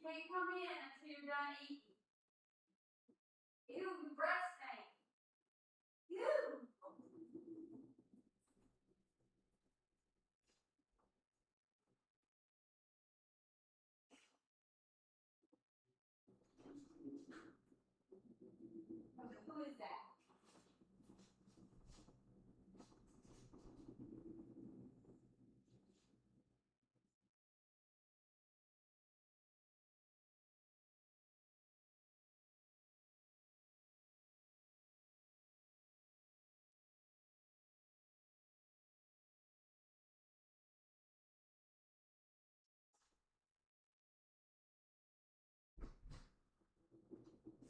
can't come in until you're done eating. Ew, your breath stinks. Ew. Who is that?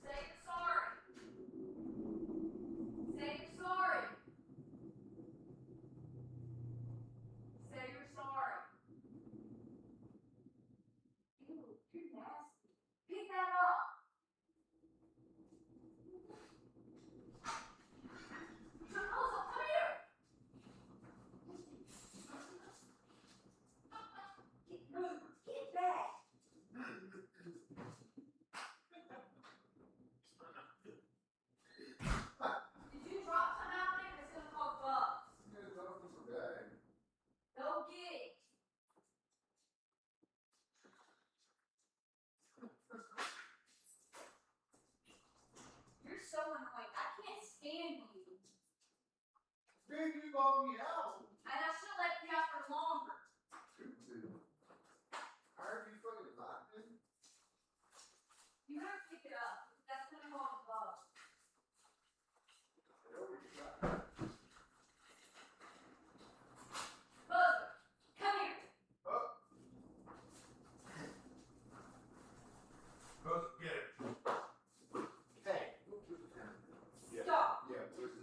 Say you're sorry. Say you're sorry. Say you're sorry. Ew, you're nasty. Pick that up. Charles, come here. Get back. Did you drop some out there? It's gonna cause bugs. Go get it. You're so annoying. I can't stand you. Big, you bought me out. And I should have left you out for longer. I heard you fucking laughing. You better pick it up. That's gonna cause bugs. Buzzer, come here. Go get it. Hey. Yeah. Stop. Yeah, pussy.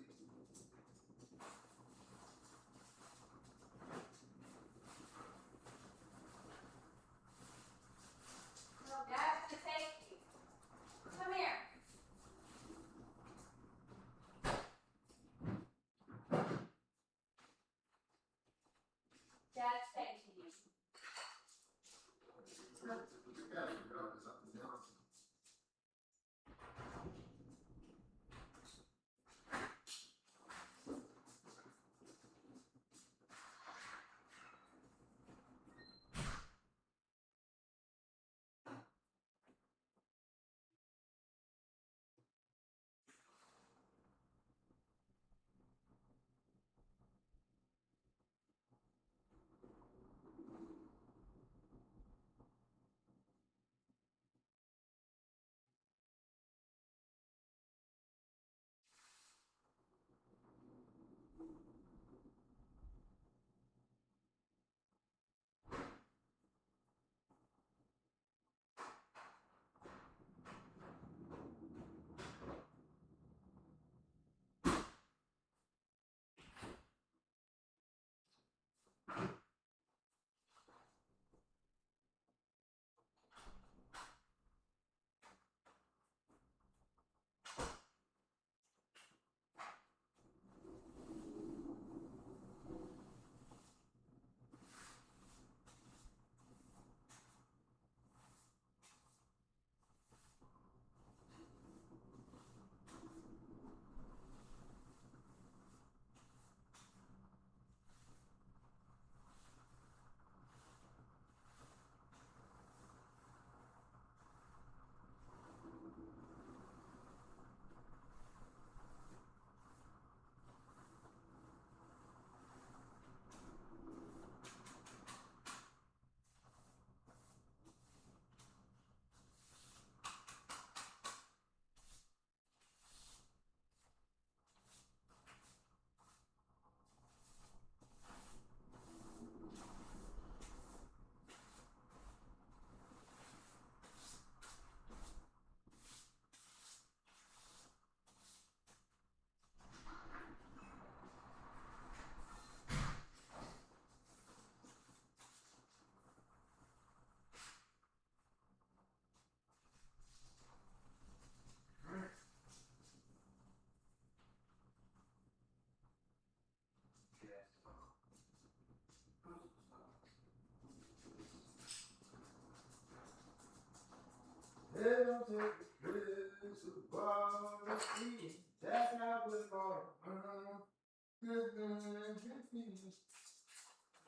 see that I was born.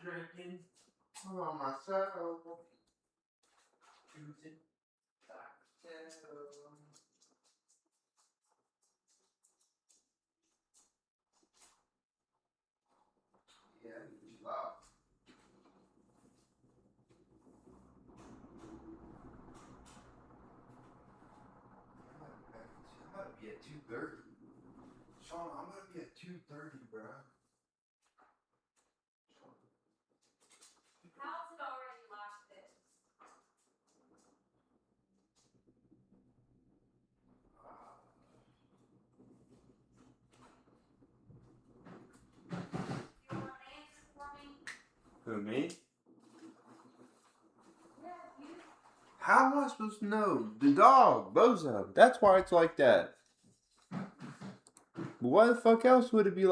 Drinking on myself. Choosing myself. Yeah, chill out. I'm about to be at 2:30. Sean, I'm gonna be at 2:30, bro. How's it already like this? You want an answer for me? Who, me? Yeah, you. How am I supposed to know? The dog, Bozo. That's why it's like that. But why the fuck else would it be like